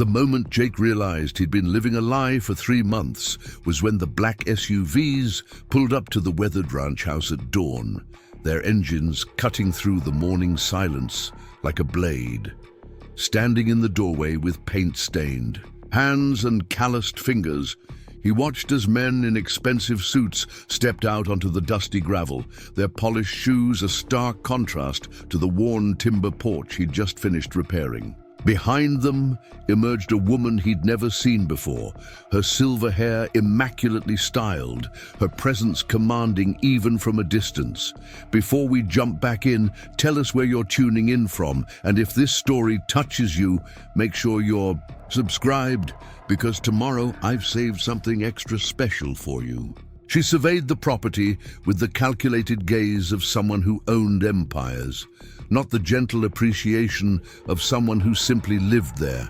The moment Jake realized he'd been living a lie for 3 months was when the black SUVs pulled up to the weathered ranch house at dawn, their engines cutting through the morning silence like a blade. Standing in the doorway with paint-stained hands and calloused fingers, he watched as men in expensive suits stepped out onto the dusty gravel, their polished shoes a stark contrast to the worn timber porch he'd just finished repairing. Behind them emerged a woman he'd never seen before, her silver hair immaculately styled, her presence commanding even from a distance. Before we jump back in, tell us where you're tuning in from, and if this story touches you, make sure you're subscribed, because tomorrow I've saved something extra special for you. She surveyed the property with the calculated gaze of someone who owned empires, not the gentle appreciation of someone who simply lived there.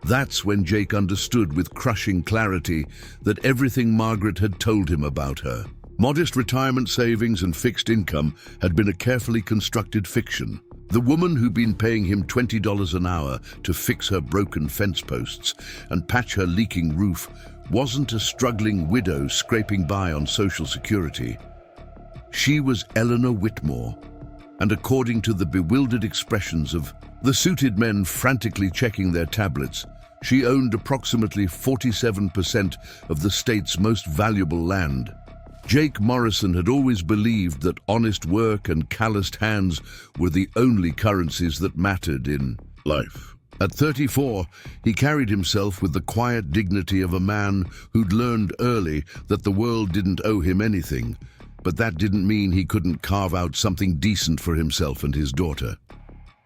That's when Jake understood with crushing clarity that everything Margaret had told him about her, modest retirement savings and fixed income, had been a carefully constructed fiction. The woman who'd been paying him $20 an hour to fix her broken fence posts and patch her leaking roof wasn't a struggling widow scraping by on Social Security. She was Eleanor Whitmore, and according to the bewildered expressions of the suited men frantically checking their tablets, she owned approximately 47% of the state's most valuable land. Jake Morrison had always believed that honest work and calloused hands were the only currencies that mattered in life. At 34, he carried himself with the quiet dignity of a man who'd learned early that the world didn't owe him anything, but that didn't mean he couldn't carve out something decent for himself and his daughter.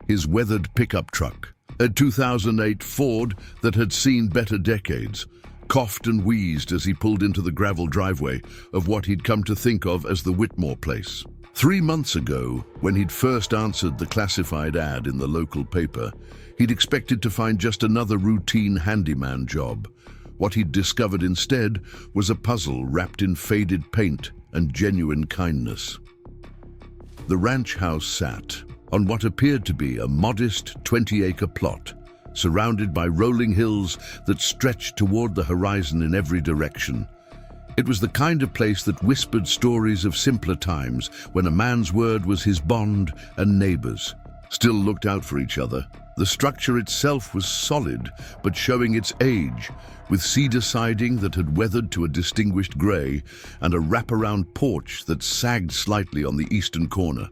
His weathered pickup truck, a 2008 Ford that had seen better decades, coughed and wheezed as he pulled into the gravel driveway of what he'd come to think of as the Whitmore place. 3 months ago, when he'd first answered the classified ad in the local paper, he'd expected to find just another routine handyman job. What he'd discovered instead was a puzzle wrapped in faded paint and genuine kindness. The ranch house sat on what appeared to be a modest 20-acre plot, surrounded by rolling hills that stretched toward the horizon in every direction. It was the kind of place that whispered stories of simpler times when a man's word was his bond and neighbors still looked out for each other. The structure itself was solid, but showing its age, with cedar siding that had weathered to a distinguished gray and a wraparound porch that sagged slightly on the eastern corner.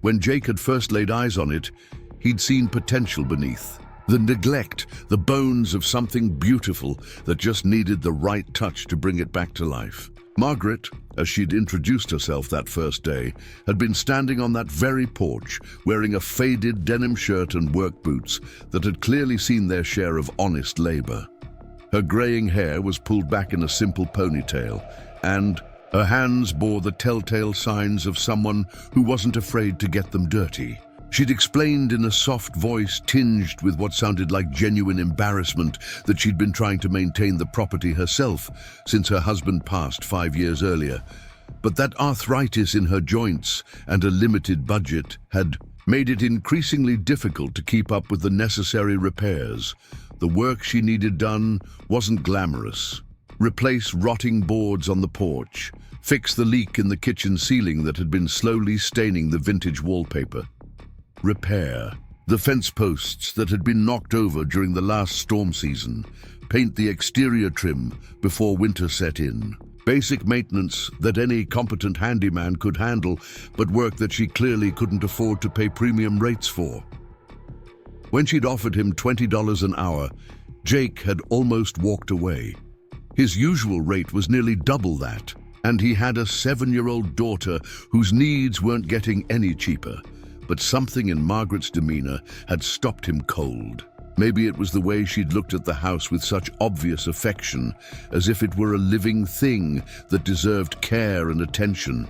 When Jake had first laid eyes on it, he'd seen potential beneath. The neglect, the bones of something beautiful that just needed the right touch to bring it back to life. Margaret, as she'd introduced herself that first day, had been standing on that very porch, wearing a faded denim shirt and work boots that had clearly seen their share of honest labor. Her graying hair was pulled back in a simple ponytail, and her hands bore the telltale signs of someone who wasn't afraid to get them dirty. She'd explained in a soft voice tinged with what sounded like genuine embarrassment that she'd been trying to maintain the property herself since her husband passed 5 years earlier, but that arthritis in her joints and a limited budget had made it increasingly difficult to keep up with the necessary repairs. The work she needed done wasn't glamorous. Replace rotting boards on the porch, fix the leak in the kitchen ceiling that had been slowly staining the vintage wallpaper. Repair the fence posts that had been knocked over during the last storm season, paint the exterior trim before winter set in. Basic maintenance that any competent handyman could handle, but work that she clearly couldn't afford to pay premium rates for. When she'd offered him $20 an hour, Jake had almost walked away. His usual rate was nearly double that, and he had a 7-year-old daughter whose needs weren't getting any cheaper. But something in Margaret's demeanor had stopped him cold. Maybe it was the way she'd looked at the house with such obvious affection, as if it were a living thing that deserved care and attention.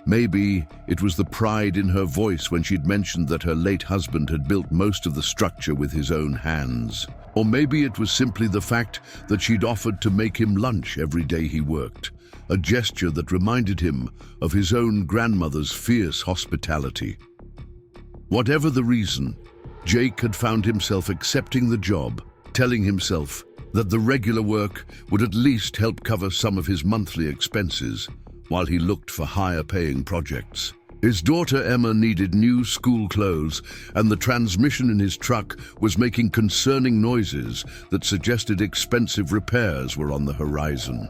Maybe it was the pride in her voice when she'd mentioned that her late husband had built most of the structure with his own hands. Or maybe it was simply the fact that she'd offered to make him lunch every day he worked, a gesture that reminded him of his own grandmother's fierce hospitality. Whatever the reason, Jake had found himself accepting the job, telling himself that the regular work would at least help cover some of his monthly expenses while he looked for higher-paying projects. His daughter Emma needed new school clothes, and the transmission in his truck was making concerning noises that suggested expensive repairs were on the horizon.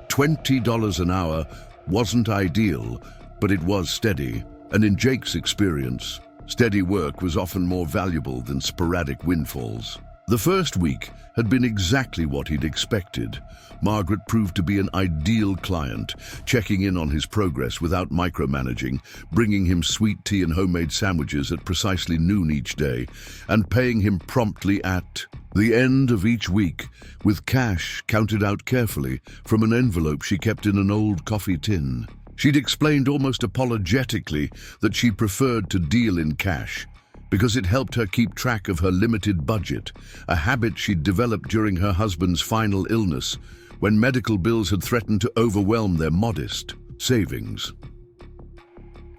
$20 an hour wasn't ideal, but it was steady, and in Jake's experience, steady work was often more valuable than sporadic windfalls. The first week had been exactly what he'd expected. Margaret proved to be an ideal client, checking in on his progress without micromanaging, bringing him sweet tea and homemade sandwiches at precisely noon each day, and paying him promptly at the end of each week, with cash counted out carefully from an envelope she kept in an old coffee tin. She'd explained almost apologetically that she preferred to deal in cash, because it helped her keep track of her limited budget, a habit she'd developed during her husband's final illness, when medical bills had threatened to overwhelm their modest savings.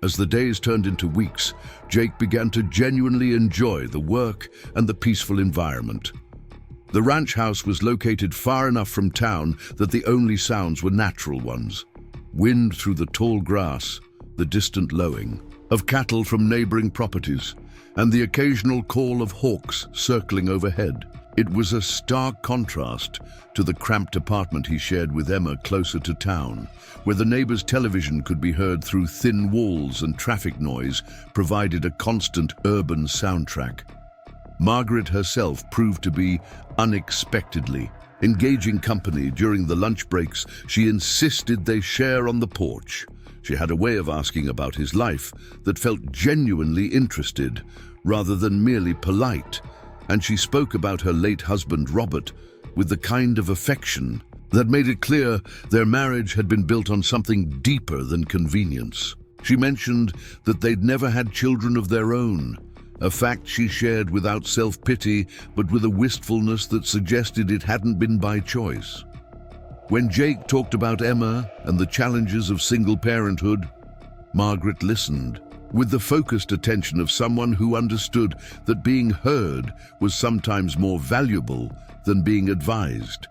As the days turned into weeks, Jake began to genuinely enjoy the work and the peaceful environment. The ranch house was located far enough from town that the only sounds were natural ones: wind through the tall grass, the distant lowing of cattle from neighboring properties, and the occasional call of hawks circling overhead. It was a stark contrast to the cramped apartment he shared with Emma closer to town, where the neighbor's television could be heard through thin walls and traffic noise provided a constant urban soundtrack. Margaret herself proved to be unexpectedly engaging company. During the lunch breaks, she insisted they share on the porch. She had a way of asking about his life that felt genuinely interested, rather than merely polite, and she spoke about her late husband, Robert, with the kind of affection that made it clear their marriage had been built on something deeper than convenience. She mentioned that they'd never had children of their own, a fact she shared without self-pity, but with a wistfulness that suggested it hadn't been by choice. When Jake talked about Emma and the challenges of single parenthood, Margaret listened, with the focused attention of someone who understood that being heard was sometimes more valuable than being advised.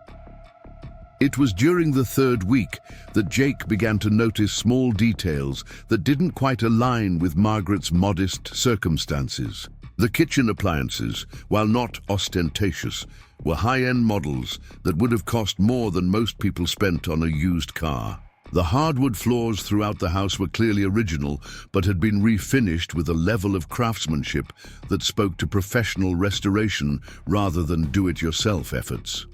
It was during the third week that Jake began to notice small details that didn't quite align with Margaret's modest circumstances. The kitchen appliances, while not ostentatious, were high-end models that would have cost more than most people spent on a used car. The hardwood floors throughout the house were clearly original, but had been refinished with a level of craftsmanship that spoke to professional restoration rather than do-it-yourself efforts.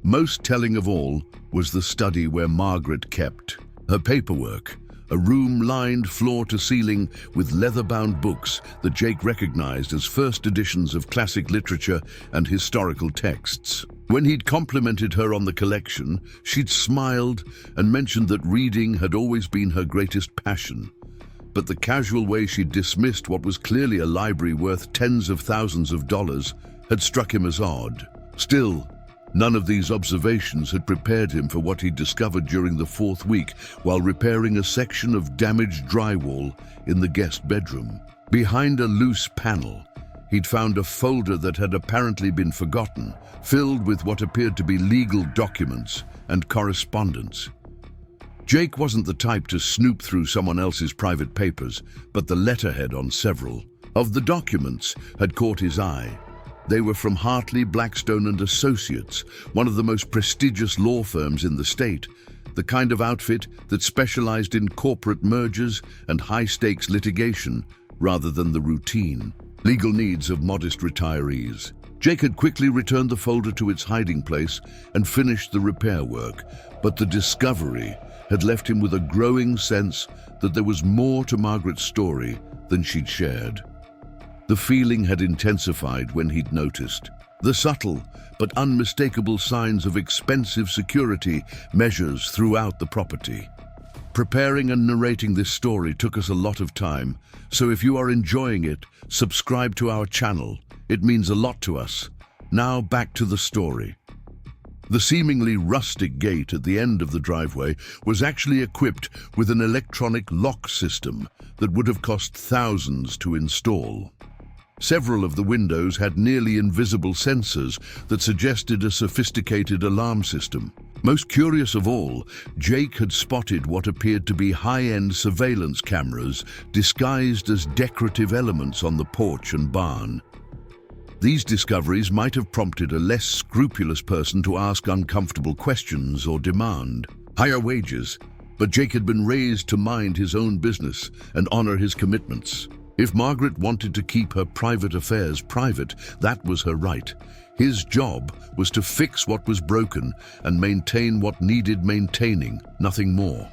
Most telling of all was the study where Margaret kept her paperwork, a room lined floor to ceiling with leather-bound books that Jake recognized as first editions of classic literature and historical texts. When he'd complimented her on the collection, she'd smiled and mentioned that reading had always been her greatest passion. But the casual way she'd dismissed what was clearly a library worth tens of thousands of dollars had struck him as odd. Still, none of these observations had prepared him for what he'd discovered during the fourth week while repairing a section of damaged drywall in the guest bedroom. Behind a loose panel, he'd found a folder that had apparently been forgotten, filled with what appeared to be legal documents and correspondence. Jake wasn't the type to snoop through someone else's private papers, but the letterhead on several of the documents had caught his eye. They were from Hartley, Blackstone and Associates, one of the most prestigious law firms in the state, the kind of outfit that specialized in corporate mergers and high-stakes litigation rather than the routine legal needs of modest retirees. Jake had quickly returned the folder to its hiding place and finished the repair work, but the discovery had left him with a growing sense that there was more to Margaret's story than she'd shared. The feeling had intensified when he'd noticed the subtle but unmistakable signs of expensive security measures throughout the property. Preparing and narrating this story took us a lot of time, so if you are enjoying it, subscribe to our channel. It means a lot to us. Now back to the story. The seemingly rustic gate at the end of the driveway was actually equipped with an electronic lock system that would have cost thousands to install. Several of the windows had nearly invisible sensors that suggested a sophisticated alarm system. Most curious of all, Jake had spotted what appeared to be high-end surveillance cameras disguised as decorative elements on the porch and barn. These discoveries might have prompted a less scrupulous person to ask uncomfortable questions or demand higher wages, but Jake had been raised to mind his own business and honor his commitments. If Margaret wanted to keep her private affairs private, that was her right. His job was to fix what was broken and maintain what needed maintaining, nothing more.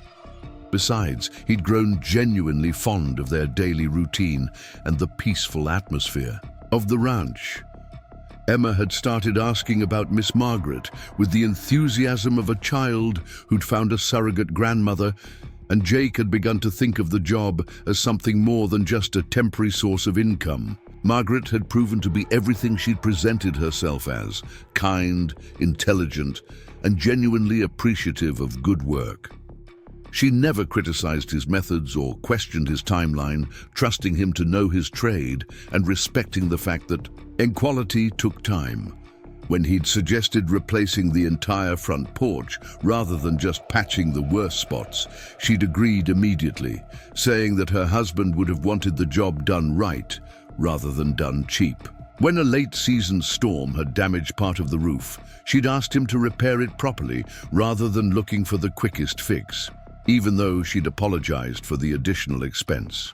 Besides, he'd grown genuinely fond of their daily routine and the peaceful atmosphere of the ranch. Emma had started asking about Miss Margaret with the enthusiasm of a child who'd found a surrogate grandmother, and Jake had begun to think of the job as something more than just a temporary source of income. Margaret had proven to be everything she'd presented herself as: kind, intelligent, and genuinely appreciative of good work. She never criticized his methods or questioned his timeline, trusting him to know his trade and respecting the fact that equality took time. When he'd suggested replacing the entire front porch rather than just patching the worst spots, she'd agreed immediately, saying that her husband would have wanted the job done right rather than done cheap. When a late-season storm had damaged part of the roof, she'd asked him to repair it properly rather than looking for the quickest fix, even though she'd apologized for the additional expense.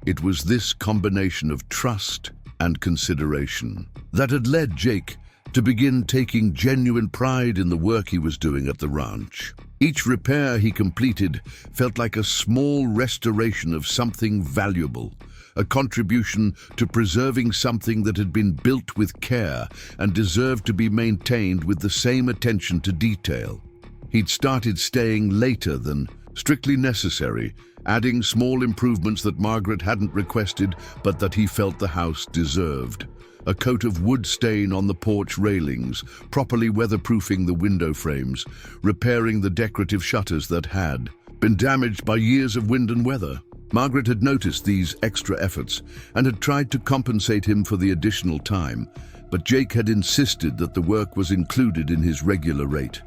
It was this combination of trust and consideration that had led Jake to begin taking genuine pride in the work he was doing at the ranch. Each repair he completed felt like a small restoration of something valuable, a contribution to preserving something that had been built with care and deserved to be maintained with the same attention to detail. He'd started staying later than strictly necessary, adding small improvements that Margaret hadn't requested but that he felt the house deserved. A coat of wood stain on the porch railings, properly weatherproofing the window frames, repairing the decorative shutters that had been damaged by years of wind and weather. Margaret had noticed these extra efforts and had tried to compensate him for the additional time, but Jake had insisted that the work was included in his regular rate.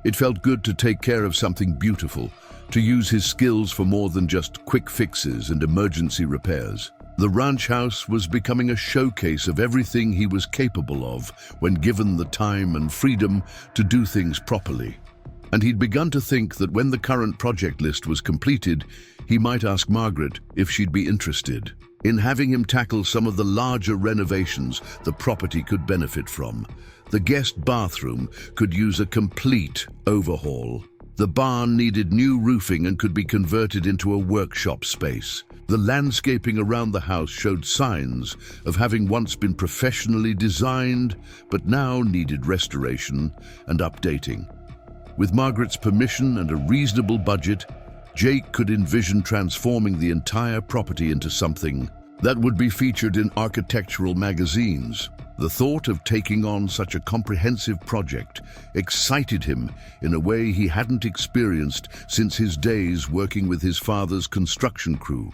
It felt good to take care of something beautiful, to use his skills for more than just quick fixes and emergency repairs. The ranch house was becoming a showcase of everything he was capable of when given the time and freedom to do things properly. And he'd begun to think that when the current project list was completed, he might ask Margaret if she'd be interested in having him tackle some of the larger renovations the property could benefit from. The guest bathroom could use a complete overhaul. The barn needed new roofing and could be converted into a workshop space. The landscaping around the house showed signs of having once been professionally designed, but now needed restoration and updating. With Margaret's permission and a reasonable budget, Jake could envision transforming the entire property into something that would be featured in architectural magazines. The thought of taking on such a comprehensive project excited him in a way he hadn't experienced since his days working with his father's construction crew,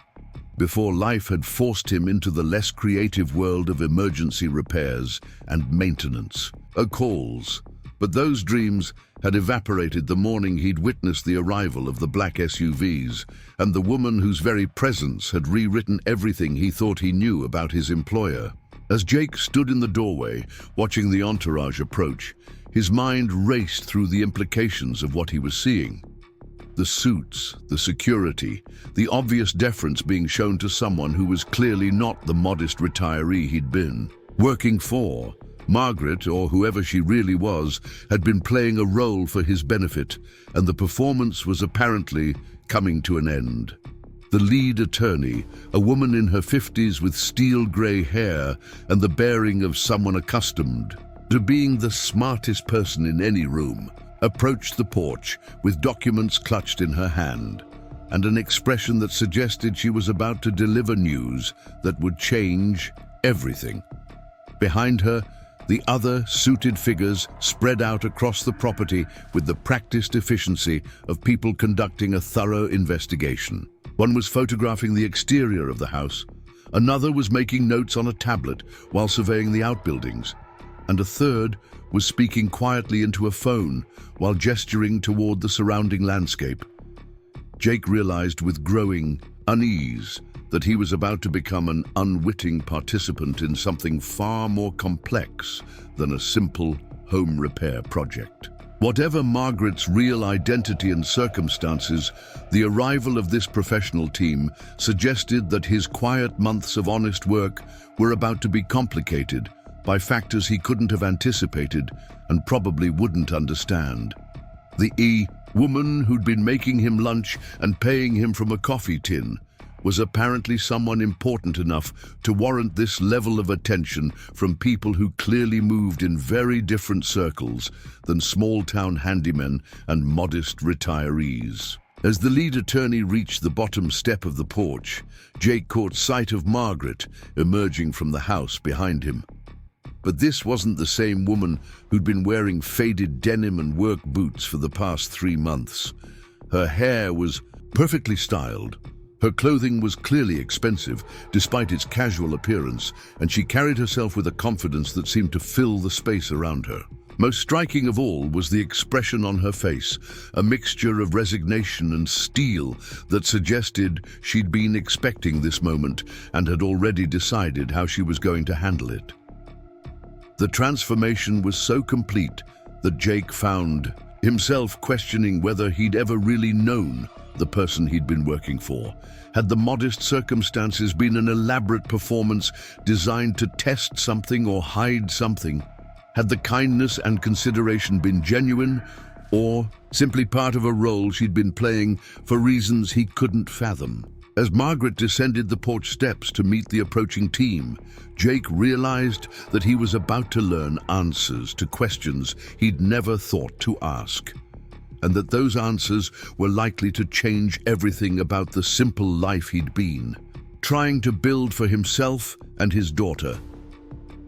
before life had forced him into the less creative world of emergency repairs and maintenance. Calls. But those dreams had evaporated the morning he'd witnessed the arrival of the black SUVs and the woman whose very presence had rewritten everything he thought he knew about his employer. As Jake stood in the doorway, watching the entourage approach, his mind raced through the implications of what he was seeing. The suits, the security, the obvious deference being shown to someone who was clearly not the modest retiree he'd been. Working for Margaret, or whoever she really was, had been playing a role for his benefit, and the performance was apparently coming to an end. The lead attorney, a woman in her 50s with steel-grey hair and the bearing of someone accustomed to being the smartest person in any room, approached the porch with documents clutched in her hand and an expression that suggested she was about to deliver news that would change everything. Behind her, the other suited figures spread out across the property with the practiced efficiency of people conducting a thorough investigation. One was photographing the exterior of the house, Another was making notes on a tablet while surveying the outbuildings. And a third was speaking quietly into a phone while gesturing toward the surrounding landscape. Jake realized with growing unease that he was about to become an unwitting participant in something far more complex than a simple home repair project. Whatever Margaret's real identity and circumstances, the arrival of this professional team suggested that his quiet months of honest work were about to be complicated by factors he couldn't have anticipated and probably wouldn't understand. The woman who'd been making him lunch and paying him from a coffee tin was apparently someone important enough to warrant this level of attention from people who clearly moved in very different circles than small-town handymen and modest retirees. As the lead attorney reached the bottom step of the porch, Jake caught sight of Margaret emerging from the house behind him. But this wasn't the same woman who'd been wearing faded denim and work boots for the past 3 months. Her hair was perfectly styled. Her clothing was clearly expensive, despite its casual appearance, and she carried herself with a confidence that seemed to fill the space around her. Most striking of all was the expression on her face, a mixture of resignation and steel that suggested she'd been expecting this moment and had already decided how she was going to handle it. The transformation was so complete that Jake found himself questioning whether he'd ever really known the person he'd been working for. Had the modest circumstances been an elaborate performance designed to test something or hide something? Had the kindness and consideration been genuine, or simply part of a role she'd been playing for reasons he couldn't fathom? As Margaret descended the porch steps to meet the approaching team, Jake realized that he was about to learn answers to questions he'd never thought to ask, and that those answers were likely to change everything about the simple life he'd been trying to build for himself and his daughter.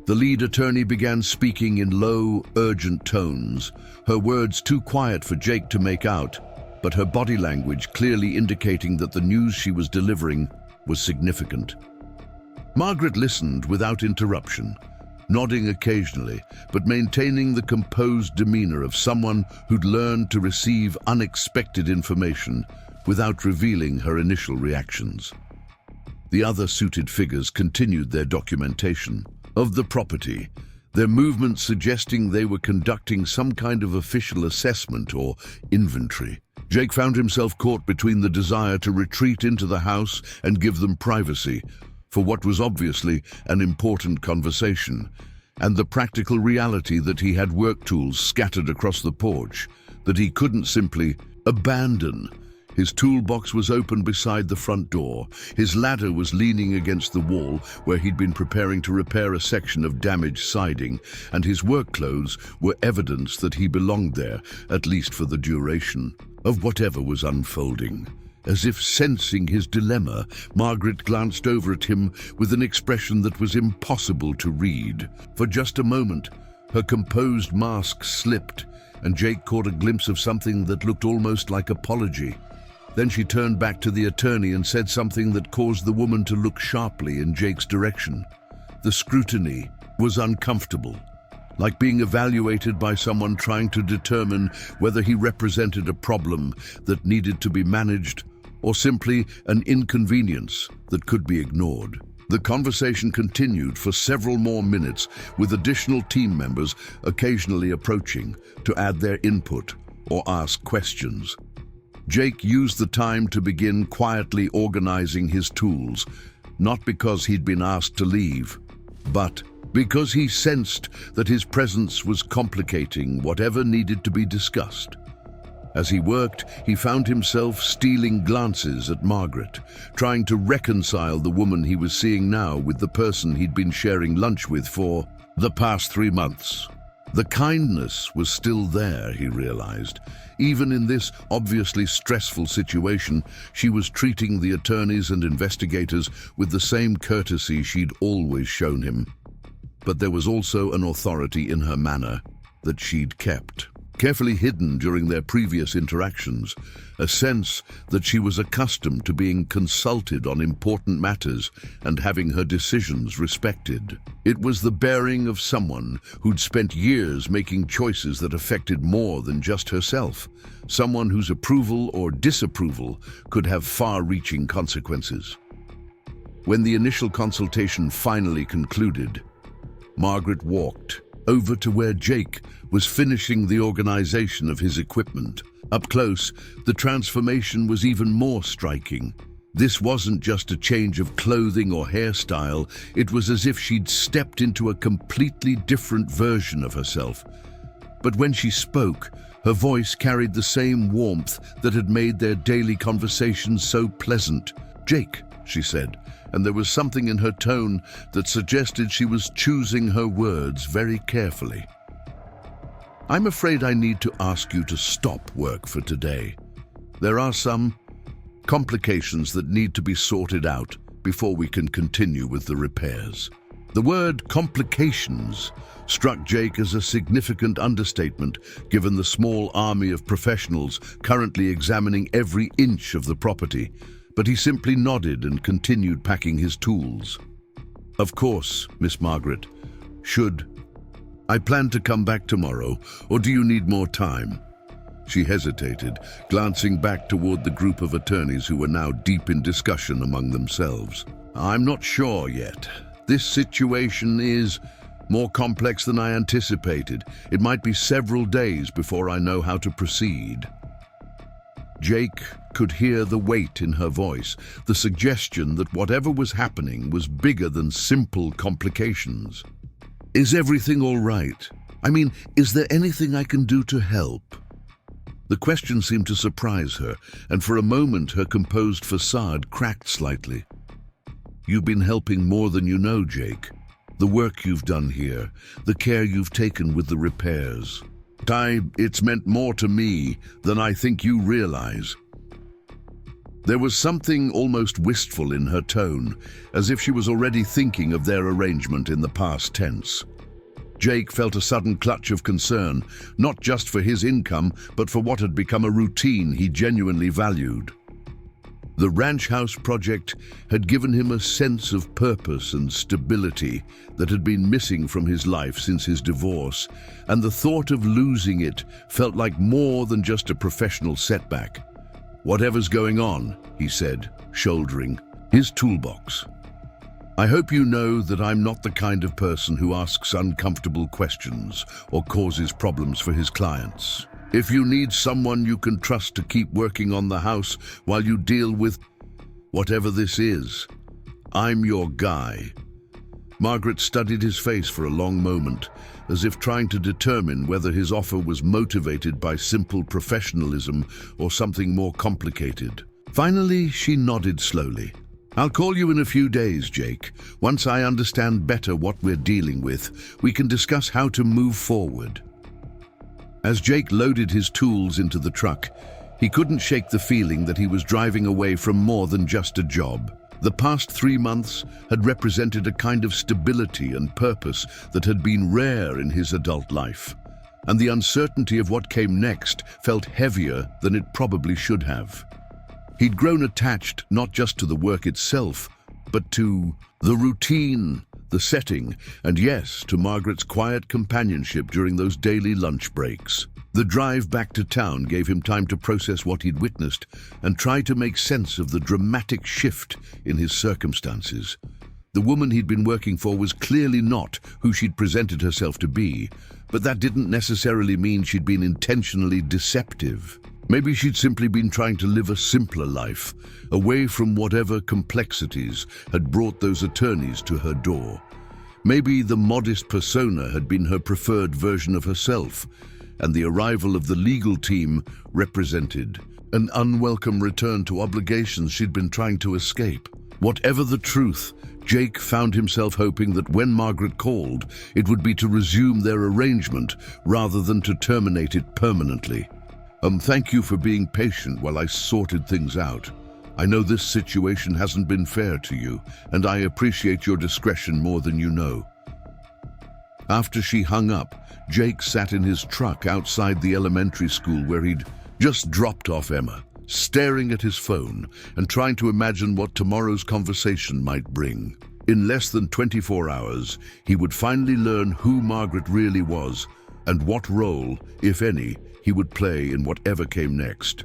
The lead attorney began speaking in low, urgent tones, her words too quiet for Jake to make out, but her body language clearly indicating that the news she was delivering was significant. Margaret listened without interruption, nodding occasionally, but maintaining the composed demeanor of someone who'd learned to receive unexpected information without revealing her initial reactions. The other suited figures continued their documentation of the property, their movements suggesting they were conducting some kind of official assessment or inventory. Jake found himself caught between the desire to retreat into the house and give them privacy for what was obviously an important conversation, and the practical reality that he had work tools scattered across the porch that he couldn't simply abandon. His toolbox was open beside the front door. His ladder was leaning against the wall where he'd been preparing to repair a section of damaged siding, and his work clothes were evidence that he belonged there, at least for the duration of whatever was unfolding. As if sensing his dilemma, Margaret glanced over at him with an expression that was impossible to read. For just a moment, her composed mask slipped, and Jake caught a glimpse of something that looked almost like apology. Then she turned back to the attorney and said something that caused the woman to look sharply in Jake's direction. The scrutiny was uncomfortable, like being evaluated by someone trying to determine whether he represented a problem that needed to be managed or simply an inconvenience that could be ignored. The conversation continued for several more minutes, with additional team members occasionally approaching to add their input or ask questions. Jake used the time to begin quietly organizing his tools, not because he'd been asked to leave, but because he sensed that his presence was complicating whatever needed to be discussed. As he worked, he found himself stealing glances at Margaret, trying to reconcile the woman he was seeing now with the person he'd been sharing lunch with for the past 3 months. The kindness was still there, he realized. Even in this obviously stressful situation, she was treating the attorneys and investigators with the same courtesy she'd always shown him. But there was also an authority in her manner that she'd kept. carefully hidden during their previous interactions, a sense that she was accustomed to being consulted on important matters and having her decisions respected. It was the bearing of someone who'd spent years making choices that affected more than just herself, someone whose approval or disapproval could have far-reaching consequences. When the initial consultation finally concluded, Margaret walked over to where Jake was finishing the organization of his equipment. Up close, the transformation was even more striking. This wasn't just a change of clothing or hairstyle, it was as if she'd stepped into a completely different version of herself. But when she spoke, her voice carried the same warmth that had made their daily conversations so pleasant. "Jake," she said, and there was something in her tone that suggested she was choosing her words very carefully. "I'm afraid I need to ask you to stop work for today. There are some complications that need to be sorted out before we can continue with the repairs." The word complications struck Jake as a significant understatement, given the small army of professionals currently examining every inch of the property, but he simply nodded and continued packing his tools. "Of course, Miss Margaret. Should I plan to come back tomorrow, or do you need more time?" She hesitated, glancing back toward the group of attorneys who were now deep in discussion among themselves. "I'm not sure yet. This situation is more complex than I anticipated. It might be several days before I know how to proceed." Jake could hear the weight in her voice, the suggestion that whatever was happening was bigger than simple complications. "Is everything all right? I mean, is there anything I can do to help?" The question seemed to surprise her, and for a moment her composed facade cracked slightly. "You've been helping more than you know, Jake. The work you've done here, the care you've taken with the repairs. It's meant more to me than I think you realize." There was something almost wistful in her tone, as if she was already thinking of their arrangement in the past tense. Jake felt a sudden clutch of concern, not just for his income, but for what had become a routine he genuinely valued. The ranch house project had given him a sense of purpose and stability that had been missing from his life since his divorce, and the thought of losing it felt like more than just a professional setback. "Whatever's going on," he said, shouldering his toolbox. "I hope you know that I'm not the kind of person who asks uncomfortable questions or causes problems for his clients. If you need someone you can trust to keep working on the house while you deal with whatever this is, I'm your guy." Margaret studied his face for a long moment, as if trying to determine whether his offer was motivated by simple professionalism or something more complicated. Finally, she nodded slowly. "I'll call you in a few days, Jake. Once I understand better what we're dealing with, we can discuss how to move forward." As Jake loaded his tools into the truck, he couldn't shake the feeling that he was driving away from more than just a job. The past 3 months had represented a kind of stability and purpose that had been rare in his adult life, and the uncertainty of what came next felt heavier than it probably should have. He'd grown attached not just to the work itself, but to the routine, the setting, and yes, to Margaret's quiet companionship during those daily lunch breaks. The drive back to town gave him time to process what he'd witnessed and try to make sense of the dramatic shift in his circumstances. The woman he'd been working for was clearly not who she'd presented herself to be, but that didn't necessarily mean she'd been intentionally deceptive. Maybe she'd simply been trying to live a simpler life, away from whatever complexities had brought those attorneys to her door. Maybe the modest persona had been her preferred version of herself, and the arrival of the legal team represented an unwelcome return to obligations she'd been trying to escape. Whatever the truth, Jake found himself hoping that when Margaret called, it would be to resume their arrangement rather than to terminate it permanently. Thank you for being patient while I sorted things out. I know this situation hasn't been fair to you, and I appreciate your discretion more than you know." After she hung up, Jake sat in his truck outside the elementary school where he'd just dropped off Emma, staring at his phone and trying to imagine what tomorrow's conversation might bring. In less than 24 hours, he would finally learn who Margaret really was and what role, if any, he would play in whatever came next.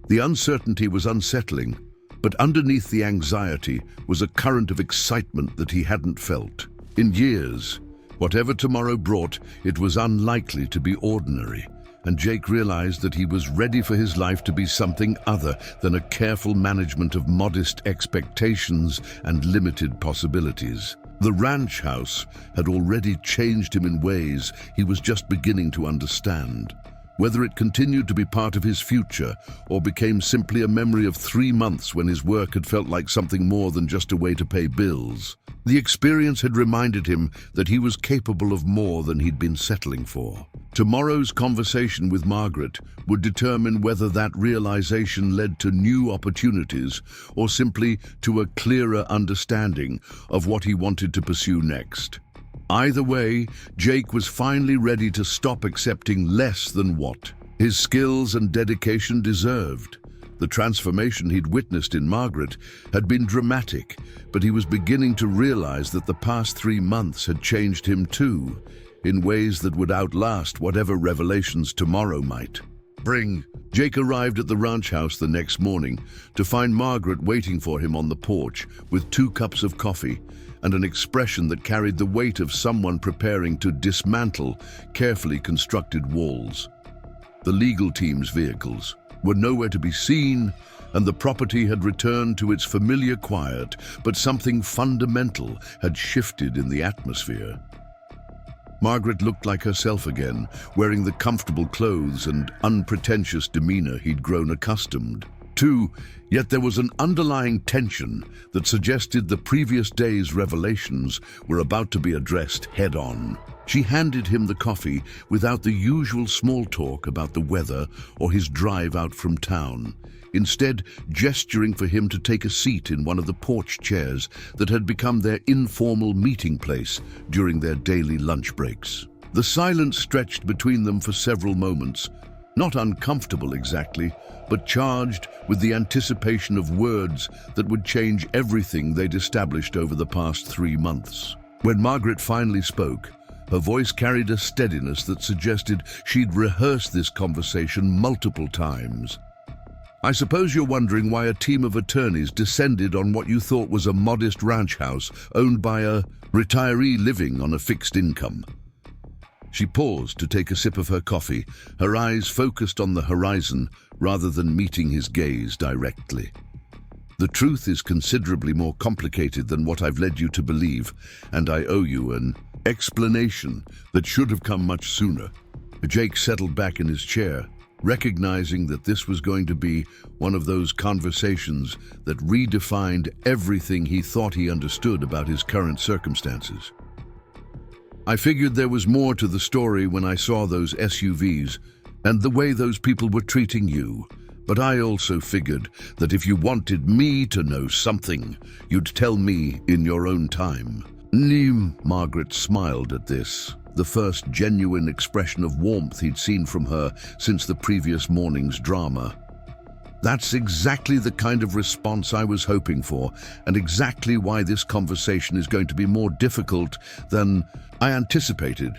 The uncertainty was unsettling, but underneath the anxiety was a current of excitement that he hadn't felt in years. Whatever tomorrow brought, it was unlikely to be ordinary, and Jake realized that he was ready for his life to be something other than a careful management of modest expectations and limited possibilities. The ranch house had already changed him in ways he was just beginning to understand. Whether it continued to be part of his future or became simply a memory of 3 months when his work had felt like something more than just a way to pay bills, the experience had reminded him that he was capable of more than he'd been settling for. Tomorrow's conversation with Margaret would determine whether that realization led to new opportunities or simply to a clearer understanding of what he wanted to pursue next. Either way, Jake was finally ready to stop accepting less than what his skills and dedication deserved. The transformation he'd witnessed in Margaret had been dramatic, but he was beginning to realize that the past 3 months had changed him too, in ways that would outlast whatever revelations tomorrow might bring. Jake arrived at the ranch house the next morning to find Margaret waiting for him on the porch with 2 cups of coffee and an expression that carried the weight of someone preparing to dismantle carefully constructed walls. The legal team's vehicles were nowhere to be seen, and the property had returned to its familiar quiet, but something fundamental had shifted in the atmosphere. Margaret looked like herself again, wearing the comfortable clothes and unpretentious demeanor he'd grown accustomed to, yet there was an underlying tension that suggested the previous day's revelations were about to be addressed head-on. She handed him the coffee without the usual small talk about the weather or his drive out from town, instead gesturing for him to take a seat in one of the porch chairs that had become their informal meeting place during their daily lunch breaks. The silence stretched between them for several moments, not uncomfortable exactly, but charged with the anticipation of words that would change everything they'd established over the past 3 months. When Margaret finally spoke, her voice carried a steadiness that suggested she'd rehearsed this conversation multiple times. "I suppose you're wondering why a team of attorneys descended on what you thought was a modest ranch house owned by a retiree living on a fixed income." She paused to take a sip of her coffee, her eyes focused on the horizon rather than meeting his gaze directly. "The truth is considerably more complicated than what I've led you to believe, and I owe you an explanation that should have come much sooner." Jake settled back in his chair, recognizing that this was going to be one of those conversations that redefined everything he thought he understood about his current circumstances. "I figured there was more to the story when I saw those SUVs and the way those people were treating you, but I also figured that if you wanted me to know something, you'd tell me in your own time." Margaret smiled at this, the first genuine expression of warmth he'd seen from her since the previous morning's drama. "That's exactly the kind of response I was hoping for, and exactly why this conversation is going to be more difficult than I anticipated."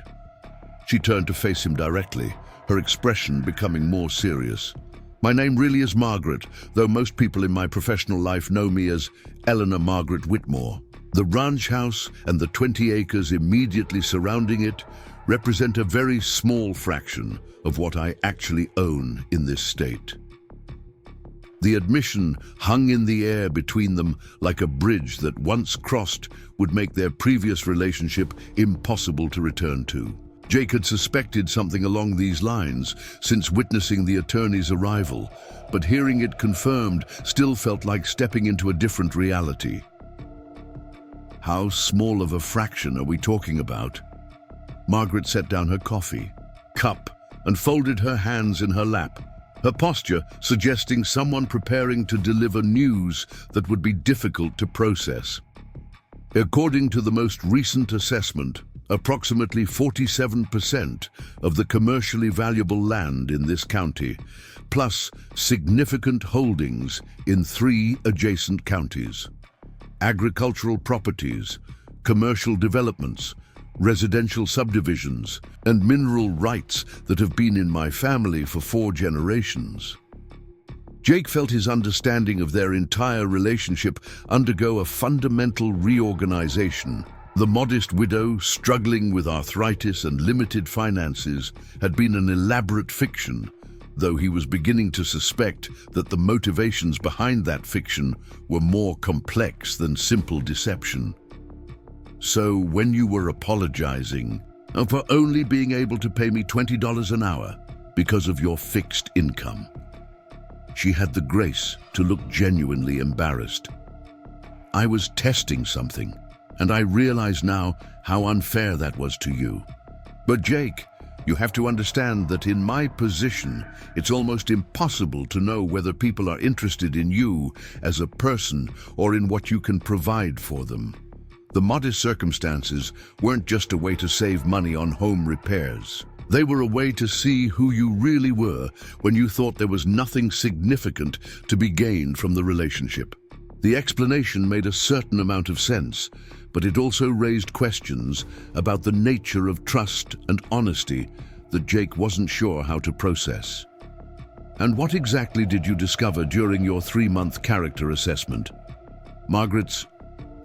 She turned to face him directly, her expression becoming more serious. "My name really is Margaret, though most people in my professional life know me as Eleanor Margaret Whitmore. The ranch house and the 20 acres immediately surrounding it represent a very small fraction of what I actually own in this state." The admission hung in the air between them like a bridge that, once crossed, would make their previous relationship impossible to return to. Jake had suspected something along these lines since witnessing the attorney's arrival, but hearing it confirmed still felt like stepping into a different reality. "How small of a fraction are we talking about?" Margaret set down her coffee cup and folded her hands in her lap, her posture suggesting someone preparing to deliver news that would be difficult to process. "According to the most recent assessment, approximately 47% of the commercially valuable land in this county, plus significant holdings in 3 adjacent counties. Agricultural properties, commercial developments, residential subdivisions, and mineral rights that have been in my family for 4 generations. Jake felt his understanding of their entire relationship undergo a fundamental reorganization. The modest widow, struggling with arthritis and limited finances, had been an elaborate fiction, though he was beginning to suspect that the motivations behind that fiction were more complex than simple deception. So when you were apologizing for only being able to pay me $20 an hour because of your fixed income, she had the grace to look genuinely embarrassed. I was testing something, and I realize now how unfair that was to you. But Jake, you have to understand that in my position, it's almost impossible to know whether people are interested in you as a person or in what you can provide for them. The modest circumstances weren't just a way to save money on home repairs. They were a way to see who you really were when you thought there was nothing significant to be gained from the relationship. The explanation made a certain amount of sense, but it also raised questions about the nature of trust and honesty that Jake wasn't sure how to process. And what exactly did you discover during your 3-month character assessment? Margaret's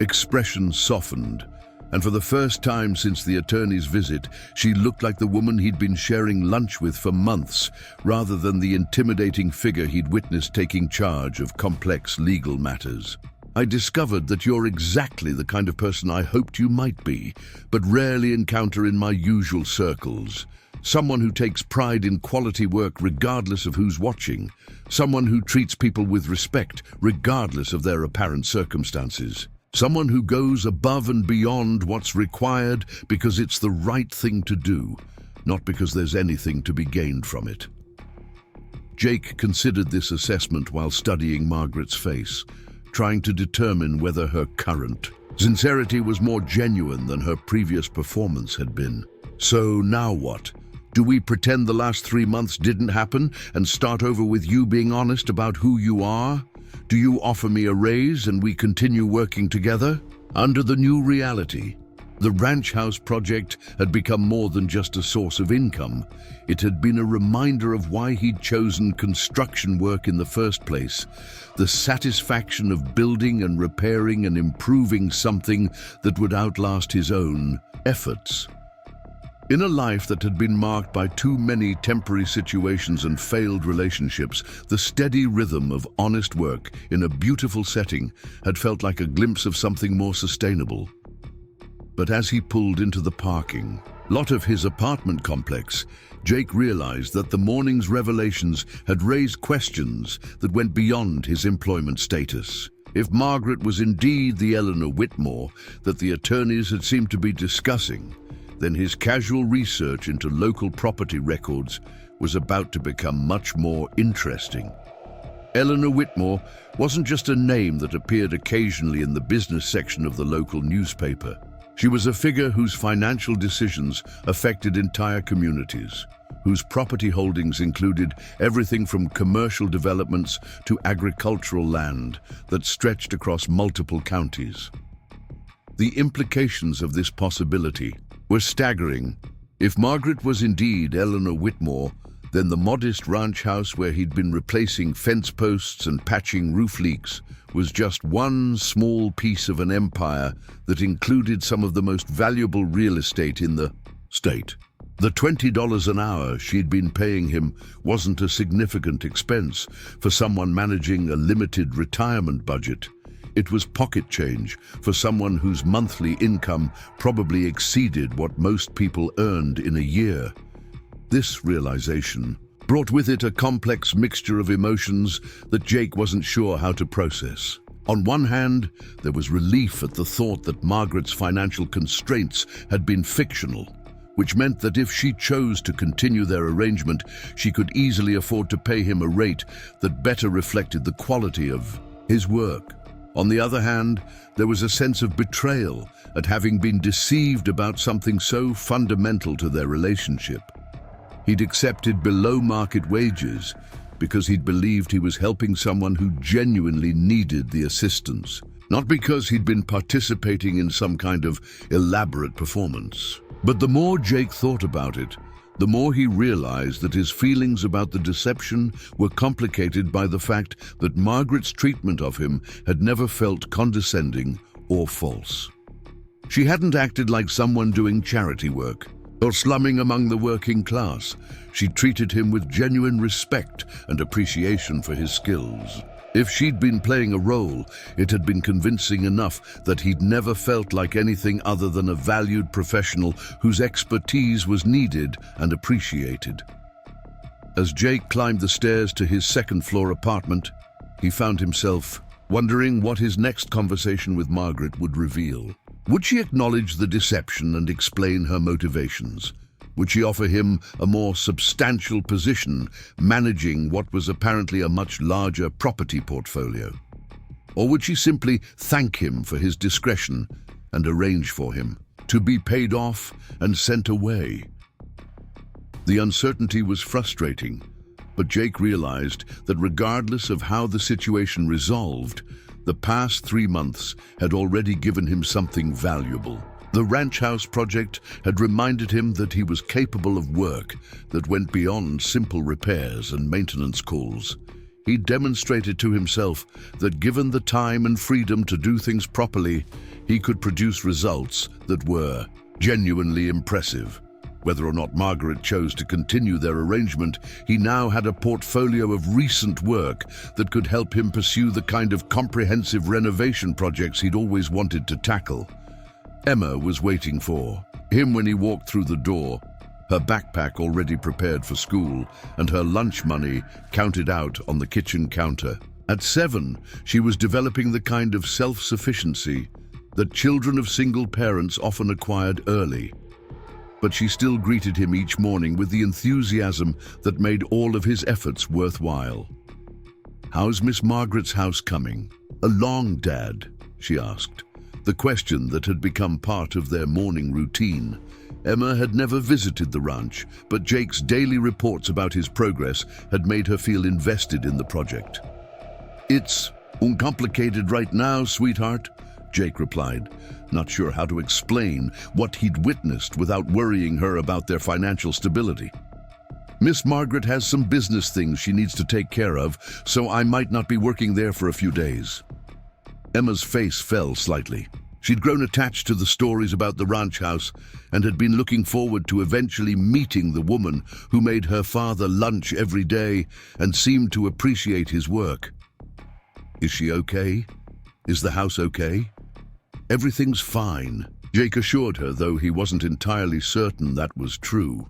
expression softened, and for the first time since the attorney's visit, she looked like the woman he'd been sharing lunch with for months, rather than the intimidating figure he'd witnessed taking charge of complex legal matters. I discovered that you're exactly the kind of person I hoped you might be, but rarely encounter in my usual circles. Someone who takes pride in quality work regardless of who's watching. Someone who treats people with respect regardless of their apparent circumstances. Someone who goes above and beyond what's required because it's the right thing to do, not because there's anything to be gained from it. Jake considered this assessment while studying Margaret's face, trying to determine whether her current sincerity was more genuine than her previous performance had been. So now what? Do we pretend the last 3 months didn't happen and start over with you being honest about who you are? Do you offer me a raise and we continue working together? Under the new reality, the ranch house project had become more than just a source of income. It had been a reminder of why he'd chosen construction work in the first place. The satisfaction of building and repairing and improving something that would outlast his own efforts. In a life that had been marked by too many temporary situations and failed relationships, the steady rhythm of honest work in a beautiful setting had felt like a glimpse of something more sustainable. But as he pulled into the parking lot of his apartment complex, Jake realized that the morning's revelations had raised questions that went beyond his employment status. If Margaret was indeed the Eleanor Whitmore that the attorneys had seemed to be discussing, then his casual research into local property records was about to become much more interesting. Eleanor Whitmore wasn't just a name that appeared occasionally in the business section of the local newspaper. She was a figure whose financial decisions affected entire communities, whose property holdings included everything from commercial developments to agricultural land that stretched across multiple counties. The implications of this possibility were staggering. If Margaret was indeed Eleanor Whitmore, then the modest ranch house where he'd been replacing fence posts and patching roof leaks was just one small piece of an empire that included some of the most valuable real estate in the state. The $20 an hour she'd been paying him wasn't a significant expense for someone managing a limited retirement budget. It was pocket change for someone whose monthly income probably exceeded what most people earned in a year. This realization brought with it a complex mixture of emotions that Jake wasn't sure how to process. On one hand, there was relief at the thought that Margaret's financial constraints had been fictional, which meant that if she chose to continue their arrangement, she could easily afford to pay him a rate that better reflected the quality of his work. On the other hand, there was a sense of betrayal at having been deceived about something so fundamental to their relationship. He'd accepted below-market wages because he'd believed he was helping someone who genuinely needed the assistance, not because he'd been participating in some kind of elaborate performance. But the more Jake thought about it, the more he realized that his feelings about the deception were complicated by the fact that Margaret's treatment of him had never felt condescending or false. She hadn't acted like someone doing charity work or slumming among the working class. She treated him with genuine respect and appreciation for his skills. If she'd been playing a role, it had been convincing enough that he'd never felt like anything other than a valued professional whose expertise was needed and appreciated. As Jake climbed the stairs to his second-floor apartment, he found himself wondering what his next conversation with Margaret would reveal. Would she acknowledge the deception and explain her motivations? Would she offer him a more substantial position, managing what was apparently a much larger property portfolio? Or would she simply thank him for his discretion and arrange for him to be paid off and sent away? The uncertainty was frustrating, but Jake realized that regardless of how the situation resolved, the past 3 months had already given him something valuable. The ranch house project had reminded him that he was capable of work that went beyond simple repairs and maintenance calls. He demonstrated to himself that given the time and freedom to do things properly, he could produce results that were genuinely impressive. Whether or not Margaret chose to continue their arrangement, he now had a portfolio of recent work that could help him pursue the kind of comprehensive renovation projects he'd always wanted to tackle. Emma was waiting for him when he walked through the door, her backpack already prepared for school and her lunch money counted out on the kitchen counter. At 7, she was developing the kind of self-sufficiency that children of single parents often acquired early. But she still greeted him each morning with the enthusiasm that made all of his efforts worthwhile. "How's Miss Margaret's house coming?" "Along, Dad?" she asked, the question that had become part of their morning routine. Emma had never visited the ranch, but Jake's daily reports about his progress had made her feel invested in the project. "It's uncomplicated right now, sweetheart," Jake replied, not sure how to explain what he'd witnessed without worrying her about their financial stability. "Miss Margaret has some business things she needs to take care of, so I might not be working there for a few days." Emma's face fell slightly. She'd grown attached to the stories about the ranch house and had been looking forward to eventually meeting the woman who made her father lunch every day and seemed to appreciate his work. "Is she okay? Is the house okay?" "Everything's fine," Jake assured her, though he wasn't entirely certain that was true.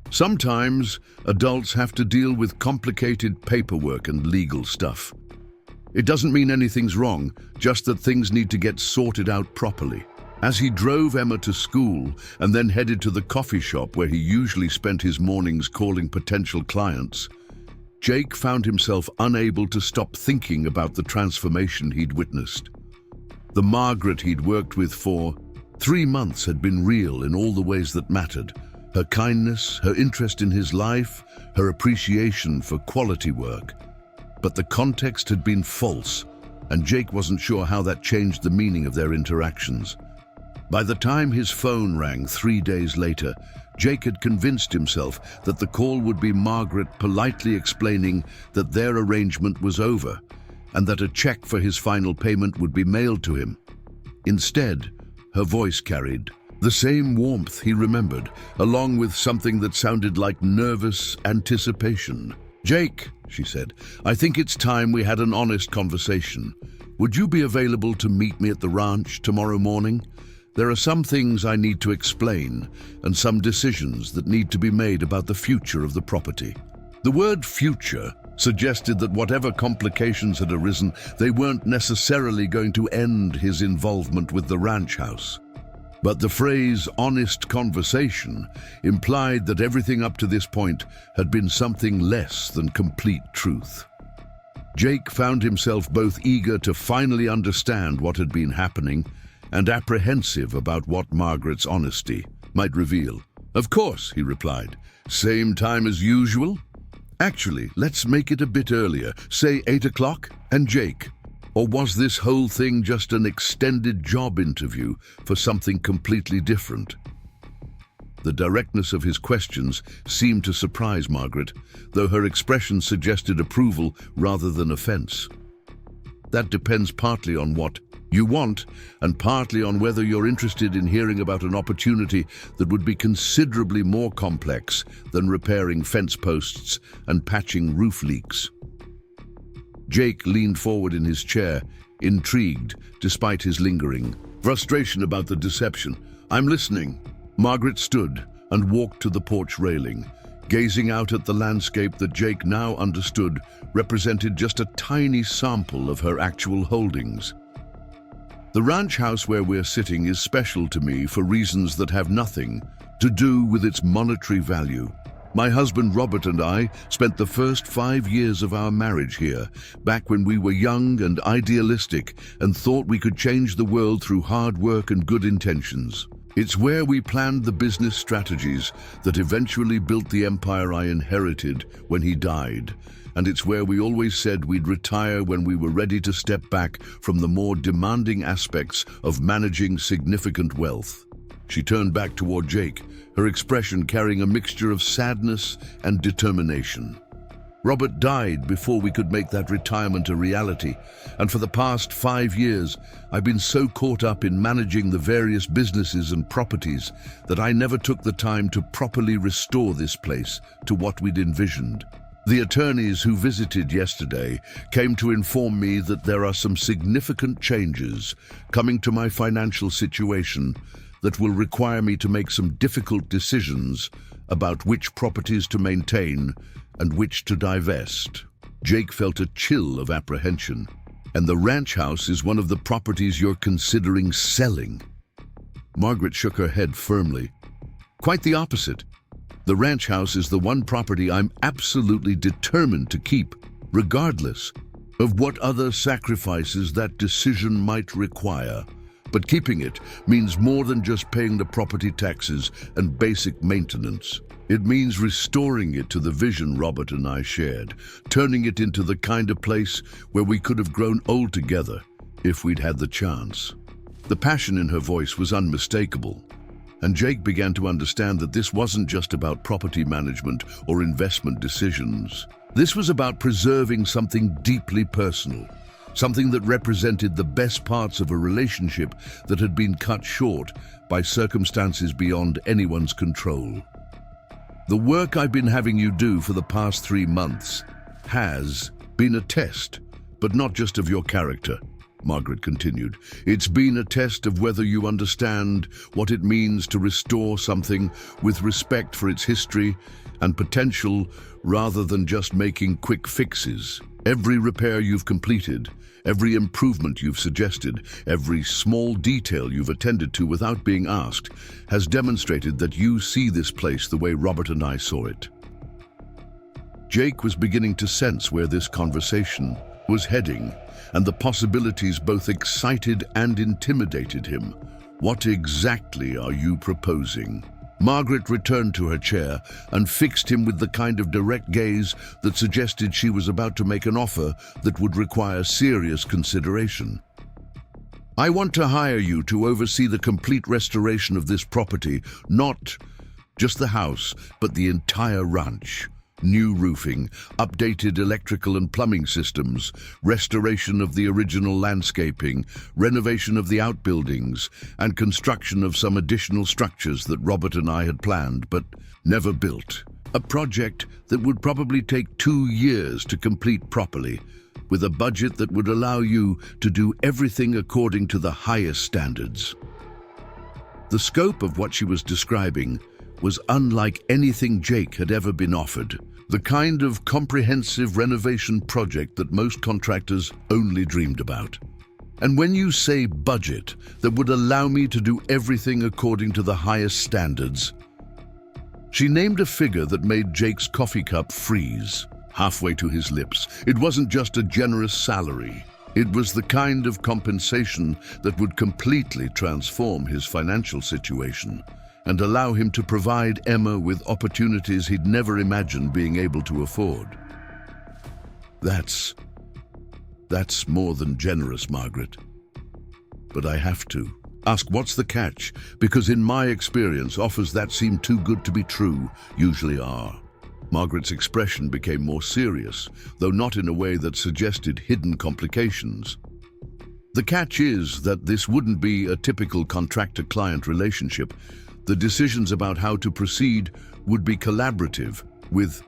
Sometimes adults have to deal with complicated paperwork and legal stuff. It doesn't mean anything's wrong, just that things need to get sorted out properly. As he drove Emma to school and then headed to the coffee shop where he usually spent his mornings calling potential clients, Jake found himself unable to stop thinking about the transformation he'd witnessed. The Margaret he'd worked with for 3 months had been real in all the ways that mattered. Her kindness, her interest in his life, her appreciation for quality work. But the context had been false, and Jake wasn't sure how that changed the meaning of their interactions. By the time his phone rang 3 days later, Jake had convinced himself that the call would be Margaret politely explaining that their arrangement was over and that a check for his final payment would be mailed to him. Instead, her voice carried the same warmth he remembered, along with something that sounded like nervous anticipation. "Jake," she said, "I think it's time we had an honest conversation. Would you be available to meet me at the ranch tomorrow morning? There are some things I need to explain and some decisions that need to be made about the future of the property." The word future suggested that whatever complications had arisen, they weren't necessarily going to end his involvement with the ranch house. But the phrase honest conversation implied that everything up to this point had been something less than complete truth. Jake found himself both eager to finally understand what had been happening and apprehensive about what Margaret's honesty might reveal. "Of course," he replied. "Same time as usual? Actually, let's make it a bit earlier, say 8 o'clock. And Jake, or was this whole thing just an extended job interview for something completely different?" The directness of his questions seemed to surprise Margaret, though her expression suggested approval rather than offense. "That depends partly on what you want and partly on whether you're interested in hearing about an opportunity that would be considerably more complex than repairing fence posts and patching roof leaks." Jake leaned forward in his chair, intrigued despite his lingering frustration about the deception. "I'm listening." Margaret stood and walked to the porch railing, gazing out at the landscape that Jake now understood represented just a tiny sample of her actual holdings. "The ranch house where we're sitting is special to me for reasons that have nothing to do with its monetary value. My husband Robert and I spent the first 5 years of our marriage here, back when we were young and idealistic and thought we could change the world through hard work and good intentions. It's where we planned the business strategies that eventually built the empire I inherited when he died, and it's where we always said we'd retire when we were ready to step back from the more demanding aspects of managing significant wealth." She turned back toward Jake, her expression carrying a mixture of sadness and determination. "Robert died before we could make that retirement a reality, and for the past 5 years, I've been so caught up in managing the various businesses and properties that I never took the time to properly restore this place to what we'd envisioned. The attorneys who visited yesterday came to inform me that there are some significant changes coming to my financial situation that will require me to make some difficult decisions about which properties to maintain and which to divest." Jake felt a chill of apprehension. "And the ranch house is one of the properties you're considering selling?" Margaret shook her head firmly. "Quite the opposite. The ranch house is the one property I'm absolutely determined to keep, regardless of what other sacrifices that decision might require. But keeping it means more than just paying the property taxes and basic maintenance. It means restoring it to the vision Robert and I shared, turning it into the kind of place where we could have grown old together if we'd had the chance." The passion in her voice was unmistakable, and Jake began to understand that this wasn't just about property management or investment decisions. This was about preserving something deeply personal, something that represented the best parts of a relationship that had been cut short by circumstances beyond anyone's control. "The work I've been having you do for the past 3 months has been a test, but not just of your character," Margaret continued. "It's been a test of whether you understand what it means to restore something with respect for its history and potential rather than just making quick fixes. Every repair you've completed, every improvement you've suggested, every small detail you've attended to without being asked, has demonstrated that you see this place the way Robert and I saw it." Jake was beginning to sense where this conversation was heading, and the possibilities both excited and intimidated him. "What exactly are you proposing?" Margaret returned to her chair and fixed him with the kind of direct gaze that suggested she was about to make an offer that would require serious consideration. "I want to hire you to oversee the complete restoration of this property, not just the house, but the entire ranch. New roofing, updated electrical and plumbing systems, restoration of the original landscaping, renovation of the outbuildings, and construction of some additional structures that Robert and I had planned but never built. A project that would probably take 2 years to complete properly, with a budget that would allow you to do everything according to the highest standards." The scope of what she was describing was unlike anything Jake had ever been offered, the kind of comprehensive renovation project that most contractors only dreamed about. "And when you say budget that would allow me to do everything according to the highest standards," she named a figure that made Jake's coffee cup freeze. halfway to his lips. It wasn't just a generous salary. It was the kind of compensation that would completely transform his financial situation and allow him to provide Emma with opportunities he'd never imagined being able to afford. That's more than generous, Margaret. But I have to ask, what's the catch? Because in my experience, offers that seem too good to be true usually are. Margaret's expression became more serious, though not in a way that suggested hidden complications. The catch is that this wouldn't be a typical contractor-client relationship. The decisions about how to proceed would be collaborative, with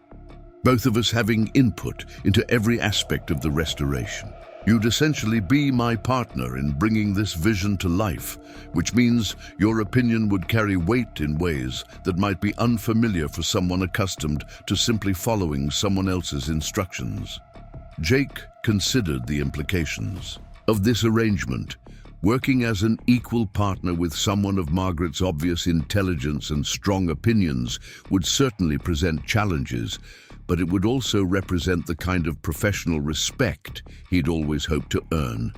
both of us having input into every aspect of the restoration. You'd essentially be my partner in bringing this vision to life, which means your opinion would carry weight in ways that might be unfamiliar for someone accustomed to simply following someone else's instructions. Jake considered the implications of this arrangement. Working as an equal partner with someone of Margaret's obvious intelligence and strong opinions would certainly present challenges, but it would also represent the kind of professional respect he'd always hoped to earn.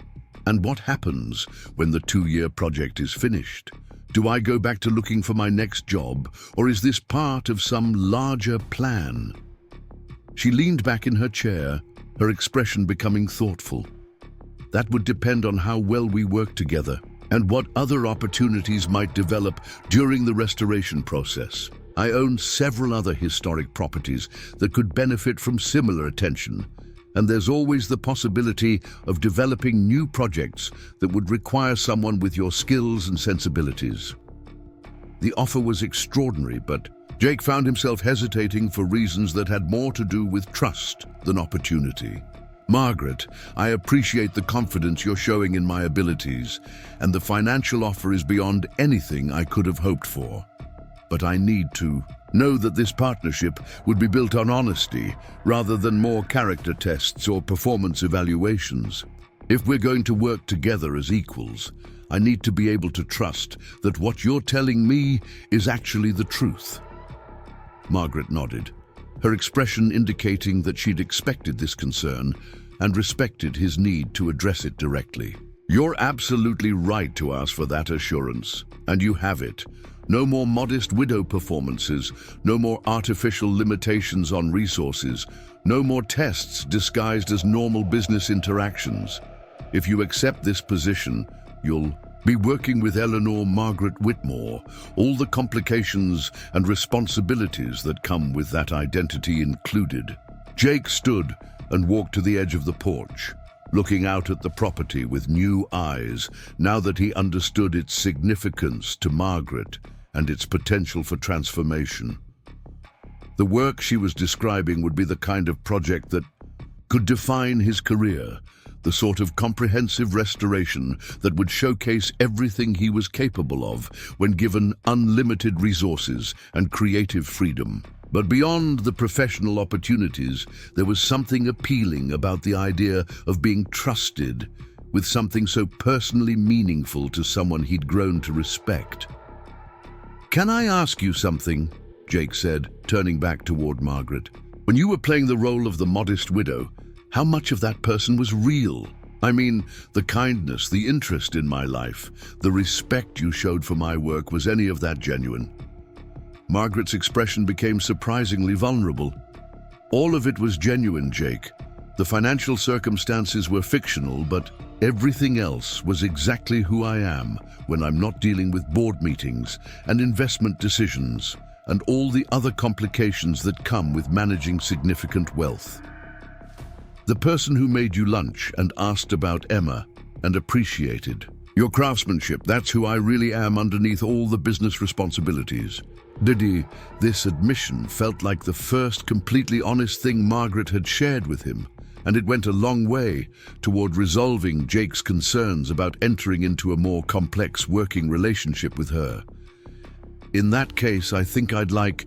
And what happens when the 2-year project is finished? Do I go back to looking for my next job, or is this part of some larger plan? She leaned back in her chair, her expression becoming thoughtful. That would depend on how well we work together and what other opportunities might develop during the restoration process. I own several other historic properties that could benefit from similar attention, and there's always the possibility of developing new projects that would require someone with your skills and sensibilities. The offer was extraordinary, but Jake found himself hesitating for reasons that had more to do with trust than opportunity. Margaret, I appreciate the confidence you're showing in my abilities, and the financial offer is beyond anything I could have hoped for. But I need to know that this partnership would be built on honesty rather than more character tests or performance evaluations. If we're going to work together as equals, I need to be able to trust that what you're telling me is actually the truth. Margaret nodded, her expression indicating that she'd expected this concern and respected his need to address it directly. You're absolutely right to ask for that assurance, and you have it. No more modest widow performances, no more artificial limitations on resources, no more tests disguised as normal business interactions. If you accept this position, you'll be working with Eleanor Margaret Whitmore, all the complications and responsibilities that come with that identity included. Jake stood and walked to the edge of the porch, looking out at the property with new eyes, now that he understood its significance to Margaret and its potential for transformation. The work she was describing would be the kind of project that could define his career, the sort of comprehensive restoration that would showcase everything he was capable of when given unlimited resources and creative freedom. But beyond the professional opportunities, there was something appealing about the idea of being trusted with something so personally meaningful to someone he'd grown to respect. "Can I ask you something?" Jake said, turning back toward Margaret. "When you were playing the role of the modest widow, how much of that person was real? I mean, the kindness, the interest in my life, the respect you showed for my work, was any of that genuine?" Margaret's expression became surprisingly vulnerable. "All of it was genuine, Jake. The financial circumstances were fictional, but everything else was exactly who I am when I'm not dealing with board meetings and investment decisions and all the other complications that come with managing significant wealth. The person who made you lunch and asked about Emma and appreciated your craftsmanship, that's who I really am underneath all the business responsibilities." This admission felt like the first completely honest thing Margaret had shared with him, and it went a long way toward resolving Jake's concerns about entering into a more complex working relationship with her. "In that case, I think I'd like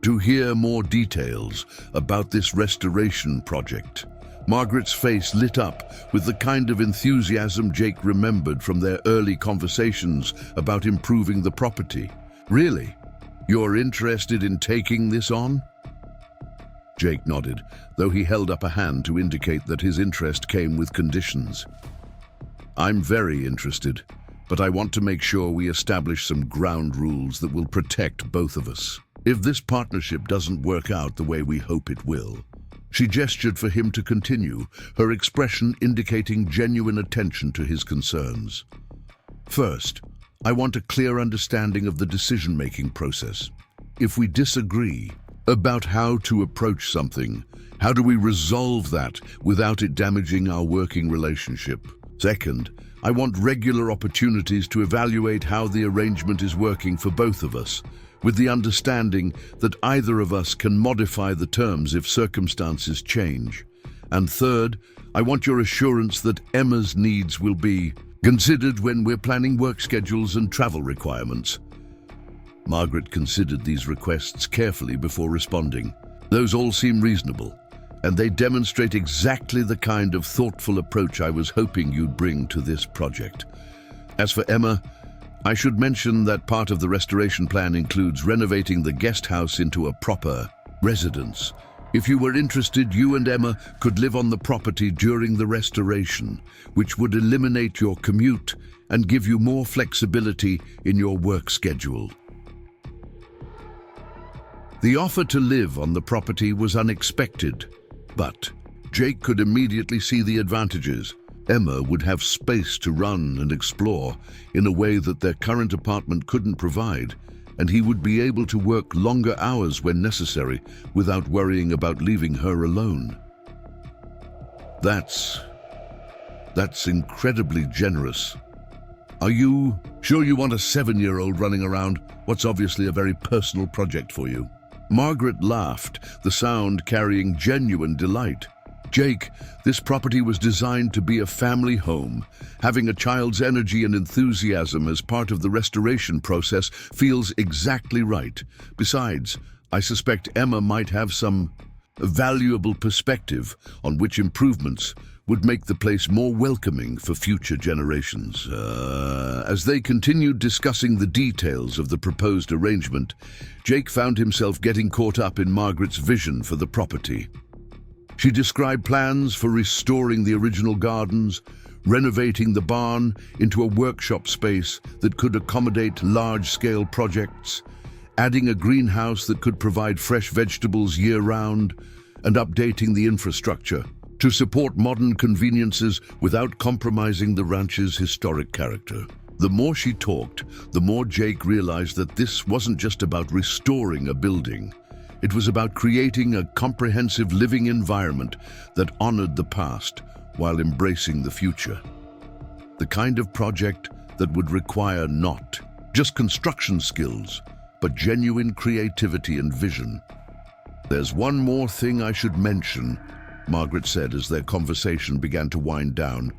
to hear more details about this restoration project." Margaret's face lit up with the kind of enthusiasm Jake remembered from their early conversations about improving the property. "Really? You're interested in taking this on?" Jake nodded, though he held up a hand to indicate that his interest came with conditions. I'm very interested, but I want to make sure we establish some ground rules that will protect both of us. If this partnership doesn't work out the way we hope it will. She gestured for him to continue, her expression indicating genuine attention to his concerns. First, I want a clear understanding of the decision-making process. If we disagree about how to approach something, how do we resolve that without it damaging our working relationship? Second, I want regular opportunities to evaluate how the arrangement is working for both of us, with the understanding that either of us can modify the terms if circumstances change. And third, I want your assurance that Emma's needs will be considered when we're planning work schedules and travel requirements. Margaret considered these requests carefully before responding. Those all seem reasonable, and they demonstrate exactly the kind of thoughtful approach I was hoping you'd bring to this project. As for Emma, I should mention that part of the restoration plan includes renovating the guest house into a proper residence. If you were interested, you and Emma could live on the property during the restoration, which would eliminate your commute and give you more flexibility in your work schedule. The offer to live on the property was unexpected, but Jake could immediately see the advantages. Emma would have space to run and explore in a way that their current apartment couldn't provide, and he would be able to work longer hours when necessary without worrying about leaving her alone. That's incredibly generous. Are you sure you want a 7-year-old running around what's obviously a very personal project for you? Margaret laughed, the sound carrying genuine delight. Jake, this property was designed to be a family home. Having a child's energy and enthusiasm as part of the restoration process feels exactly right. Besides, I suspect Emma might have some valuable perspective on which improvements would make the place more welcoming for future generations. As they continued discussing the details of the proposed arrangement, Jake found himself getting caught up in Margaret's vision for the property. She described plans for restoring the original gardens, renovating the barn into a workshop space that could accommodate large-scale projects, adding a greenhouse that could provide fresh vegetables year-round, and updating the infrastructure to support modern conveniences without compromising the ranch's historic character. The more she talked, the more Jake realized that this wasn't just about restoring a building. It was about creating a comprehensive living environment that honored the past while embracing the future. The kind of project that would require not just construction skills, but genuine creativity and vision. There's one more thing I should mention, Margaret said as their conversation began to wind down.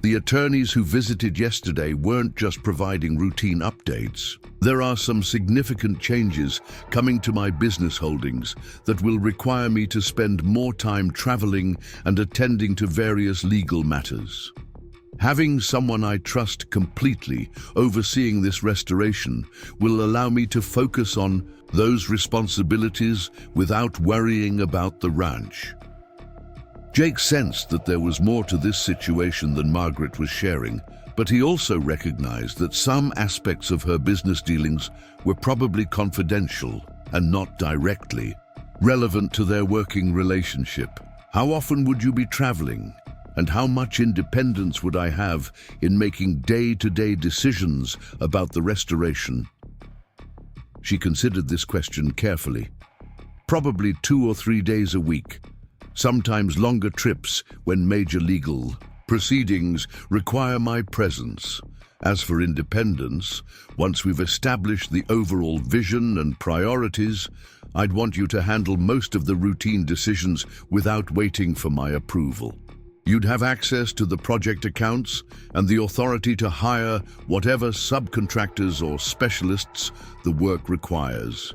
The attorneys who visited yesterday weren't just providing routine updates. There are some significant changes coming to my business holdings that will require me to spend more time traveling and attending to various legal matters. Having someone I trust completely overseeing this restoration will allow me to focus on those responsibilities without worrying about the ranch. Jake sensed that there was more to this situation than Margaret was sharing, but he also recognized that some aspects of her business dealings were probably confidential and not directly relevant to their working relationship. How often would you be traveling? And how much independence would I have in making day-to-day decisions about the restoration? She considered this question carefully. Probably 2 or 3 days a week, sometimes longer trips when major legal proceedings require my presence. As for independence, once we've established the overall vision and priorities, I'd want you to handle most of the routine decisions without waiting for my approval. You'd have access to the project accounts and the authority to hire whatever subcontractors or specialists the work requires.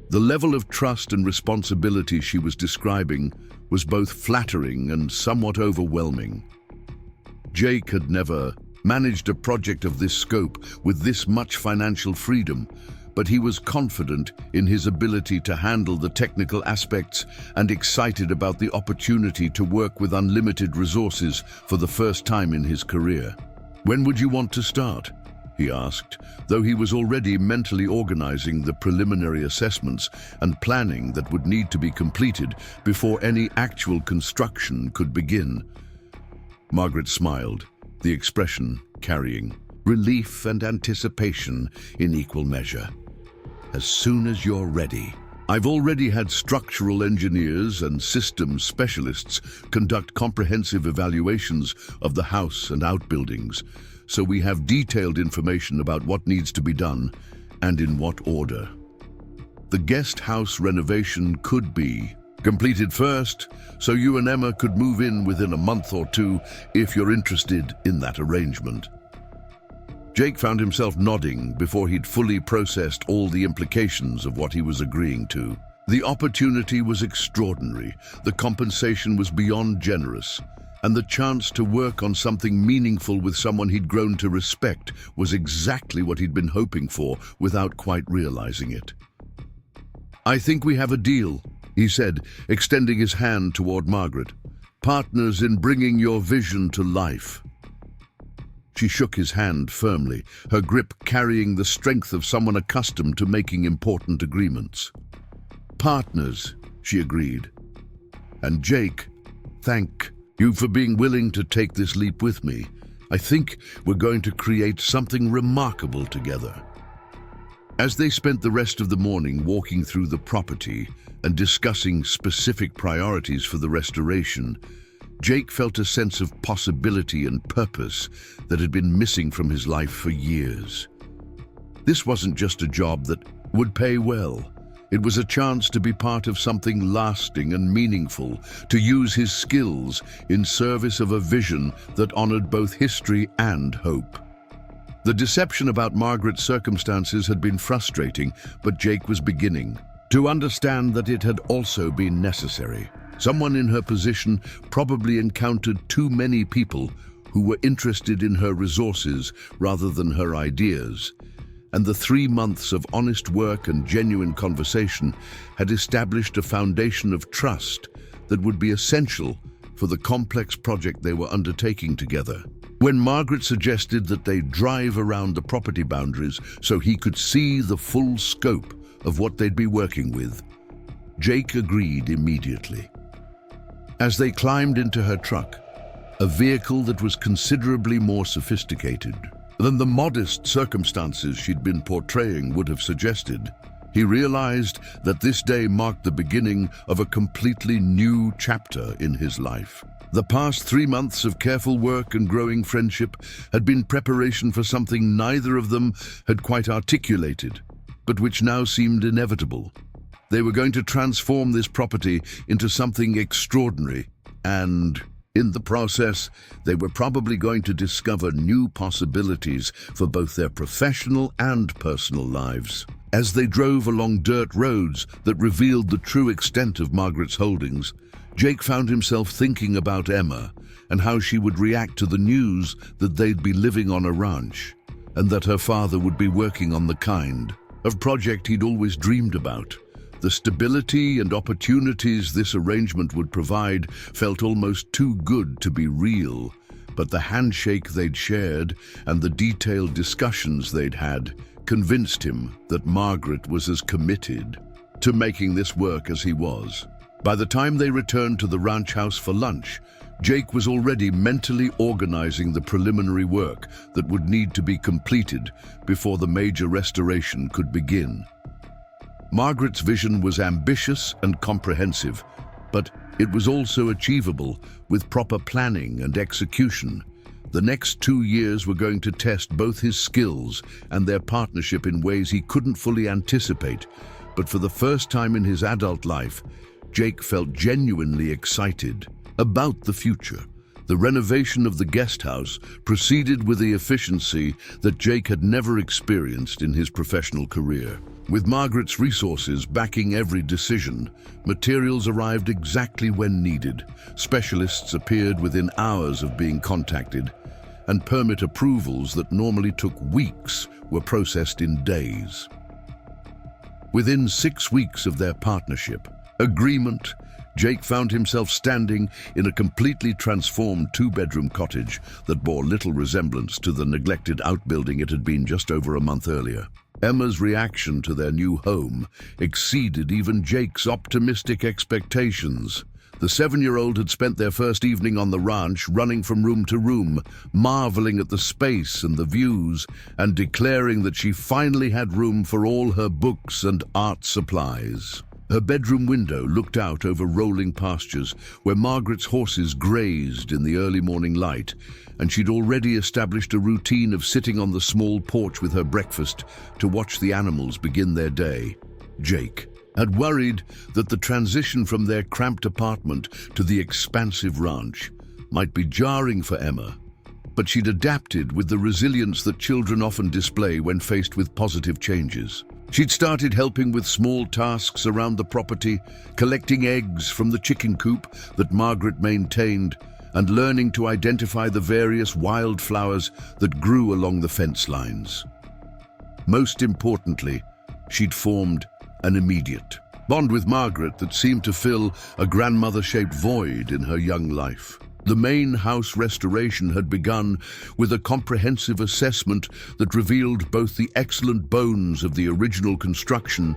The level of trust and responsibility she was describing was both flattering and somewhat overwhelming. Jake had never managed a project of this scope with this much financial freedom, but he was confident in his ability to handle the technical aspects and excited about the opportunity to work with unlimited resources for the first time in his career. "When would you want to start?" he asked, though he was already mentally organizing the preliminary assessments and planning that would need to be completed before any actual construction could begin. Margaret smiled, the expression carrying relief and anticipation in equal measure. "As soon as you're ready. I've already had structural engineers and systems specialists conduct comprehensive evaluations of the house and outbuildings, so we have detailed information about what needs to be done and in what order. The guest house renovation could be completed first, so you and Emma could move in within a month or two if you're interested in that arrangement." Jake found himself nodding before he'd fully processed all the implications of what he was agreeing to. The opportunity was extraordinary, the compensation was beyond generous, and the chance to work on something meaningful with someone he'd grown to respect was exactly what he'd been hoping for without quite realizing it. "I think we have a deal," he said, extending his hand toward Margaret. "Partners in bringing your vision to life." She shook his hand firmly, her grip carrying the strength of someone accustomed to making important agreements. "Partners," she agreed. "And Jake, thank you for being willing to take this leap with me. I think we're going to create something remarkable together." As they spent the rest of the morning walking through the property and discussing specific priorities for the restoration, Jake felt a sense of possibility and purpose that had been missing from his life for years. This wasn't just a job that would pay well. It was a chance to be part of something lasting and meaningful, to use his skills in service of a vision that honored both history and hope. The deception about Margaret's circumstances had been frustrating, but Jake was beginning to understand that it had also been necessary. Someone in her position probably encountered too many people who were interested in her resources rather than her ideas, and the 3 months of honest work and genuine conversation had established a foundation of trust that would be essential for the complex project they were undertaking together. When Margaret suggested that they drive around the property boundaries so he could see the full scope of what they'd be working with, Jake agreed immediately. As they climbed into her truck, a vehicle that was considerably more sophisticated than the modest circumstances she'd been portraying would have suggested, he realized that this day marked the beginning of a completely new chapter in his life. The past 3 months of careful work and growing friendship had been preparation for something neither of them had quite articulated, but which now seemed inevitable. They were going to transform this property into something extraordinary, and in the process, they were probably going to discover new possibilities for both their professional and personal lives. As they drove along dirt roads that revealed the true extent of Margaret's holdings, Jake found himself thinking about Emma and how she would react to the news that they'd be living on a ranch, and that her father would be working on the kind of project he'd always dreamed about. The stability and opportunities this arrangement would provide felt almost too good to be real, but the handshake they'd shared and the detailed discussions they'd had convinced him that Margaret was as committed to making this work as he was. By the time they returned to the ranch house for lunch, Jake was already mentally organizing the preliminary work that would need to be completed before the major restoration could begin. Margaret's vision was ambitious and comprehensive, but it was also achievable with proper planning and execution. The next 2 years were going to test both his skills and their partnership in ways he couldn't fully anticipate, but for the first time in his adult life, Jake felt genuinely excited about the future. The renovation of the guest house proceeded with the efficiency that Jake had never experienced in his professional career. With Margaret's resources backing every decision, materials arrived exactly when needed, specialists appeared within hours of being contacted, and permit approvals that normally took weeks were processed in days. Within 6 weeks of their partnership agreement, Jake found himself standing in a completely transformed two-bedroom cottage that bore little resemblance to the neglected outbuilding it had been just over a month earlier. Emma's reaction to their new home exceeded even Jake's optimistic expectations. The 7-year-old had spent their first evening on the ranch running from room to room, marveling at the space and the views, and declaring that she finally had room for all her books and art supplies. Her bedroom window looked out over rolling pastures where Margaret's horses grazed in the early morning light, and she'd already established a routine of sitting on the small porch with her breakfast to watch the animals begin their day. Jake had worried that the transition from their cramped apartment to the expansive ranch might be jarring for Emma, but she'd adapted with the resilience that children often display when faced with positive changes. She'd started helping with small tasks around the property, collecting eggs from the chicken coop that Margaret maintained, and learning to identify the various wildflowers that grew along the fence lines. Most importantly, she'd formed an immediate bond with Margaret that seemed to fill a grandmother-shaped void in her young life. The main house restoration had begun with a comprehensive assessment that revealed both the excellent bones of the original construction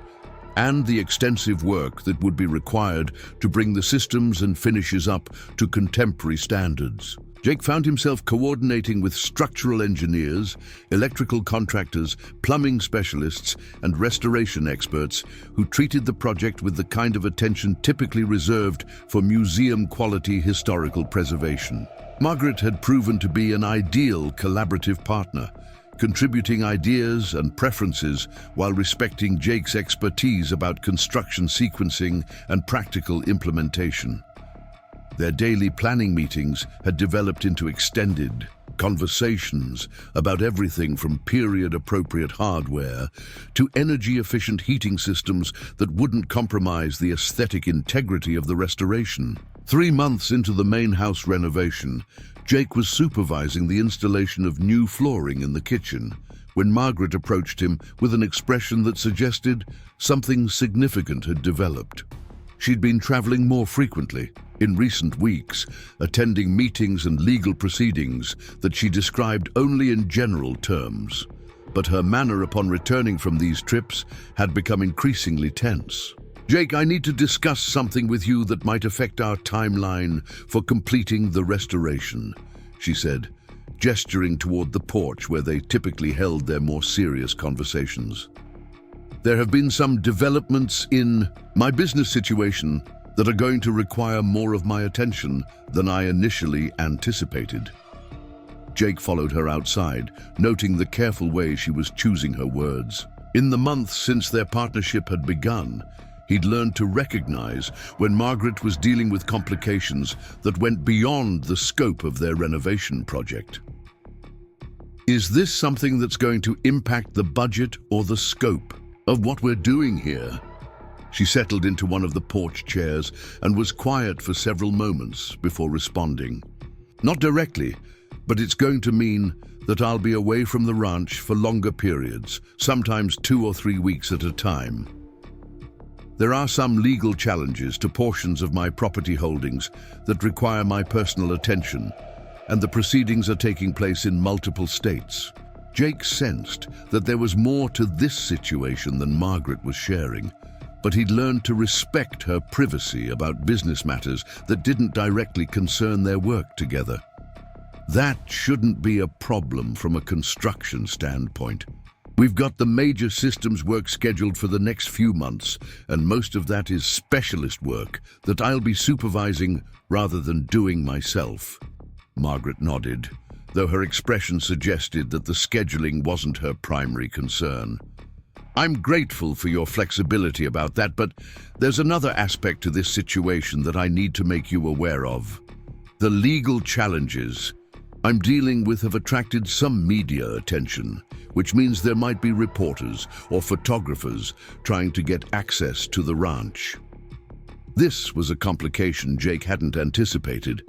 and the extensive work that would be required to bring the systems and finishes up to contemporary standards. Jake found himself coordinating with structural engineers, electrical contractors, plumbing specialists, and restoration experts who treated the project with the kind of attention typically reserved for museum-quality historical preservation. Margaret had proven to be an ideal collaborative partner, contributing ideas and preferences while respecting Jake's expertise about construction sequencing and practical implementation. Their daily planning meetings had developed into extended conversations about everything from period-appropriate hardware to energy-efficient heating systems that wouldn't compromise the aesthetic integrity of the restoration. 3 months into the main house renovation, Jake was supervising the installation of new flooring in the kitchen when Margaret approached him with an expression that suggested something significant had developed. She'd been traveling more frequently in recent weeks, attending meetings and legal proceedings that she described only in general terms. But her manner upon returning from these trips had become increasingly tense. "Jake, I need to discuss something with you that might affect our timeline for completing the restoration," she said, gesturing toward the porch where they typically held their more serious conversations. "There have been some developments in my business situation that are going to require more of my attention than I initially anticipated." Jake followed her outside, noting the careful way she was choosing her words. In the months since their partnership had begun, he'd learned to recognize when Margaret was dealing with complications that went beyond the scope of their renovation project. "Is this something that's going to impact the budget or the scope of what we're doing here?" She settled into one of the porch chairs and was quiet for several moments before responding. "Not directly, but it's going to mean that I'll be away from the ranch for longer periods, sometimes 2 or 3 weeks at a time. There are some legal challenges to portions of my property holdings that require my personal attention, and the proceedings are taking place in multiple states." Jake sensed that there was more to this situation than Margaret was sharing, but he'd learned to respect her privacy about business matters that didn't directly concern their work together. That shouldn't be a problem from a construction standpoint. "We've got the major systems work scheduled for the next few months, and most of that is specialist work that I'll be supervising rather than doing myself." Margaret nodded, though her expression suggested that the scheduling wasn't her primary concern. "I'm grateful for your flexibility about that, but there's another aspect to this situation that I need to make you aware of. The legal challenges I'm dealing with have attracted some media attention, which means there might be reporters or photographers trying to get access to the ranch." This was a complication Jake hadn't anticipated.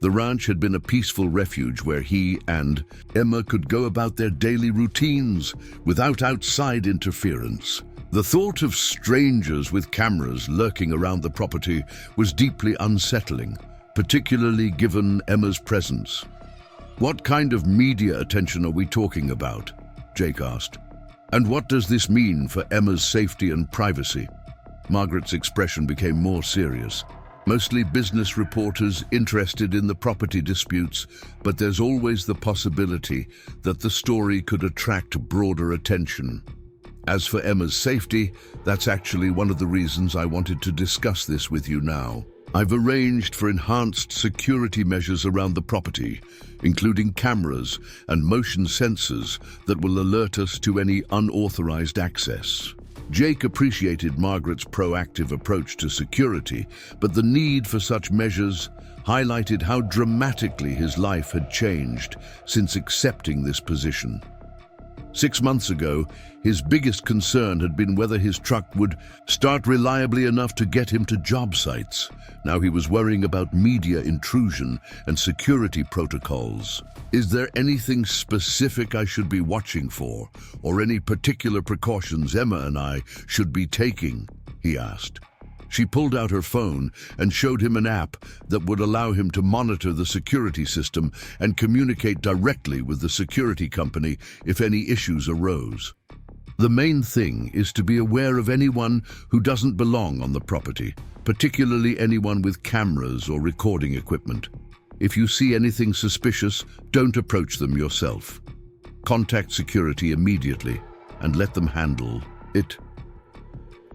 The ranch had been a peaceful refuge where he and Emma could go about their daily routines without outside interference. The thought of strangers with cameras lurking around the property was deeply unsettling, particularly given Emma's presence. "What kind of media attention are we talking about?" Jake asked. "And what does this mean for Emma's safety and privacy?" Margaret's expression became more serious. "Mostly business reporters interested in the property disputes, but there's always the possibility that the story could attract broader attention. As for Emma's safety, that's actually one of the reasons I wanted to discuss this with you now. I've arranged for enhanced security measures around the property, including cameras and motion sensors that will alert us to any unauthorized access." Jake appreciated Margaret's proactive approach to security, but the need for such measures highlighted how dramatically his life had changed since accepting this position. 6 months ago, his biggest concern had been whether his truck would start reliably enough to get him to job sites. Now he was worrying about media intrusion and security protocols. "Is there anything specific I should be watching for, or any particular precautions Emma and I should be taking?" he asked. She pulled out her phone and showed him an app that would allow him to monitor the security system and communicate directly with the security company if any issues arose. "The main thing is to be aware of anyone who doesn't belong on the property, particularly anyone with cameras or recording equipment. If you see anything suspicious, don't approach them yourself. Contact security immediately and let them handle it."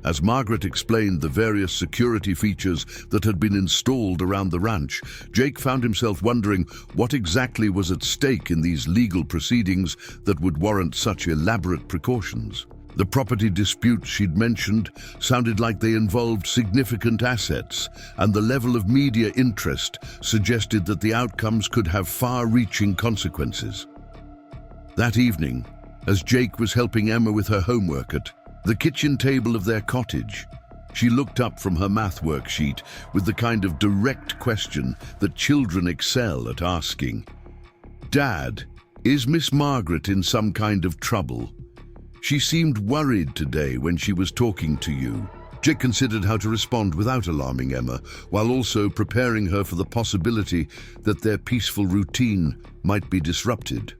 As Margaret explained the various security features that had been installed around the ranch, Jake found himself wondering what exactly was at stake in these legal proceedings that would warrant such elaborate precautions. The property disputes she'd mentioned sounded like they involved significant assets, and the level of media interest suggested that the outcomes could have far-reaching consequences. That evening, as Jake was helping Emma with her homework at the kitchen table of their cottage, she looked up from her math worksheet with the kind of direct question that children excel at asking. "Dad, is Miss Margaret in some kind of trouble? She seemed worried today when she was talking to you." Jake considered how to respond without alarming Emma, while also preparing her for the possibility that their peaceful routine might be disrupted.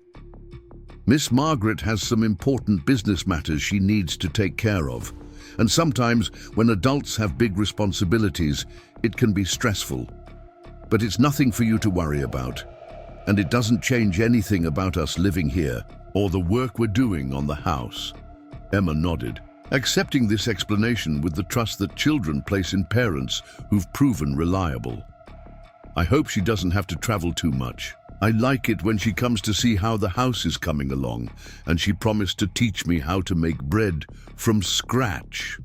"Miss Margaret has some important business matters she needs to take care of, and sometimes when adults have big responsibilities, it can be stressful. But it's nothing for you to worry about, and it doesn't change anything about us living here or the work we're doing on the house." Emma nodded, accepting this explanation with the trust that children place in parents who've proven reliable. "I hope she doesn't have to travel too much. I like it when she comes to see how the house is coming along, and she promised to teach me how to make bread from scratch."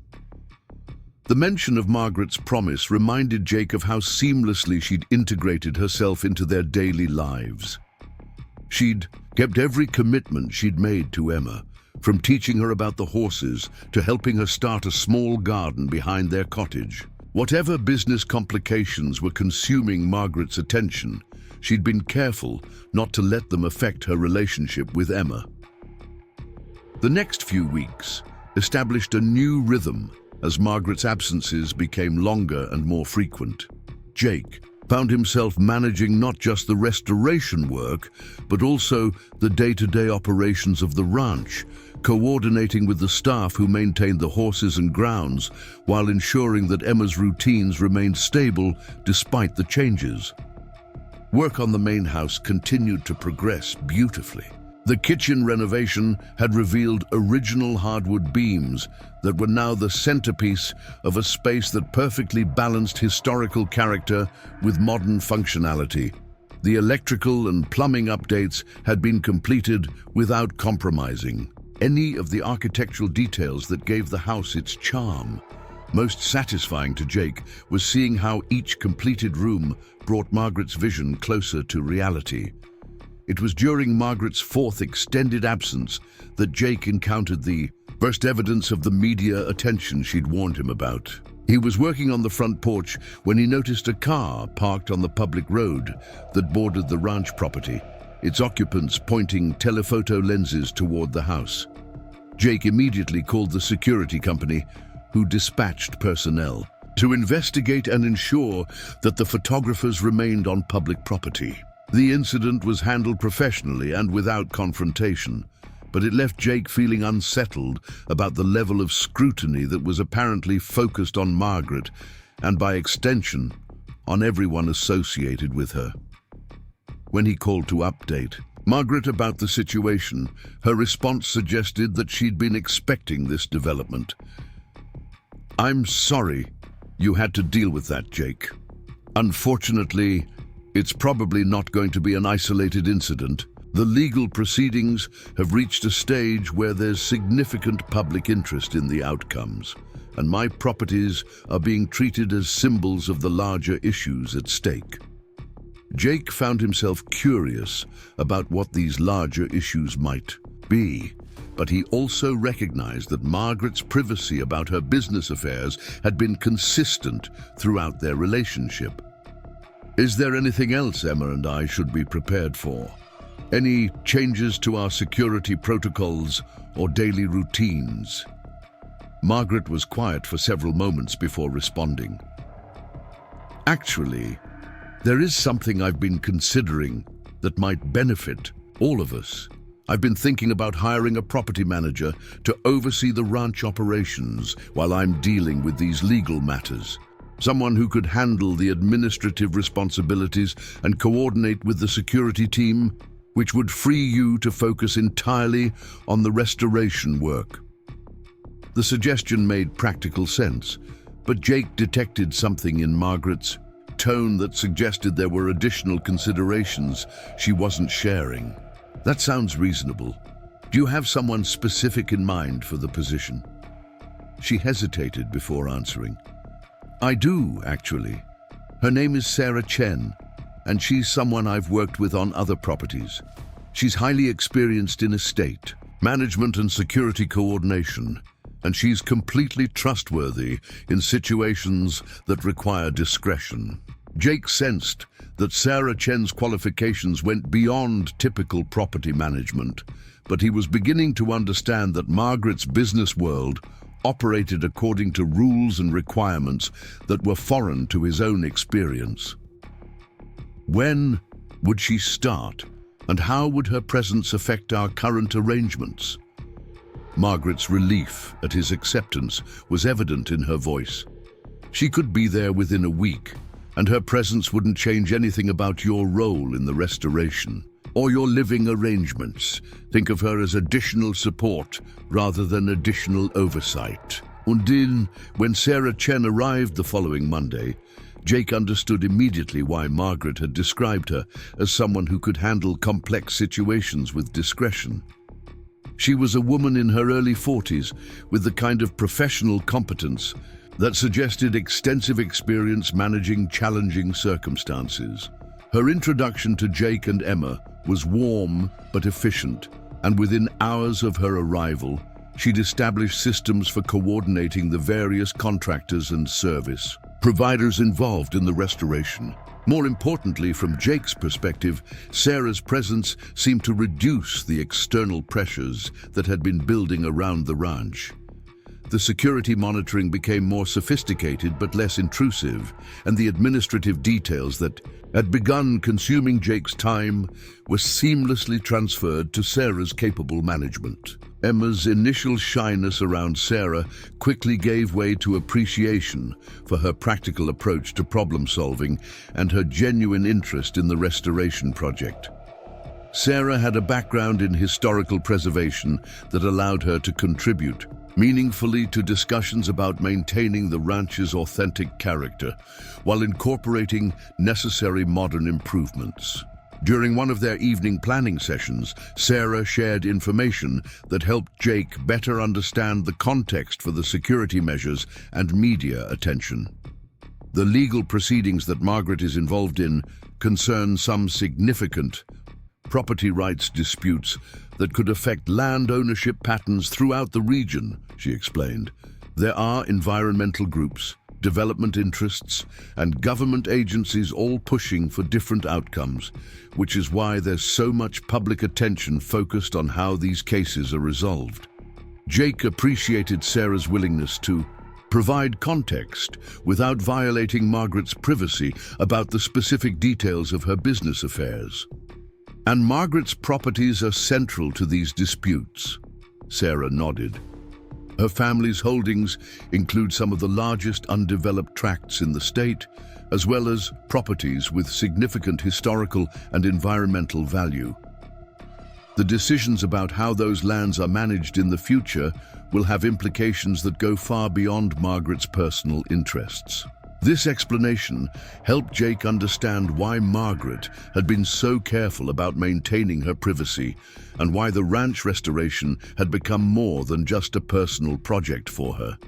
The mention of Margaret's promise reminded Jake of how seamlessly she'd integrated herself into their daily lives. She'd kept every commitment she'd made to Emma, from teaching her about the horses to helping her start a small garden behind their cottage. Whatever business complications were consuming Margaret's attention, she'd been careful not to let them affect her relationship with Emma. The next few weeks established a new rhythm as Margaret's absences became longer and more frequent. Jake found himself managing not just the restoration work, but also the day-to-day operations of the ranch, coordinating with the staff who maintained the horses and grounds while ensuring that Emma's routines remained stable despite the changes. Work on the main house continued to progress beautifully. The kitchen renovation had revealed original hardwood beams that were now the centerpiece of a space that perfectly balanced historical character with modern functionality. The electrical and plumbing updates had been completed without compromising any of the architectural details that gave the house its charm. Most satisfying to Jake was seeing how each completed room brought Margaret's vision closer to reality. It was during Margaret's fourth extended absence that Jake encountered the first evidence of the media attention she'd warned him about. He was working on the front porch when he noticed a car parked on the public road that bordered the ranch property, its occupants pointing telephoto lenses toward the house. Jake immediately called the security company, who dispatched personnel to investigate and ensure that the photographers remained on public property. The incident was handled professionally and without confrontation, but it left Jake feeling unsettled about the level of scrutiny that was apparently focused on Margaret and, by extension, on everyone associated with her. When he called to update Margaret about the situation, her response suggested that she'd been expecting this development. "I'm sorry you had to deal with that, Jake. Unfortunately, it's probably not going to be an isolated incident. The legal proceedings have reached a stage where there's significant public interest in the outcomes, and my properties are being treated as symbols of the larger issues at stake." Jake found himself curious about what these larger issues might be, but he also recognized that Margaret's privacy about her business affairs had been consistent throughout their relationship. "Is there anything else Emma and I should be prepared for? Any changes to our security protocols or daily routines?" Margaret was quiet for several moments before responding. "Actually, there is something I've been considering that might benefit all of us. I've been thinking about hiring a property manager to oversee the ranch operations while I'm dealing with these legal matters. Someone who could handle the administrative responsibilities and coordinate with the security team, which would free you to focus entirely on the restoration work." The suggestion made practical sense, but Jake detected something in Margaret's tone that suggested there were additional considerations she wasn't sharing. "That sounds reasonable. Do you have someone specific in mind for the position?" She hesitated before answering. "I do, actually. Her name is Sarah Chen, and she's someone I've worked with on other properties. She's highly experienced in estate, management and security coordination, and she's completely trustworthy in situations that require discretion." Jake sensed that Sarah Chen's qualifications went beyond typical property management, but he was beginning to understand that Margaret's business world operated according to rules and requirements that were foreign to his own experience. When would she start, and how would her presence affect our current arrangements? Margaret's relief at his acceptance was evident in her voice. She could be there within a week, and her presence wouldn't change anything about your role in the restoration or your living arrangements. Think of her as additional support rather than additional oversight. And then, when Sarah Chen arrived the following Monday, Jake understood immediately why Margaret had described her as someone who could handle complex situations with discretion. She was a woman in her early 40s with the kind of professional competence that suggested extensive experience managing challenging circumstances. Her introduction to Jake and Emma was warm but efficient, and within hours of her arrival, she'd established systems for coordinating the various contractors and service providers involved in the restoration. More importantly, from Jake's perspective, Sarah's presence seemed to reduce the external pressures that had been building around the ranch. The security monitoring became more sophisticated but less intrusive, and the administrative details that had begun consuming Jake's time were seamlessly transferred to Sarah's capable management. Emma's initial shyness around Sarah quickly gave way to appreciation for her practical approach to problem solving and her genuine interest in the restoration project. Sarah had a background in historical preservation that allowed her to contribute meaningfully to discussions about maintaining the ranch's authentic character while incorporating necessary modern improvements. During one of their evening planning sessions, Sarah shared information that helped Jake better understand the context for the security measures and media attention. The legal proceedings that Margaret is involved in concern some significant property rights disputes that could affect land ownership patterns throughout the region, she explained. There are environmental groups, development interests, and government agencies all pushing for different outcomes, which is why there's so much public attention focused on how these cases are resolved. Jake appreciated Sarah's willingness to provide context without violating Margaret's privacy about the specific details of her business affairs. And Margaret's properties are central to these disputes. Sarah nodded. Her family's holdings include some of the largest undeveloped tracts in the state, as well as properties with significant historical and environmental value. The decisions about how those lands are managed in the future will have implications that go far beyond Margaret's personal interests. This explanation helped Jake understand why Margaret had been so careful about maintaining her privacy and why the ranch restoration had become more than just a personal project for her.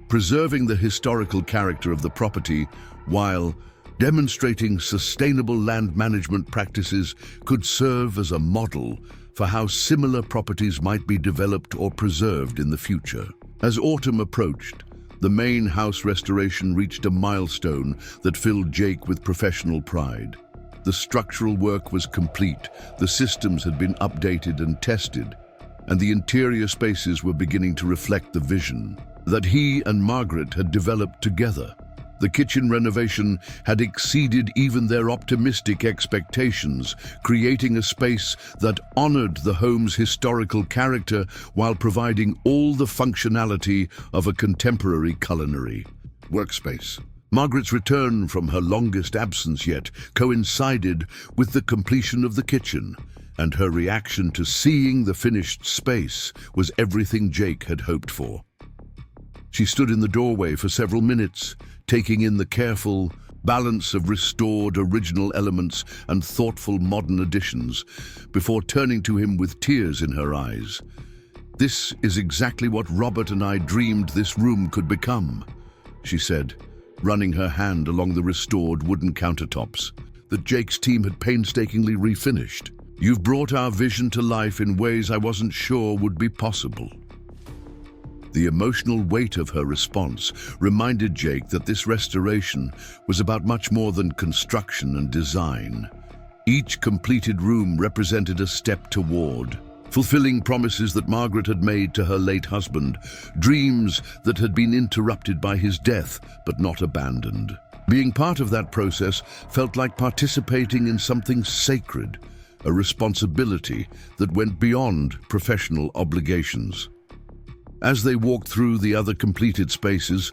Preserving the historical character of the property while demonstrating sustainable land management practices could serve as a model for how similar properties might be developed or preserved in the future. As autumn approached, the main house restoration reached a milestone that filled Jake with professional pride. The structural work was complete, the systems had been updated and tested, and the interior spaces were beginning to reflect the vision that he and Margaret had developed together. The kitchen renovation had exceeded even their optimistic expectations, creating a space that honored the home's historical character while providing all the functionality of a contemporary culinary workspace. Margaret's return from her longest absence yet coincided with the completion of the kitchen, and her reaction to seeing the finished space was everything Jake had hoped for. She stood in the doorway for several minutes, taking in the careful balance of restored original elements and thoughtful modern additions, before turning to him with tears in her eyes. "This is exactly what Robert and I dreamed this room could become," she said, running her hand along the restored wooden countertops that Jake's team had painstakingly refinished. "You've brought our vision to life in ways I wasn't sure would be possible." The emotional weight of her response reminded Jake that this restoration was about much more than construction and design. Each completed room represented a step toward fulfilling promises that Margaret had made to her late husband, dreams that had been interrupted by his death but not abandoned. Being part of that process felt like participating in something sacred, a responsibility that went beyond professional obligations. As they walked through the other completed spaces,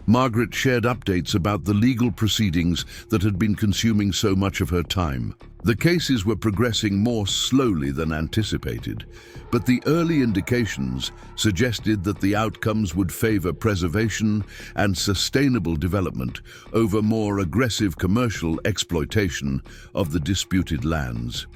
Margaret shared updates about the legal proceedings that had been consuming so much of her time. The cases were progressing more slowly than anticipated, but the early indications suggested that the outcomes would favor preservation and sustainable development over more aggressive commercial exploitation of the disputed lands.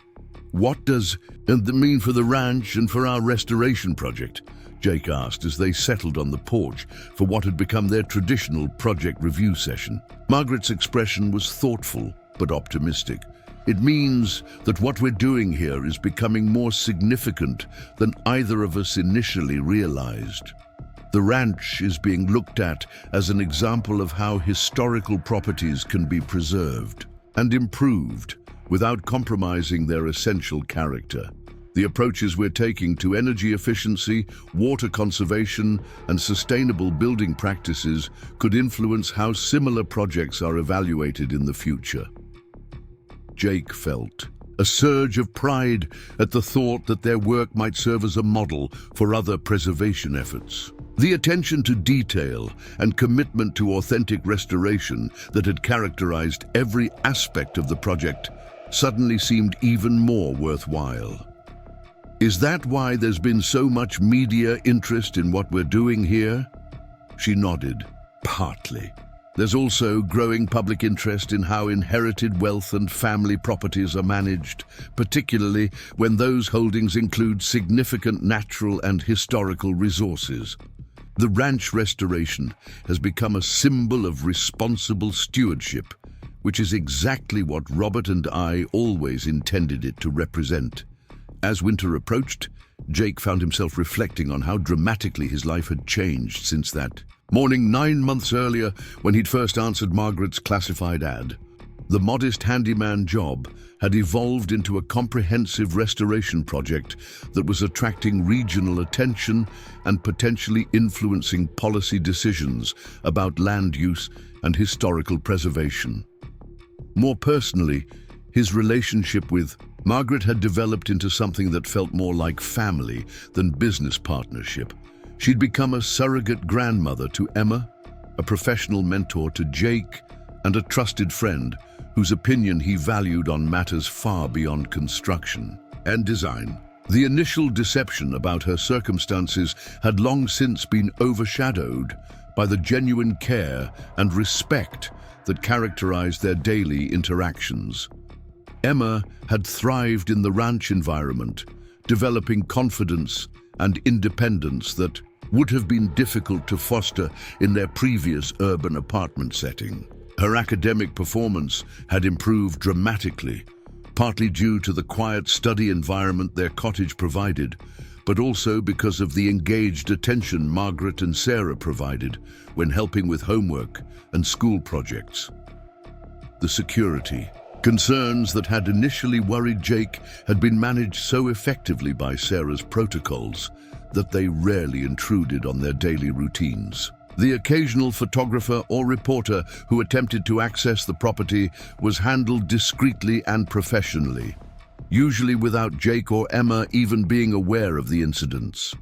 "What does it mean for the ranch and for our restoration project?" Jake asked as they settled on the porch for what had become their traditional project review session. Margaret's expression was thoughtful but optimistic. "It means that what we're doing here is becoming more significant than either of us initially realized. The ranch is being looked at as an example of how historical properties can be preserved and improved without compromising their essential character. The approaches we're taking to energy efficiency, water conservation, and sustainable building practices could influence how similar projects are evaluated in the future." Jake felt a surge of pride at the thought that their work might serve as a model for other preservation efforts. The attention to detail and commitment to authentic restoration that had characterized every aspect of the project suddenly seemed even more worthwhile. "Is that why there's been so much media interest in what we're doing here?" She nodded. "Partly. There's also growing public interest in how inherited wealth and family properties are managed, particularly when those holdings include significant natural and historical resources. The ranch restoration has become a symbol of responsible stewardship, which is exactly what Robert and I always intended it to represent." As winter approached, Jake found himself reflecting on how dramatically his life had changed since that morning 9 months earlier when he'd first answered Margaret's classified ad. The modest handyman job had evolved into a comprehensive restoration project that was attracting regional attention and potentially influencing policy decisions about land use and historical preservation. More personally, his relationship with Margaret had developed into something that felt more like family than business partnership. She'd become a surrogate grandmother to Emma, a professional mentor to Jake, and a trusted friend whose opinion he valued on matters far beyond construction and design. The initial deception about her circumstances had long since been overshadowed by the genuine care and respect that characterized their daily interactions. Emma had thrived in the ranch environment, developing confidence and independence that would have been difficult to foster in their previous urban apartment setting. Her academic performance had improved dramatically, partly due to the quiet study environment their cottage provided, but also because of the engaged attention Margaret and Sarah provided when helping with homework and school projects. The security concerns that had initially worried Jake had been managed so effectively by Sarah's protocols that they rarely intruded on their daily routines. The occasional photographer or reporter who attempted to access the property was handled discreetly and professionally, usually without Jake or Emma even being aware of the incidents.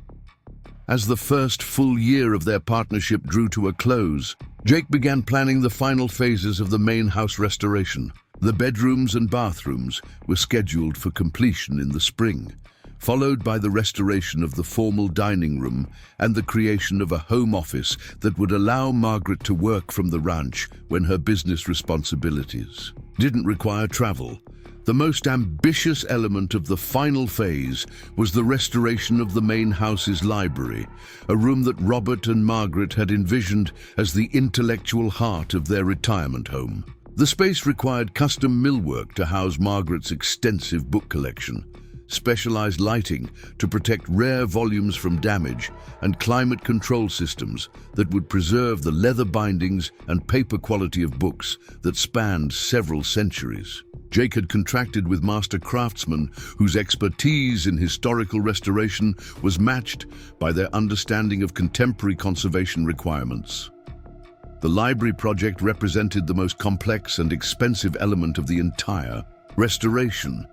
As the first full year of their partnership drew to a close, Jake began planning the final phases of the main house restoration. The bedrooms and bathrooms were scheduled for completion in the spring, followed by the restoration of the formal dining room and the creation of a home office that would allow Margaret to work from the ranch when her business responsibilities didn't require travel. The most ambitious element of the final phase was the restoration of the main house's library, a room that Robert and Margaret had envisioned as the intellectual heart of their retirement home. The space required custom millwork to house Margaret's extensive book collection, specialized lighting to protect rare volumes from damage, and climate control systems that would preserve the leather bindings and paper quality of books that spanned several centuries. Jake had contracted with master craftsmen whose expertise in historical restoration was matched by their understanding of contemporary conservation requirements. The library project represented the most complex and expensive element of the entire restoration,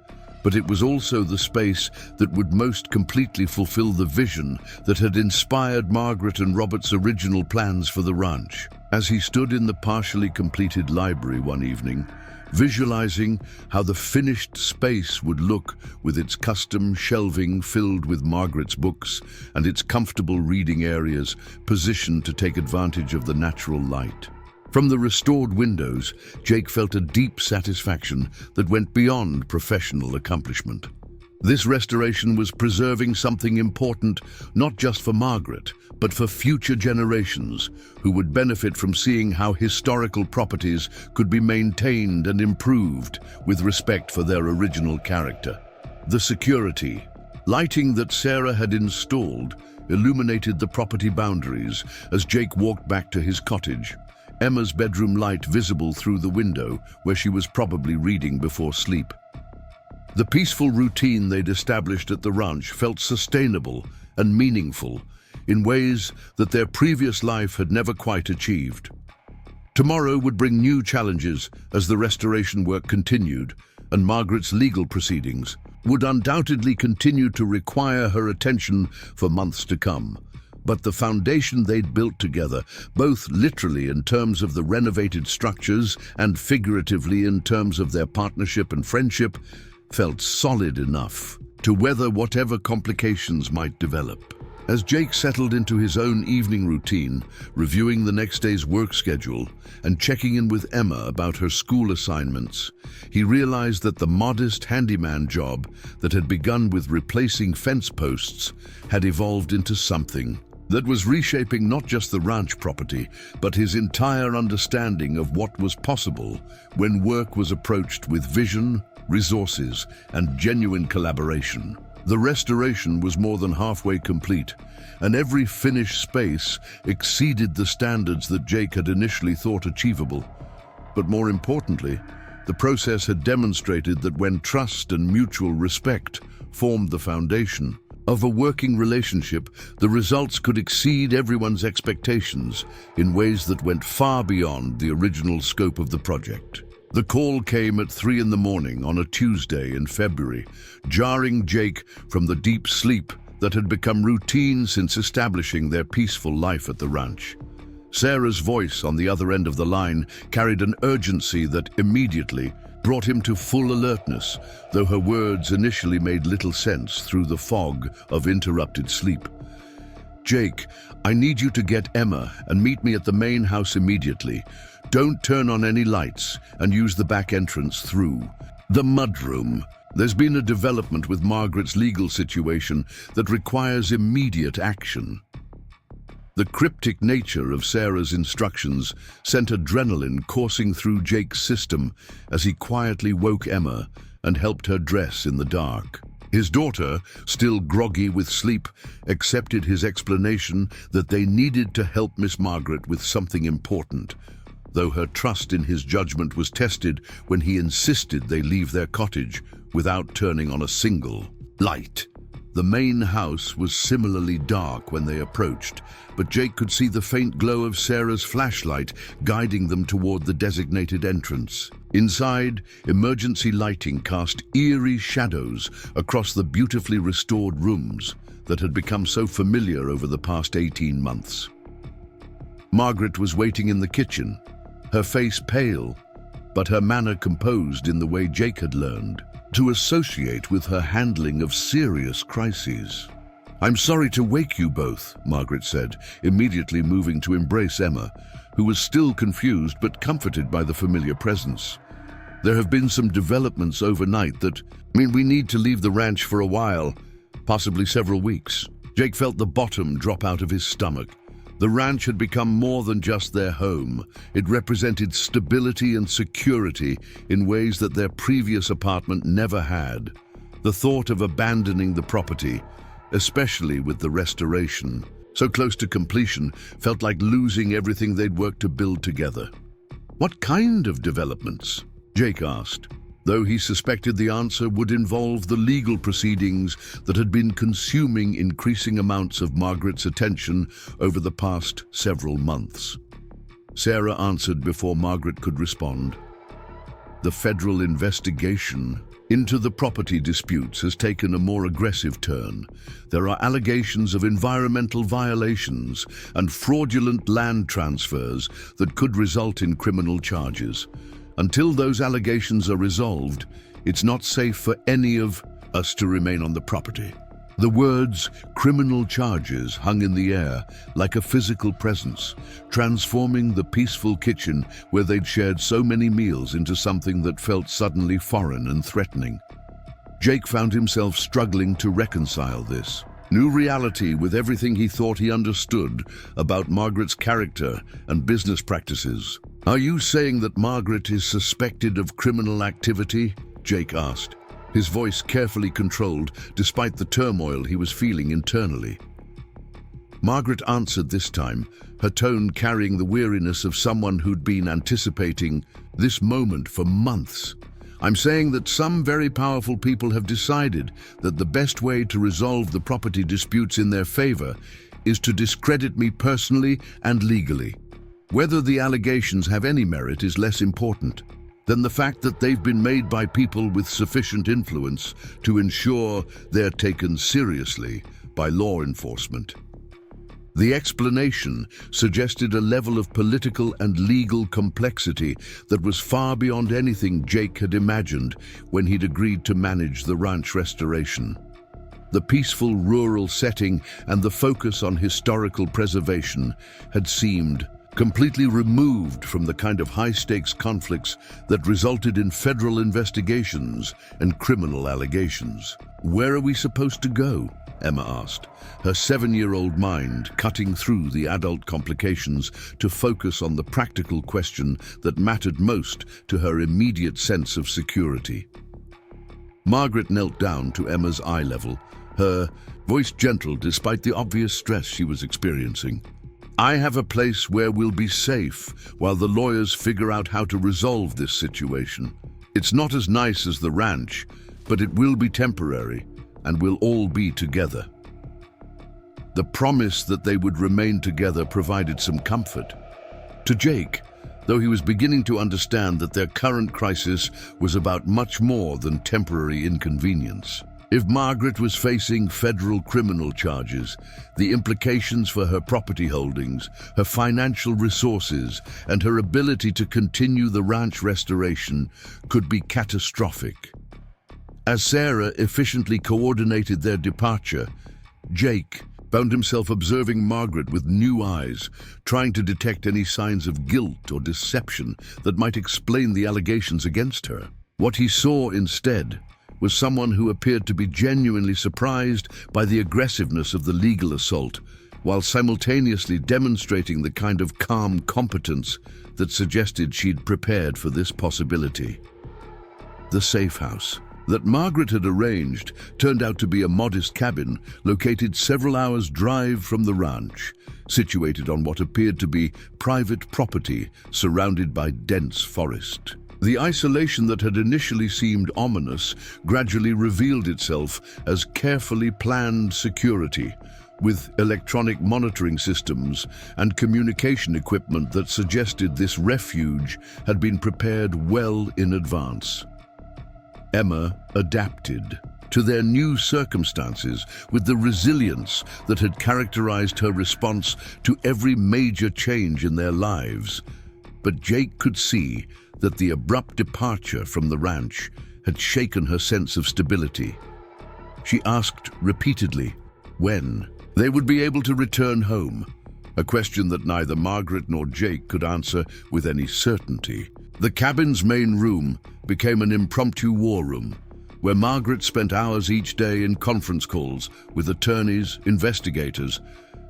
but it was also the space that would most completely fulfill the vision that had inspired Margaret and Robert's original plans for the ranch. As he stood in the partially completed library one evening, visualizing how the finished space would look with its custom shelving filled with Margaret's books and its comfortable reading areas positioned to take advantage of the natural light. From the restored windows, Jake felt a deep satisfaction that went beyond professional accomplishment. This restoration was preserving something important not just for Margaret, but for future generations who would benefit from seeing how historical properties could be maintained and improved with respect for their original character. The security lighting that Sarah had installed illuminated the property boundaries as Jake walked back to his cottage, Emma's bedroom light visible through the window where she was probably reading before sleep. The peaceful routine they'd established at the ranch felt sustainable and meaningful in ways that their previous life had never quite achieved. Tomorrow would bring new challenges as the restoration work continued, and Margaret's legal proceedings would undoubtedly continue to require her attention for months to come. But the foundation they'd built together, both literally in terms of the renovated structures and figuratively in terms of their partnership and friendship, felt solid enough to weather whatever complications might develop. As Jake settled into his own evening routine, reviewing the next day's work schedule and checking in with Emma about her school assignments, he realized that the modest handyman job that had begun with replacing fence posts had evolved into something that was reshaping not just the ranch property, but his entire understanding of what was possible when work was approached with vision, resources, and genuine collaboration. The restoration was more than halfway complete, and every finished space exceeded the standards that Jake had initially thought achievable. But more importantly, The process had demonstrated that when trust and mutual respect formed the foundation of a working relationship, the results could exceed everyone's expectations in ways that went far beyond the original scope of the project. The call came at 3 in the morning on a Tuesday in February, jarring Jake from the deep sleep that had become routine since establishing their peaceful life at the ranch. Sarah's voice on the other end of the line carried an urgency that immediately brought him to full alertness, though her words initially made little sense through the fog of interrupted sleep. "Jake, I need you to get Emma and meet me at the main house immediately. Don't turn on any lights and use the back entrance through the mudroom. There's been a development with Margaret's legal situation that requires immediate action." The cryptic nature of Sarah's instructions sent adrenaline coursing through Jake's system as he quietly woke Emma and helped her dress in the dark. His daughter, still groggy with sleep, accepted his explanation that they needed to help Miss Margaret with something important, though her trust in his judgment was tested when he insisted they leave their cottage without turning on a single light. The main house was similarly dark when they approached, but Jake could see the faint glow of Sarah's flashlight guiding them toward the designated entrance. Inside, emergency lighting cast eerie shadows across the beautifully restored rooms that had become so familiar over the past 18 months. Margaret was waiting in the kitchen, her face pale, but her manner composed in the way Jake had learned to associate with her handling of serious crises. "I'm sorry to wake you both," Margaret said, immediately moving to embrace Emma, who was still confused but comforted by the familiar presence. "There have been some developments overnight that mean we need to leave the ranch for a while, possibly several weeks." Jake felt the bottom drop out of his stomach. The ranch had become more than just their home. It represented stability and security in ways that their previous apartment never had. The thought of abandoning the property, especially with the restoration, so close to completion, felt like losing everything they'd worked to build together. "What kind of developments?" Jake asked, though he suspected the answer would involve the legal proceedings that had been consuming increasing amounts of Margaret's attention over the past several months. Sarah answered before Margaret could respond. "The federal investigation into the property disputes has taken a more aggressive turn. There are allegations of environmental violations and fraudulent land transfers that could result in criminal charges. Until those allegations are resolved, it's not safe for any of us to remain on the property." The words "criminal charges" hung in the air like a physical presence, transforming the peaceful kitchen where they'd shared so many meals into something that felt suddenly foreign and threatening. Jake found himself struggling to reconcile this new reality with everything he thought he understood about Margaret's character and business practices. "Are you saying that Margaret is suspected of criminal activity?" Jake asked, his voice carefully controlled despite the turmoil he was feeling internally. Margaret answered this time, her tone carrying the weariness of someone who'd been anticipating this moment for months. "I'm saying that some very powerful people have decided that the best way to resolve the property disputes in their favor is to discredit me personally and legally. Whether the allegations have any merit is less important than the fact that they've been made by people with sufficient influence to ensure they're taken seriously by law enforcement." The explanation suggested a level of political and legal complexity that was far beyond anything Jake had imagined when he'd agreed to manage the ranch restoration. The peaceful rural setting and the focus on historical preservation had seemed completely removed from the kind of high-stakes conflicts that resulted in federal investigations and criminal allegations. "Where are we supposed to go?" Emma asked, her 7-year-old mind cutting through the adult complications to focus on the practical question that mattered most to her immediate sense of security. Margaret knelt down to Emma's eye level, her voice gentle despite the obvious stress she was experiencing. "I have a place where we'll be safe while the lawyers figure out how to resolve this situation. It's not as nice as the ranch, but it will be temporary, and we'll all be together. The promise that they would remain together provided some comfort. To Jake, though he was beginning to understand that their current crisis was about much more than temporary inconvenience. If Margaret was facing federal criminal charges, the implications for her property holdings, her financial resources, and her ability to continue the ranch restoration could be catastrophic. As Sarah efficiently coordinated their departure, Jake found himself observing Margaret with new eyes, trying to detect any signs of guilt or deception that might explain the allegations against her. What he saw instead was someone who appeared to be genuinely surprised by the aggressiveness of the legal assault, while simultaneously demonstrating the kind of calm competence that suggested she'd prepared for this possibility. The safe house that Margaret had arranged turned out to be a modest cabin located several hours' drive from the ranch, situated on what appeared to be private property surrounded by dense forest. The isolation that had initially seemed ominous gradually revealed itself as carefully planned security, with electronic monitoring systems and communication equipment that suggested this refuge had been prepared well in advance. Emma adapted to their new circumstances with the resilience that had characterized her response to every major change in their lives. But Jake could see that the abrupt departure from the ranch had shaken her sense of stability. She asked repeatedly when they would be able to return home, a question that neither Margaret nor Jake could answer with any certainty. The cabin's main room became an impromptu war room, where Margaret spent hours each day in conference calls with attorneys, investigators,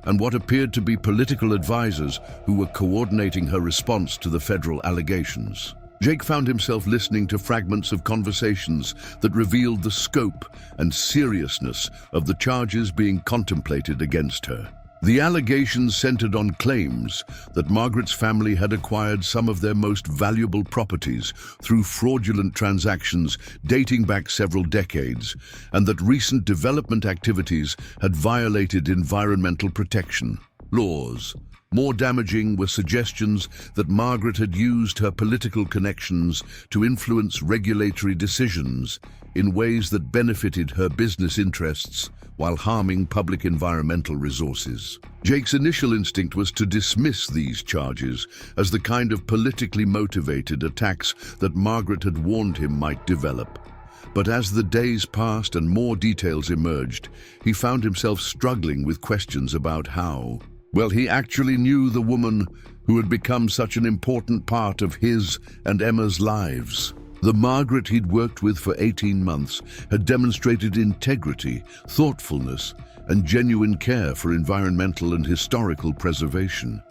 and what appeared to be political advisors who were coordinating her response to the federal allegations. Jake found himself listening to fragments of conversations that revealed the scope and seriousness of the charges being contemplated against her. The allegations centered on claims that Margaret's family had acquired some of their most valuable properties through fraudulent transactions dating back several decades, and that recent development activities had violated environmental protection laws. More damaging were suggestions that Margaret had used her political connections to influence regulatory decisions in ways that benefited her business interests while harming public environmental resources. Jake's initial instinct was to dismiss these charges as the kind of politically motivated attacks that Margaret had warned him might develop. But as the days passed and more details emerged, he found himself struggling with questions about how well he actually knew the woman who had become such an important part of his and Emma's lives. The Margaret he'd worked with for 18 months had demonstrated integrity, thoughtfulness, and genuine care for environmental and historical preservation.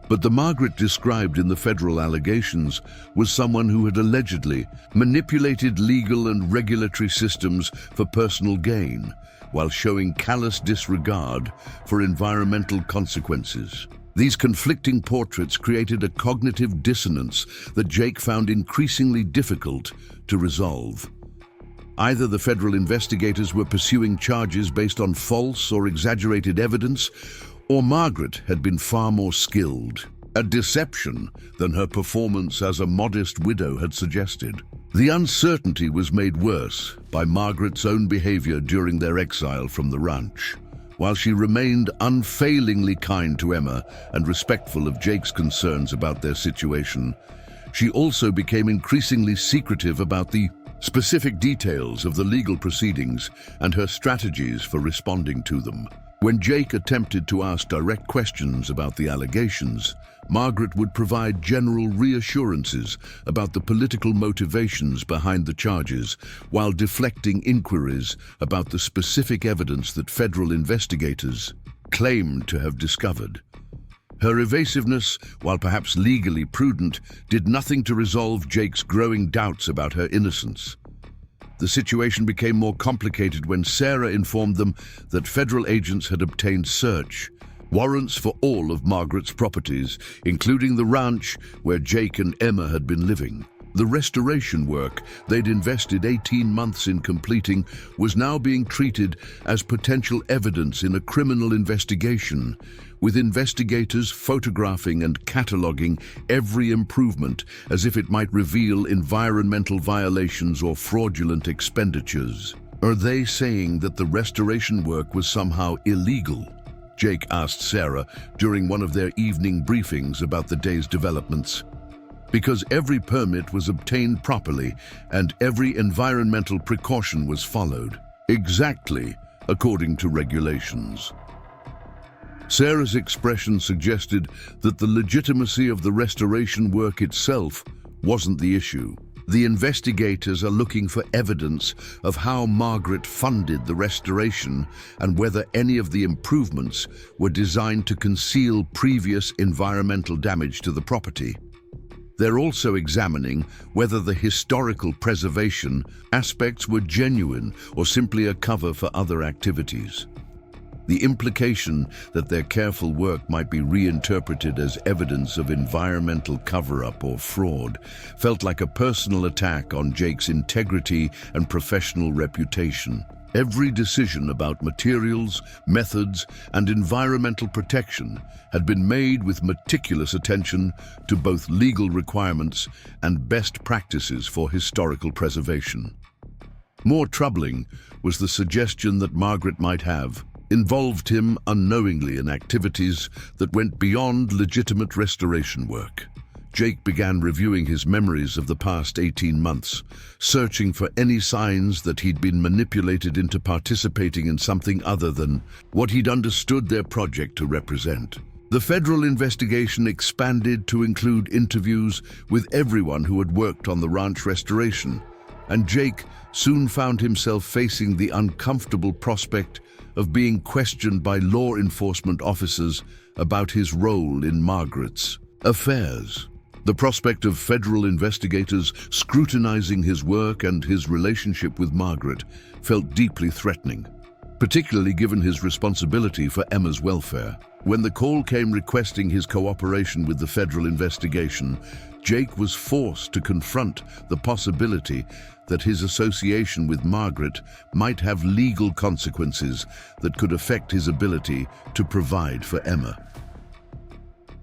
But the Margaret described in the federal allegations was someone who had allegedly manipulated legal and regulatory systems for personal gain, while showing callous disregard for environmental consequences. These conflicting portraits created a cognitive dissonance that Jake found increasingly difficult to resolve. Either the federal investigators were pursuing charges based on false or exaggerated evidence, or Margaret had been far more skilled at deception than her performance as a modest widow had suggested. The uncertainty was made worse by Margaret's own behavior during their exile from the ranch. While she remained unfailingly kind to Emma and respectful of Jake's concerns about their situation, she also became increasingly secretive about the specific details of the legal proceedings and her strategies for responding to them. When Jake attempted to ask direct questions about the allegations, Margaret would provide general reassurances about the political motivations behind the charges, while deflecting inquiries about the specific evidence that federal investigators claimed to have discovered. Her evasiveness, while perhaps legally prudent, did nothing to resolve Jake's growing doubts about her innocence. The situation became more complicated when Sarah informed them that federal agents had obtained search warrants for all of Margaret's properties, including the ranch where Jake and Emma had been living. The restoration work they'd invested 18 months in completing was now being treated as potential evidence in a criminal investigation, with investigators photographing and cataloguing every improvement as if it might reveal environmental violations or fraudulent expenditures. Are they saying that the restoration work was somehow illegal? Jake asked Sarah during one of their evening briefings about the day's developments. Because every permit was obtained properly and every environmental precaution was followed, exactly according to regulations. Sarah's expression suggested that the legitimacy of the restoration work itself wasn't the issue. The investigators are looking for evidence of how Margaret funded the restoration and whether any of the improvements were designed to conceal previous environmental damage to the property. They're also examining whether the historical preservation aspects were genuine or simply a cover for other activities. The implication that their careful work might be reinterpreted as evidence of environmental cover-up or fraud felt like a personal attack on Jake's integrity and professional reputation. Every decision about materials, methods, and environmental protection had been made with meticulous attention to both legal requirements and best practices for historical preservation. More troubling was the suggestion that Margaret might have involved him unknowingly in activities that went beyond legitimate restoration work. Jake began reviewing his memories of the past 18 months, searching for any signs that he'd been manipulated into participating in something other than what he'd understood their project to represent. The federal investigation expanded to include interviews with everyone who had worked on the ranch restoration, and Jake soon found himself facing the uncomfortable prospect of being questioned by law enforcement officers about his role in Margaret's affairs. The prospect of federal investigators scrutinizing his work and his relationship with Margaret felt deeply threatening, particularly given his responsibility for Emma's welfare. When the call came requesting his cooperation with the federal investigation, Jake was forced to confront the possibility that his association with Margaret might have legal consequences that could affect his ability to provide for Emma.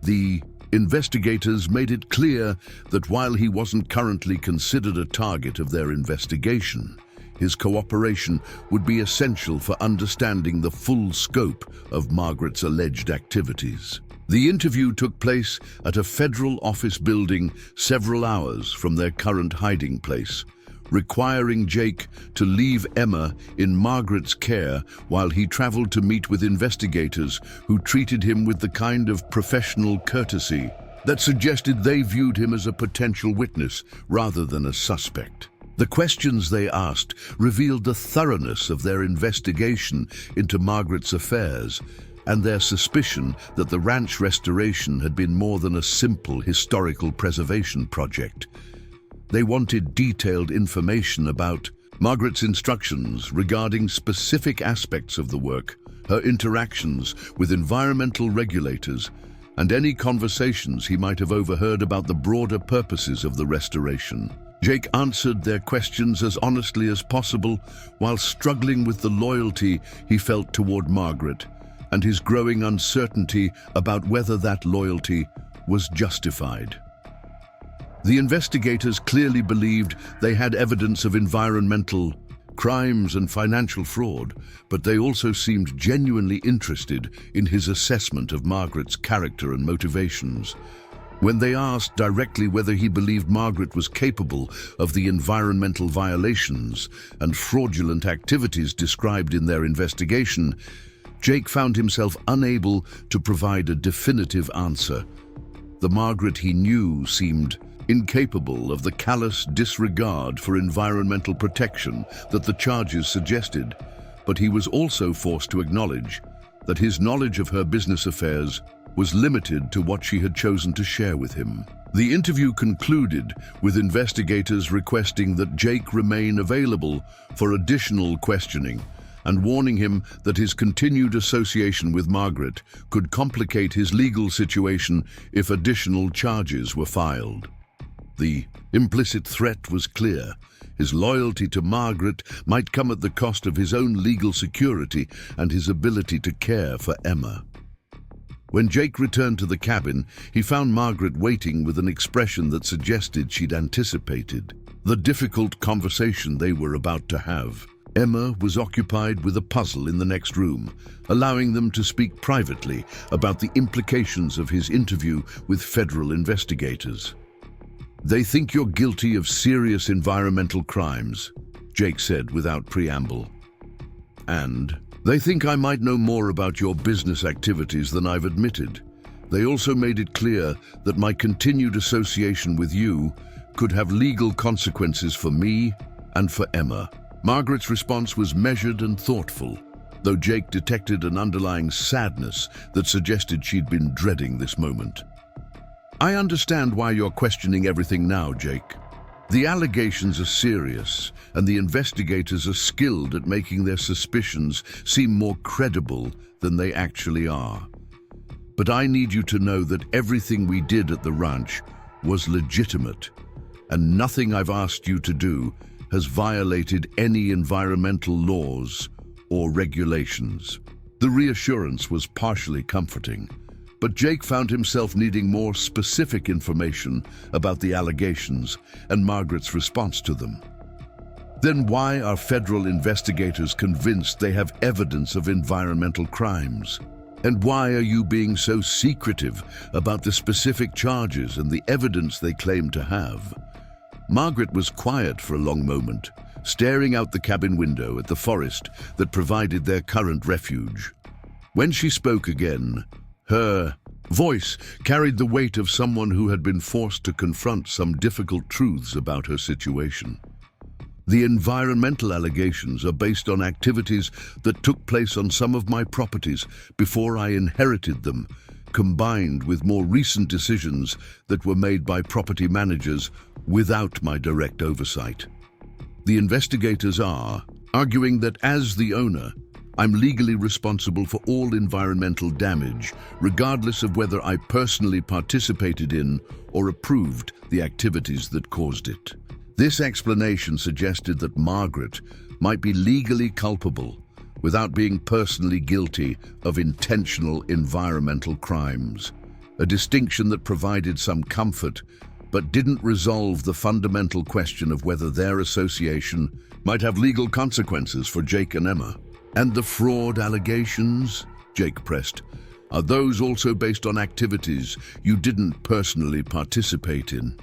The investigators made it clear that while he wasn't currently considered a target of their investigation, his cooperation would be essential for understanding the full scope of Margaret's alleged activities. The interview took place at a federal office building several hours from their current hiding place, requiring Jake to leave Emma in Margaret's care while he traveled to meet with investigators who treated him with the kind of professional courtesy that suggested they viewed him as a potential witness rather than a suspect. The questions they asked revealed the thoroughness of their investigation into Margaret's affairs and their suspicion that the ranch restoration had been more than a simple historical preservation project. They wanted detailed information about Margaret's instructions regarding specific aspects of the work, her interactions with environmental regulators, and any conversations he might have overheard about the broader purposes of the restoration. Jake answered their questions as honestly as possible while struggling with the loyalty he felt toward Margaret and his growing uncertainty about whether that loyalty was justified. The investigators clearly believed they had evidence of environmental crimes and financial fraud, but they also seemed genuinely interested in his assessment of Margaret's character and motivations. When they asked directly whether he believed Margaret was capable of the environmental violations and fraudulent activities described in their investigation, Jake found himself unable to provide a definitive answer. The Margaret he knew seemed incapable of the callous disregard for environmental protection that the charges suggested, but he was also forced to acknowledge that his knowledge of her business affairs was limited to what she had chosen to share with him. The interview concluded with investigators requesting that Jake remain available for additional questioning and warning him that his continued association with Margaret could complicate his legal situation if additional charges were filed. The implicit threat was clear. His loyalty to Margaret might come at the cost of his own legal security and his ability to care for Emma. When Jake returned to the cabin, he found Margaret waiting with an expression that suggested she'd anticipated the difficult conversation they were about to have. Emma was occupied with a puzzle in the next room, allowing them to speak privately about the implications of his interview with federal investigators. "They think you're guilty of serious environmental crimes," Jake said without preamble. "And they think I might know more about your business activities than I've admitted. They also made it clear that my continued association with you could have legal consequences for me and for Emma." Margaret's response was measured and thoughtful, though Jake detected an underlying sadness that suggested she'd been dreading this moment. "I understand why you're questioning everything now, Jake. The allegations are serious, and the investigators are skilled at making their suspicions seem more credible than they actually are. But I need you to know that everything we did at the ranch was legitimate, and nothing I've asked you to do has violated any environmental laws or regulations." The reassurance was partially comforting, but Jake found himself needing more specific information about the allegations and Margaret's response to them. "Then why are federal investigators convinced they have evidence of environmental crimes? And why are you being so secretive about the specific charges and the evidence they claim to have?" Margaret was quiet for a long moment, staring out the cabin window at the forest that provided their current refuge. When she spoke again, her voice carried the weight of someone who had been forced to confront some difficult truths about her situation. "The environmental allegations are based on activities that took place on some of my properties before I inherited them, combined with more recent decisions that were made by property managers without my direct oversight. The investigators are arguing that as the owner, I'm legally responsible for all environmental damage, regardless of whether I personally participated in or approved the activities that caused it." This explanation suggested that Margaret might be legally culpable without being personally guilty of intentional environmental crimes, a distinction that provided some comfort but didn't resolve the fundamental question of whether their association might have legal consequences for Jake and Emma. "And the fraud allegations?" Jake pressed. "Are those also based on activities you didn't personally participate in?"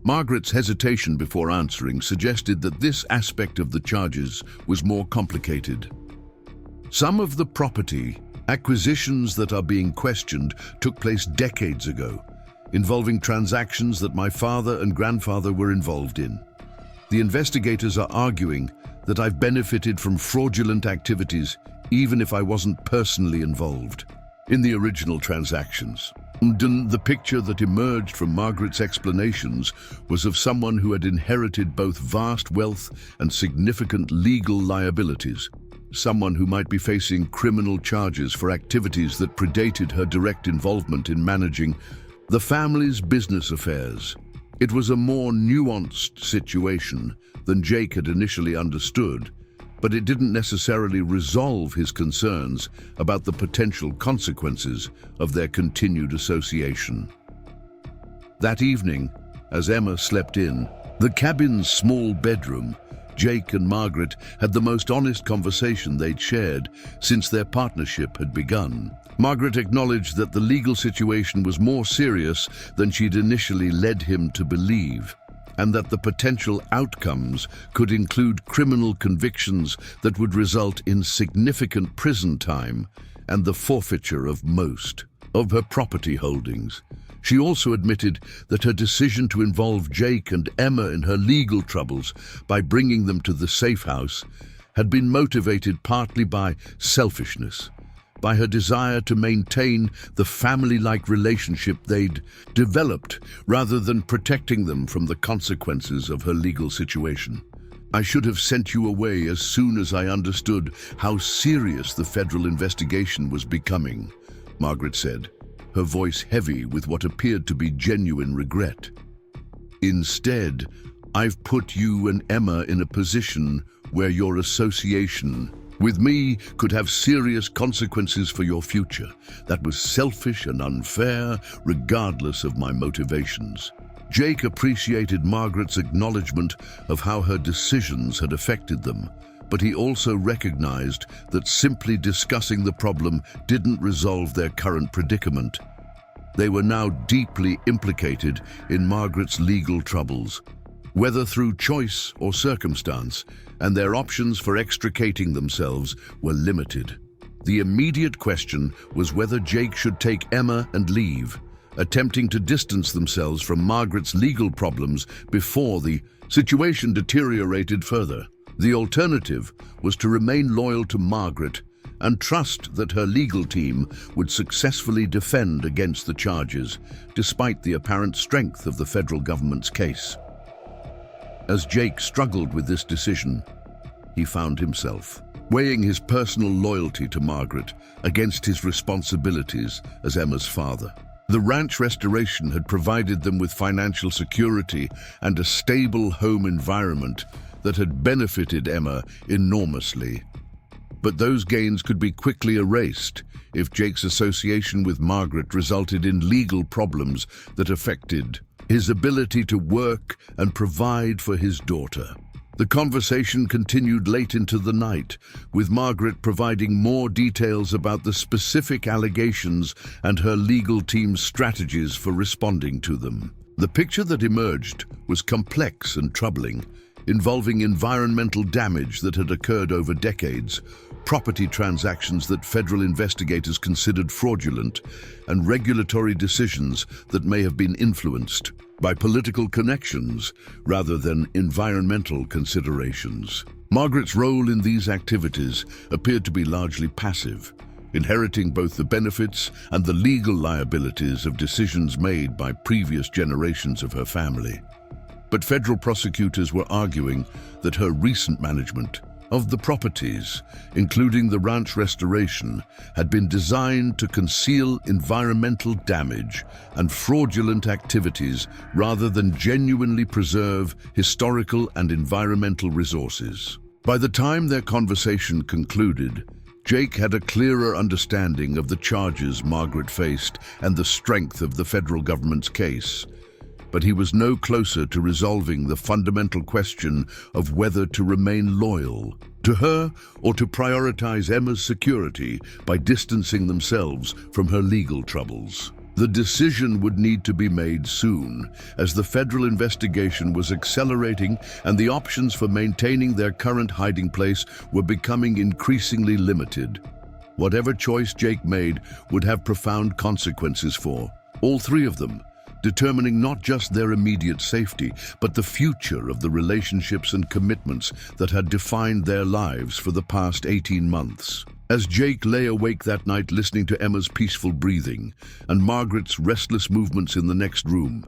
Margaret's hesitation before answering suggested that this aspect of the charges was more complicated. "Some of the property acquisitions that are being questioned took place decades ago, involving transactions that my father and grandfather were involved in. The investigators are arguing that I've benefited from fraudulent activities even if I wasn't personally involved in the original transactions." The picture that emerged from Margaret's explanations was of someone who had inherited both vast wealth and significant legal liabilities, someone who might be facing criminal charges for activities that predated her direct involvement in managing the family's business affairs. It was a more nuanced situation than Jake had initially understood, but it didn't necessarily resolve his concerns about the potential consequences of their continued association. That evening, as Emma slept in the cabin's small bedroom, Jake and Margaret had the most honest conversation they'd shared since their partnership had begun. Margaret acknowledged that the legal situation was more serious than she'd initially led him to believe, and that the potential outcomes could include criminal convictions that would result in significant prison time and the forfeiture of most of her property holdings. She also admitted that her decision to involve Jake and Emma in her legal troubles by bringing them to the safe house had been motivated partly by selfishness, by her desire to maintain the family-like relationship they'd developed rather than protecting them from the consequences of her legal situation. "I should have sent you away as soon as I understood how serious the federal investigation was becoming," Margaret said, her voice heavy with what appeared to be genuine regret. Instead, I've put you and Emma in a position where your association with me could have serious consequences for your future. That was selfish and unfair, regardless of my motivations. Jake appreciated Margaret's acknowledgement of how her decisions had affected them, but he also recognized that simply discussing the problem didn't resolve their current predicament. They were now deeply implicated in Margaret's legal troubles, whether through choice or circumstance, and their options for extricating themselves were limited. The immediate question was whether Jake should take Emma and leave, attempting to distance themselves from Margaret's legal problems before the situation deteriorated further. The alternative was to remain loyal to Margaret and trust that her legal team would successfully defend against the charges, despite the apparent strength of the federal government's case. As Jake struggled with this decision, he found himself weighing his personal loyalty to Margaret against his responsibilities as Emma's father. The ranch restoration had provided them with financial security and a stable home environment that had benefited Emma enormously. But those gains could be quickly erased if Jake's association with Margaret resulted in legal problems that affected his ability to work and provide for his daughter. The conversation continued late into the night, with Margaret providing more details about the specific allegations and her legal team's strategies for responding to them. The picture that emerged was complex and troubling, involving environmental damage that had occurred over decades, property transactions that federal investigators considered fraudulent, and regulatory decisions that may have been influenced by political connections rather than environmental considerations. Margaret's role in these activities appeared to be largely passive, inheriting both the benefits and the legal liabilities of decisions made by previous generations of her family. But federal prosecutors were arguing that her recent management of the properties, including the ranch restoration, had been designed to conceal environmental damage and fraudulent activities rather than genuinely preserve historical and environmental resources. By the time their conversation concluded, Jake had a clearer understanding of the charges Margaret faced and the strength of the federal government's case. But he was no closer to resolving the fundamental question of whether to remain loyal to her or to prioritize Emma's security by distancing themselves from her legal troubles. The decision would need to be made soon, as the federal investigation was accelerating and the options for maintaining their current hiding place were becoming increasingly limited. Whatever choice Jake made would have profound consequences for all three of them, determining not just their immediate safety, but the future of the relationships and commitments that had defined their lives for the past 18 months. As Jake lay awake that night listening to Emma's peaceful breathing and Margaret's restless movements in the next room,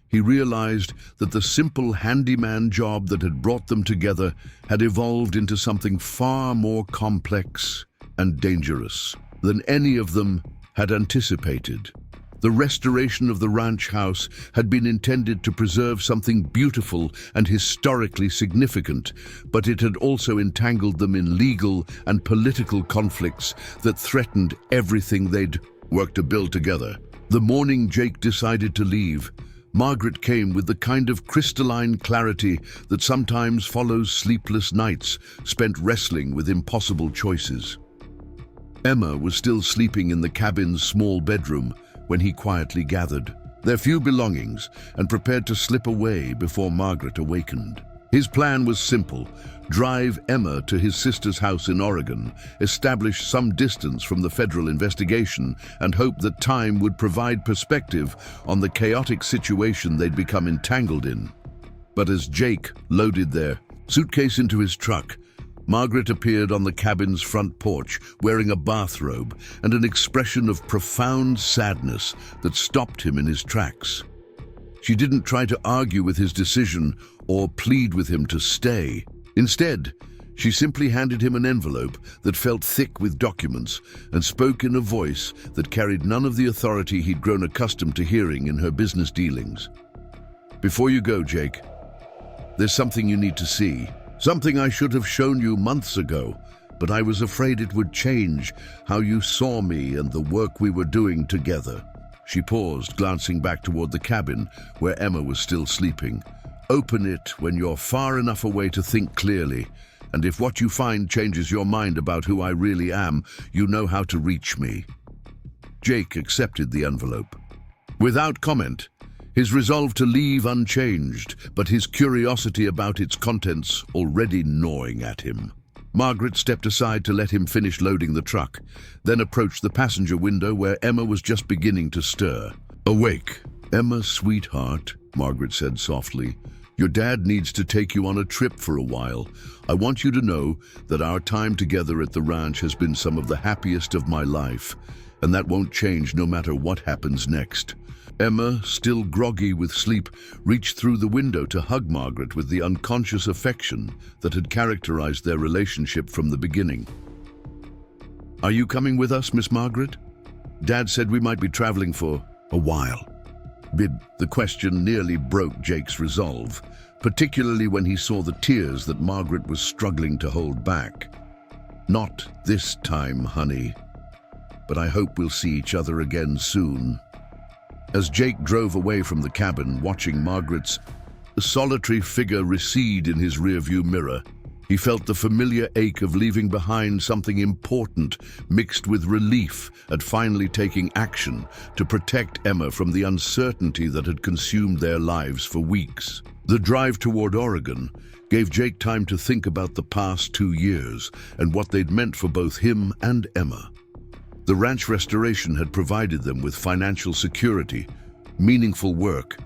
he realized that the simple handyman job that had brought them together had evolved into something far more complex and dangerous than any of them had anticipated. The restoration of the ranch house had been intended to preserve something beautiful and historically significant, but it had also entangled them in legal and political conflicts that threatened everything they'd worked to build together. The morning Jake decided to leave, Margaret came with the kind of crystalline clarity that sometimes follows sleepless nights spent wrestling with impossible choices. Emma was still sleeping in the cabin's small bedroom when he quietly gathered their few belongings and prepared to slip away before Margaret awakened. His plan was simple: drive Emma to his sister's house in Oregon, establish some distance from the federal investigation, and hope that time would provide perspective on the chaotic situation they'd become entangled in. But as Jake loaded their suitcase into his truck, Margaret appeared on the cabin's front porch wearing a bathrobe and an expression of profound sadness that stopped him in his tracks. She didn't try to argue with his decision or plead with him to stay. Instead, she simply handed him an envelope that felt thick with documents and spoke in a voice that carried none of the authority he'd grown accustomed to hearing in her business dealings. Before you go, Jake, there's something you need to see. Something I should have shown you months ago, but I was afraid it would change how you saw me and the work we were doing together. She paused, glancing back toward the cabin where Emma was still sleeping. Open it when you're far enough away to think clearly, and if what you find changes your mind about who I really am, you know how to reach me. Jake accepted the envelope. Without comment, his resolve to leave unchanged, but his curiosity about its contents already gnawing at him. Margaret stepped aside to let him finish loading the truck, then approached the passenger window where Emma was just beginning to stir. Awake. Emma, sweetheart, Margaret said softly, your dad needs to take you on a trip for a while. I want you to know that our time together at the ranch has been some of the happiest of my life, and that won't change no matter what happens next. Emma, still groggy with sleep, reached through the window to hug Margaret with the unconscious affection that had characterized their relationship from the beginning. Are you coming with us, Miss Margaret? Dad said we might be traveling for a while. The question nearly broke Jake's resolve, particularly when he saw the tears that Margaret was struggling to hold back. Not this time, honey, but I hope we'll see each other again soon. As Jake drove away from the cabin, watching Margaret's solitary figure recede in his rearview mirror, he felt the familiar ache of leaving behind something important mixed with relief at finally taking action to protect Emma from the uncertainty that had consumed their lives for weeks. The drive toward Oregon gave Jake time to think about the past 2 years and what they'd meant for both him and Emma. The ranch restoration had provided them with financial security, meaningful work,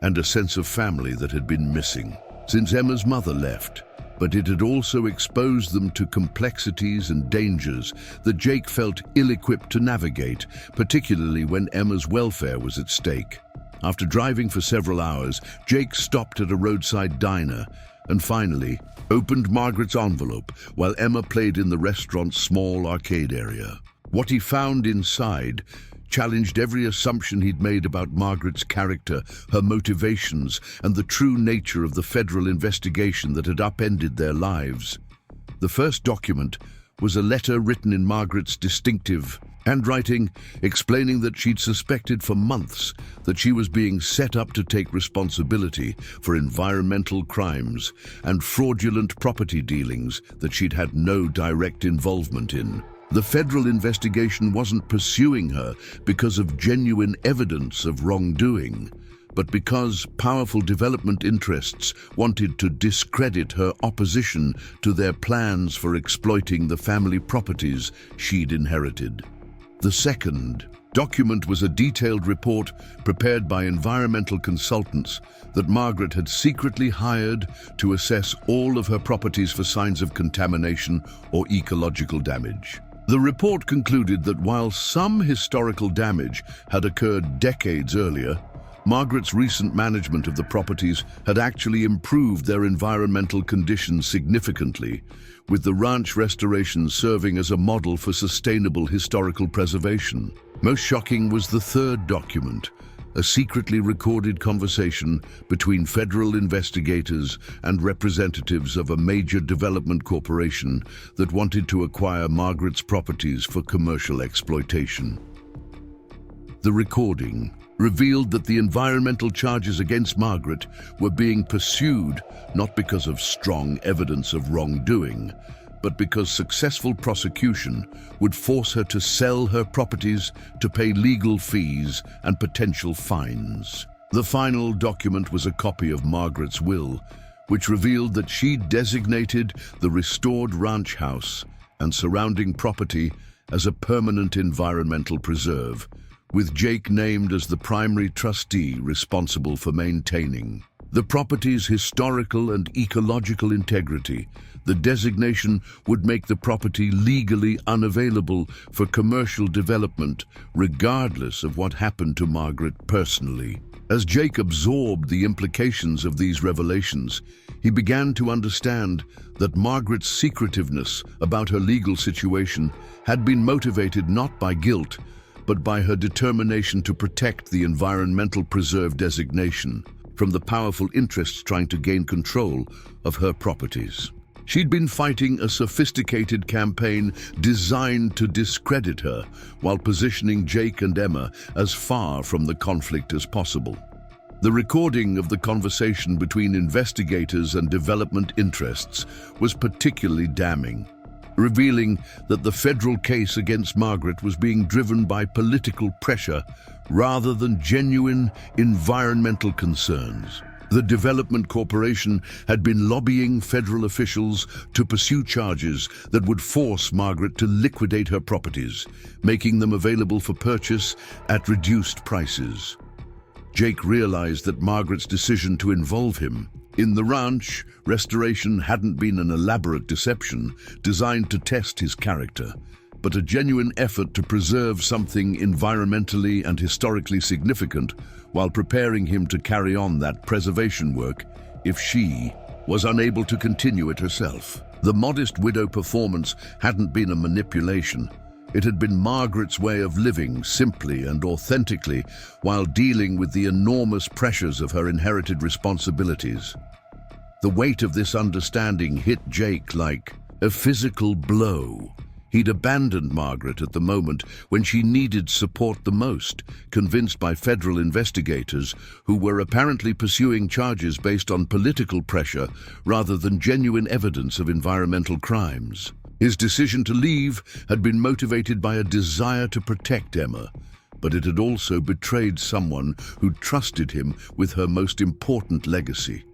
and a sense of family that had been missing since Emma's mother left. But it had also exposed them to complexities and dangers that Jake felt ill-equipped to navigate, particularly when Emma's welfare was at stake. After driving for several hours, Jake stopped at a roadside diner and finally opened Margaret's envelope while Emma played in the restaurant's small arcade area. What he found inside challenged every assumption he'd made about Margaret's character, her motivations, and the true nature of the federal investigation that had upended their lives. The first document was a letter written in Margaret's distinctive handwriting, explaining that she'd suspected for months that she was being set up to take responsibility for environmental crimes and fraudulent property dealings that she'd had no direct involvement in. The federal investigation wasn't pursuing her because of genuine evidence of wrongdoing, but because powerful development interests wanted to discredit her opposition to their plans for exploiting the family properties she'd inherited. The second document was a detailed report prepared by environmental consultants that Margaret had secretly hired to assess all of her properties for signs of contamination or ecological damage. The report concluded that while some historical damage had occurred decades earlier, Margaret's recent management of the properties had actually improved their environmental conditions significantly, with the ranch restoration serving as a model for sustainable historical preservation. Most shocking was the third document, a secretly recorded conversation between federal investigators and representatives of a major development corporation that wanted to acquire Margaret's properties for commercial exploitation. The recording revealed that the environmental charges against Margaret were being pursued not because of strong evidence of wrongdoing, but because successful prosecution would force her to sell her properties to pay legal fees and potential fines. The final document was a copy of Margaret's will, which revealed that she designated the restored ranch house and surrounding property as a permanent environmental preserve, with Jake named as the primary trustee responsible for maintaining the property's historical and ecological integrity. The designation would make the property legally unavailable for commercial development, regardless of what happened to Margaret personally. As Jake absorbed the implications of these revelations, he began to understand that Margaret's secretiveness about her legal situation had been motivated not by guilt, but by her determination to protect the environmental preserve designation. from the powerful interests trying to gain control of her properties. She'd been fighting a sophisticated campaign designed to discredit her while positioning Jake and Emma as far from the conflict as possible. The recording of the conversation between investigators and development interests was particularly damning, revealing that the federal case against Margaret was being driven by political pressure rather than genuine environmental concerns. The Development Corporation had been lobbying federal officials to pursue charges that would force Margaret to liquidate her properties, making them available for purchase at reduced prices. Jake realized that Margaret's decision to involve him in the ranch restoration hadn't been an elaborate deception designed to test his character, but a genuine effort to preserve something environmentally and historically significant while preparing him to carry on that preservation work if she was unable to continue it herself. The modest widow performance hadn't been a manipulation. It had been Margaret's way of living simply and authentically while dealing with the enormous pressures of her inherited responsibilities. The weight of this understanding hit Jake like a physical blow. He'd abandoned Margaret at the moment when she needed support the most, convinced by federal investigators who were apparently pursuing charges based on political pressure rather than genuine evidence of environmental crimes. His decision to leave had been motivated by a desire to protect Emma, but it had also betrayed someone who trusted him with her most important legacy.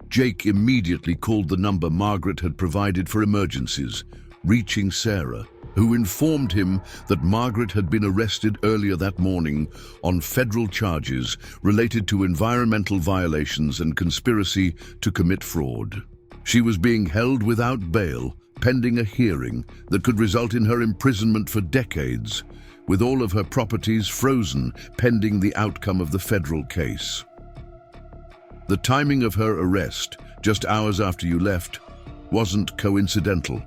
Jake immediately called the number Margaret had provided for emergencies, reaching Sarah, who informed him that Margaret had been arrested earlier that morning on federal charges related to environmental violations and conspiracy to commit fraud. She was being held without bail, pending a hearing that could result in her imprisonment for decades, with all of her properties frozen pending the outcome of the federal case. The timing of her arrest, just hours after you left, wasn't coincidental,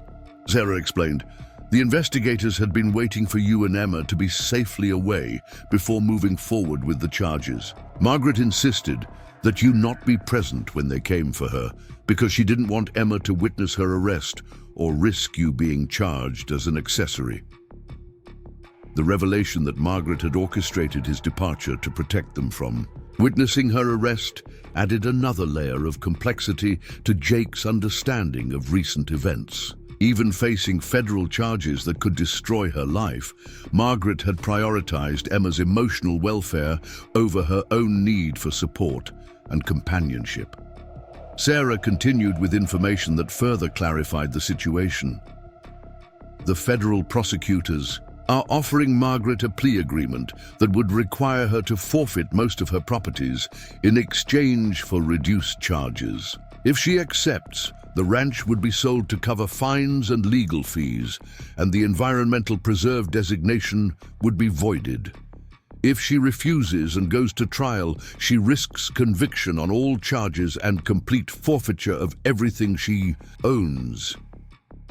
Sarah explained. The investigators had been waiting for you and Emma to be safely away before moving forward with the charges. Margaret insisted that you not be present when they came for her because she didn't want Emma to witness her arrest or risk you being charged as an accessory. The revelation that Margaret had orchestrated his departure to protect them from witnessing her arrest added another layer of complexity to Jake's understanding of recent events. Even facing federal charges that could destroy her life, Margaret had prioritized Emma's emotional welfare over her own need for support and companionship. Sarah continued with information that further clarified the situation. The federal prosecutors are offering Margaret a plea agreement that would require her to forfeit most of her properties in exchange for reduced charges. If she accepts, the ranch would be sold to cover fines and legal fees, and the environmental preserve designation would be voided. If she refuses and goes to trial, she risks conviction on all charges and complete forfeiture of everything she owns.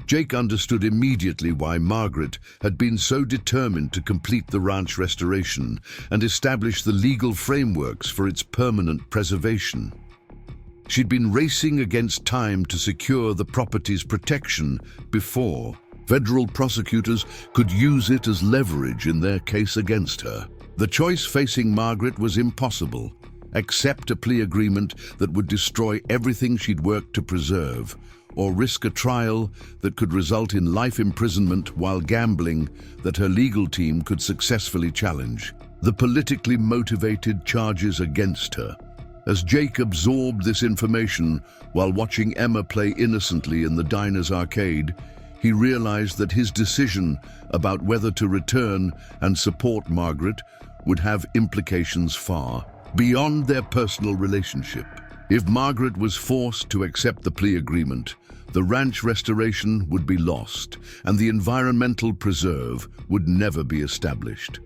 Jake understood immediately why Margaret had been so determined to complete the ranch restoration and establish the legal frameworks for its permanent preservation. She'd been racing against time to secure the property's protection before federal prosecutors could use it as leverage in their case against her. The choice facing Margaret was impossible. Accept a plea agreement that would destroy everything she'd worked to preserve, or risk a trial that could result in life imprisonment while gambling that her legal team could successfully challenge. The politically motivated charges against her. As Jake absorbed this information while watching Emma play innocently in the diner's arcade, he realized that his decision about whether to return and support Margaret would have implications far beyond their personal relationship. If Margaret was forced to accept the plea agreement, the ranch restoration would be lost, and the environmental preserve would never be established.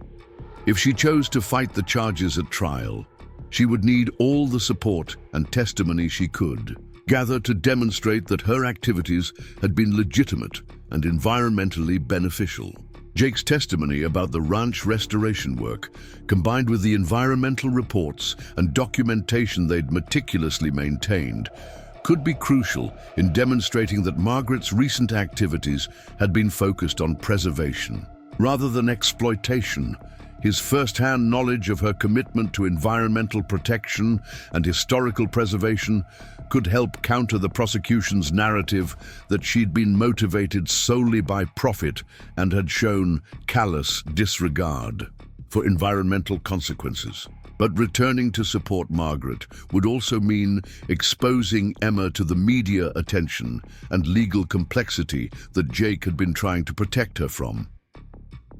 If she chose to fight the charges at trial, she would need all the support and testimony she could gather to demonstrate that her activities had been legitimate and environmentally beneficial. Jake's testimony about the ranch restoration work, combined with the environmental reports and documentation they'd meticulously maintained, could be crucial in demonstrating that Margaret's recent activities had been focused on preservation, rather than exploitation. His first-hand knowledge of her commitment to environmental protection and historical preservation could help counter the prosecution's narrative that she'd been motivated solely by profit and had shown callous disregard for environmental consequences. But returning to support Margaret would also mean exposing Emma to the media attention and legal complexity that Jake had been trying to protect her from.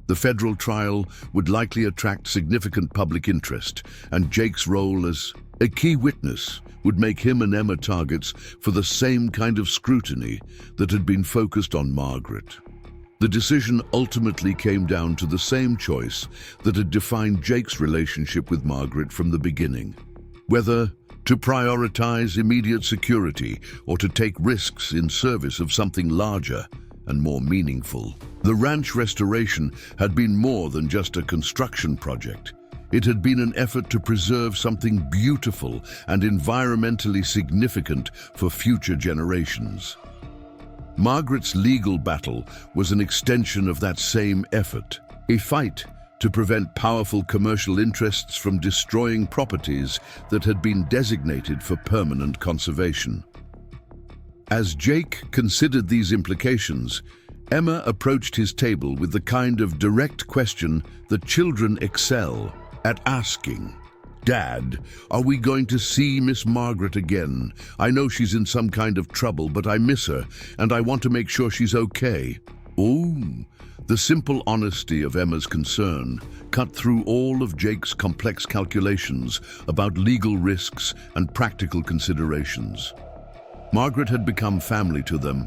The federal trial would likely attract significant public interest, and Jake's role as a key witness would make him and Emma targets for the same kind of scrutiny that had been focused on Margaret. The decision ultimately came down to the same choice that had defined Jake's relationship with Margaret from the beginning: whether to prioritize immediate security or to take risks in service of something larger and more meaningful. The ranch restoration had been more than just a construction project. It had been an effort to preserve something beautiful and environmentally significant for future generations. Margaret's legal battle was an extension of that same effort, a fight to prevent powerful commercial interests from destroying properties that had been designated for permanent conservation. As Jake considered these implications, Emma approached his table with the kind of direct question that children excel at asking. "Dad, are we going to see Miss Margaret again? I know she's in some kind of trouble, but I miss her, and I want to make sure she's okay." Oh, the simple honesty of Emma's concern cut through all of Jake's complex calculations about legal risks and practical considerations. Margaret had become family to them,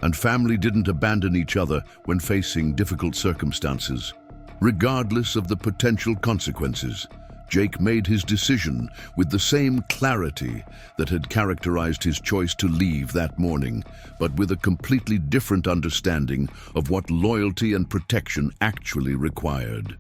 and family didn't abandon each other when facing difficult circumstances. Regardless of the potential consequences, Jake made his decision with the same clarity that had characterized his choice to leave that morning, but with a completely different understanding of what loyalty and protection actually required.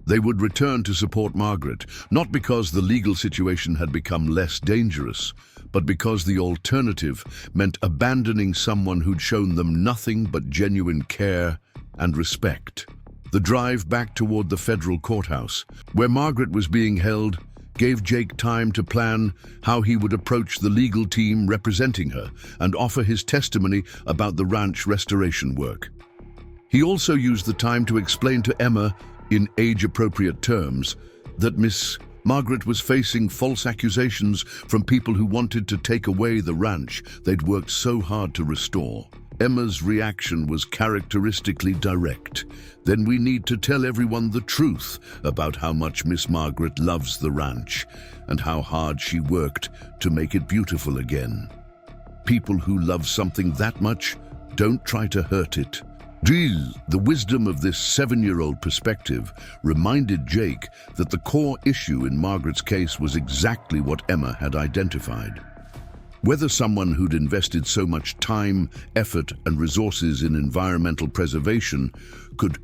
They would return to support Margaret, not because the legal situation had become less dangerous, but because the alternative meant abandoning someone who'd shown them nothing but genuine care and respect. The drive back toward the federal courthouse, where Margaret was being held, gave Jake time to plan how he would approach the legal team representing her and offer his testimony about the ranch restoration work. He also used the time to explain to Emma, in age-appropriate terms, that Miss Margaret was facing false accusations from people who wanted to take away the ranch they'd worked so hard to restore. Emma's reaction was characteristically direct. "Then we need to tell everyone the truth about how much Miss Margaret loves the ranch and how hard she worked to make it beautiful again. People who love something that much don't try to hurt it." The wisdom of this 7-year-old perspective reminded Jake that the core issue in Margaret's case was exactly what Emma had identified. Whether someone who'd invested so much time, effort, and resources in environmental preservation could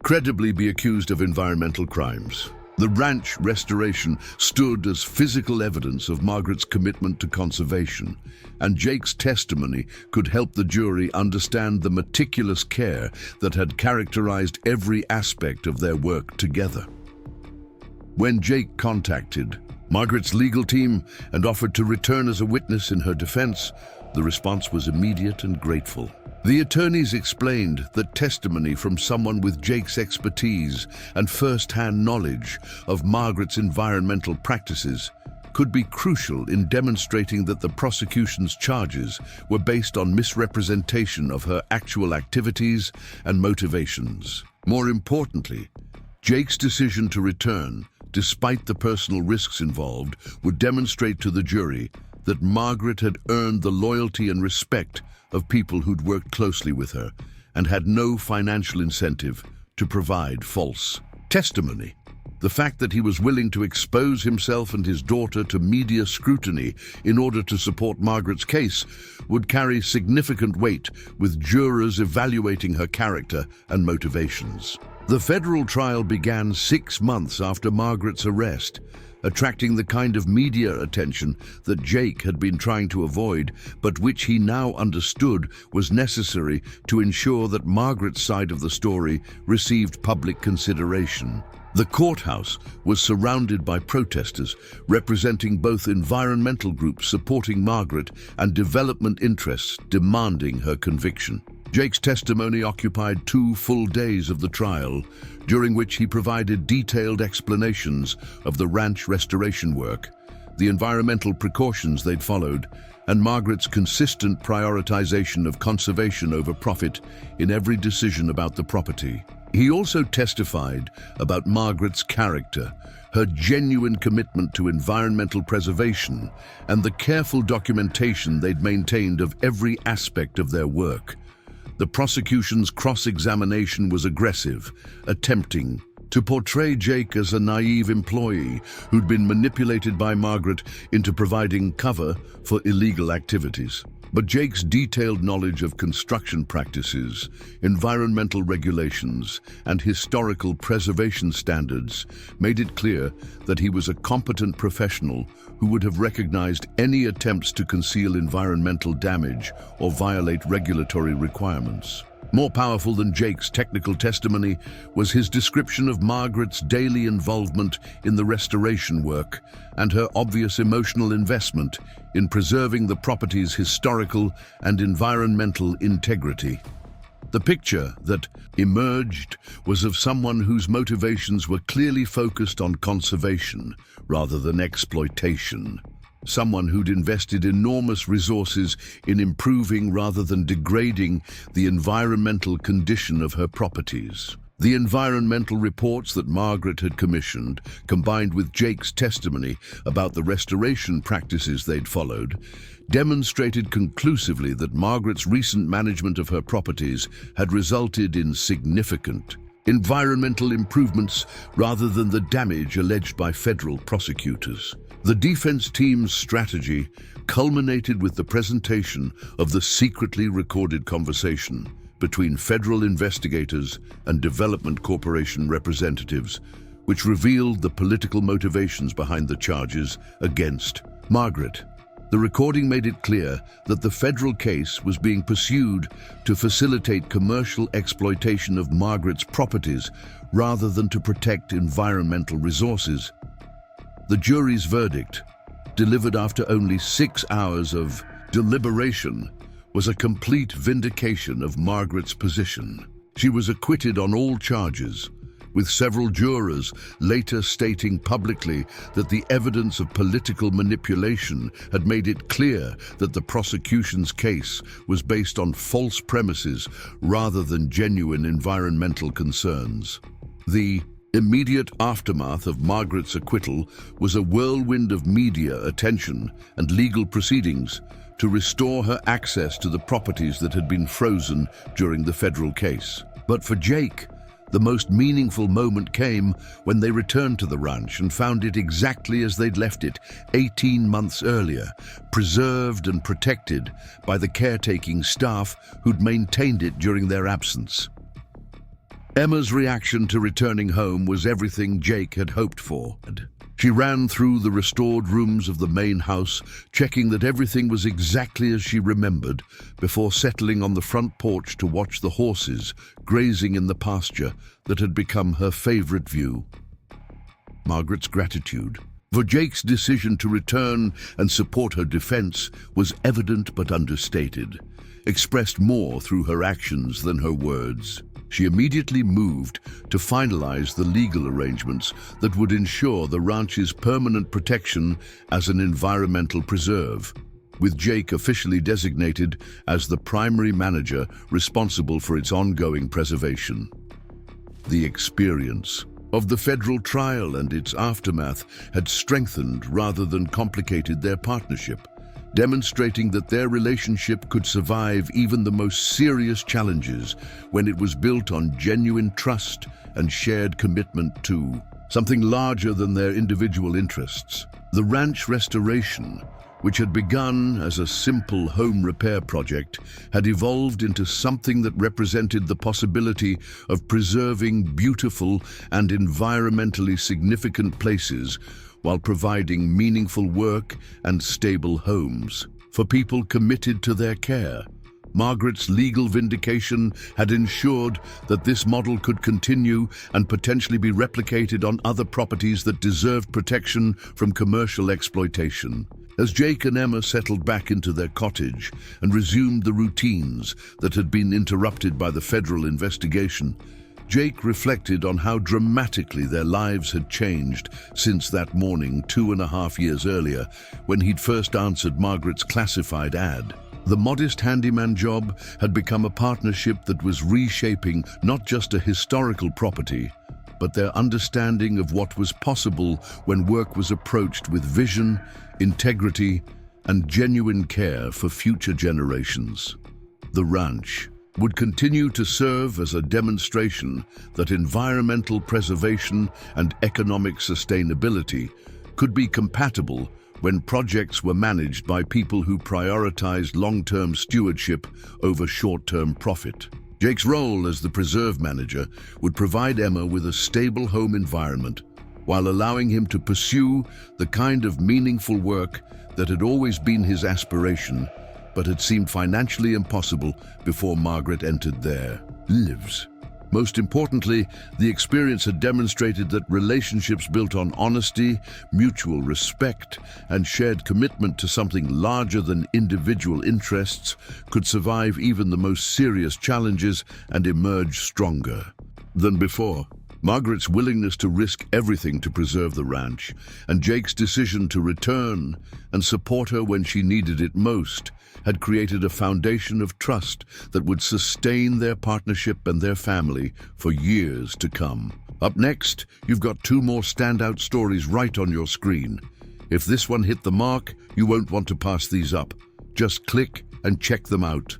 credibly be accused of environmental crimes. The ranch restoration stood as physical evidence of Margaret's commitment to conservation, and Jake's testimony could help the jury understand the meticulous care that had characterized every aspect of their work together. When Jake contacted Margaret's legal team and offered to return as a witness in her defense, the response was immediate and grateful. The attorneys explained that testimony from someone with Jake's expertise and first-hand knowledge of Margaret's environmental practices could be crucial in demonstrating that the prosecution's charges were based on misrepresentation of her actual activities and motivations. More importantly, Jake's decision to return, despite the personal risks involved, would demonstrate to the jury that Margaret had earned the loyalty and respect of people who'd worked closely with her and had no financial incentive to provide false testimony. The fact that he was willing to expose himself and his daughter to media scrutiny in order to support Margaret's case would carry significant weight, with jurors evaluating her character and motivations. The federal trial began 6 months after Margaret's arrest, attracting the kind of media attention that Jake had been trying to avoid, but which he now understood was necessary to ensure that Margaret's side of the story received public consideration. The courthouse was surrounded by protesters representing both environmental groups supporting Margaret and development interests demanding her conviction. Jake's testimony occupied 2 full days of the trial, during which he provided detailed explanations of the ranch restoration work, the environmental precautions they'd followed, and Margaret's consistent prioritization of conservation over profit in every decision about the property. He also testified about Margaret's character, her genuine commitment to environmental preservation, and the careful documentation they'd maintained of every aspect of their work. The prosecution's cross-examination was aggressive, attempting to portray Jake as a naive employee who'd been manipulated by Margaret into providing cover for illegal activities. But Jake's detailed knowledge of construction practices, environmental regulations, and historical preservation standards made it clear that he was a competent professional who would have recognized any attempts to conceal environmental damage or violate regulatory requirements. More powerful than Jake's technical testimony was his description of Margaret's daily involvement in the restoration work and her obvious emotional investment in preserving the property's historical and environmental integrity. The picture that emerged was of someone whose motivations were clearly focused on conservation rather than exploitation. Someone who'd invested enormous resources in improving rather than degrading the environmental condition of her properties. The environmental reports that Margaret had commissioned, combined with Jake's testimony about the restoration practices they'd followed, demonstrated conclusively that Margaret's recent management of her properties had resulted in significant environmental improvements rather than the damage alleged by federal prosecutors. The defense team's strategy culminated with the presentation of the secretly recorded conversation between federal investigators and Development Corporation representatives, which revealed the political motivations behind the charges against Margaret. The recording made it clear that the federal case was being pursued to facilitate commercial exploitation of Margaret's properties rather than to protect environmental resources. The jury's verdict, delivered after only 6 hours of deliberation, was a complete vindication of Margaret's position. She was acquitted on all charges, with several jurors later stating publicly that the evidence of political manipulation had made it clear that the prosecution's case was based on false premises rather than genuine environmental concerns. The immediate aftermath of Margaret's acquittal was a whirlwind of media attention and legal proceedings to restore her access to the properties that had been frozen during the federal case. But for Jake, the most meaningful moment came when they returned to the ranch and found it exactly as they'd left it 18 months earlier, preserved and protected by the caretaking staff who'd maintained it during their absence. Emma's reaction to returning home was everything Jake had hoped for. She ran through the restored rooms of the main house, checking that everything was exactly as she remembered, before settling on the front porch to watch the horses grazing in the pasture that had become her favorite view. Margaret's gratitude for Jake's decision to return and support her defense was evident but understated, expressed more through her actions than her words. She immediately moved to finalize the legal arrangements that would ensure the ranch's permanent protection as an environmental preserve, with Jake officially designated as the primary manager responsible for its ongoing preservation. The experience of the federal trial and its aftermath had strengthened rather than complicated their partnership, demonstrating that their relationship could survive even the most serious challenges when it was built on genuine trust and shared commitment to something larger than their individual interests. The ranch restoration, which had begun as a simple home repair project, had evolved into something that represented the possibility of preserving beautiful and environmentally significant places while providing meaningful work and stable homes for people committed to their care. Margaret's legal vindication had ensured that this model could continue and potentially be replicated on other properties that deserved protection from commercial exploitation. As Jake and Emma settled back into their cottage and resumed the routines that had been interrupted by the federal investigation, Jake reflected on how dramatically their lives had changed since that morning 2.5 years earlier, when he'd first answered Margaret's classified ad. The modest handyman job had become a partnership that was reshaping not just a historical property, but their understanding of what was possible when work was approached with vision, integrity, and genuine care for future generations. The ranch would continue to serve as a demonstration that environmental preservation and economic sustainability could be compatible when projects were managed by people who prioritized long-term stewardship over short-term profit. Jake's role as the preserve manager would provide Emma with a stable home environment while allowing him to pursue the kind of meaningful work that had always been his aspiration, but had seemed financially impossible before Margaret entered their lives. Most importantly, the experience had demonstrated that relationships built on honesty, mutual respect, and shared commitment to something larger than individual interests could survive even the most serious challenges and emerge stronger than before. Margaret's willingness to risk everything to preserve the ranch, and Jake's decision to return and support her when she needed it most, had created a foundation of trust that would sustain their partnership and their family for years to come. Up next, you've got 2 more standout stories right on your screen. If this one hit the mark, you won't want to pass these up. Just click and check them out.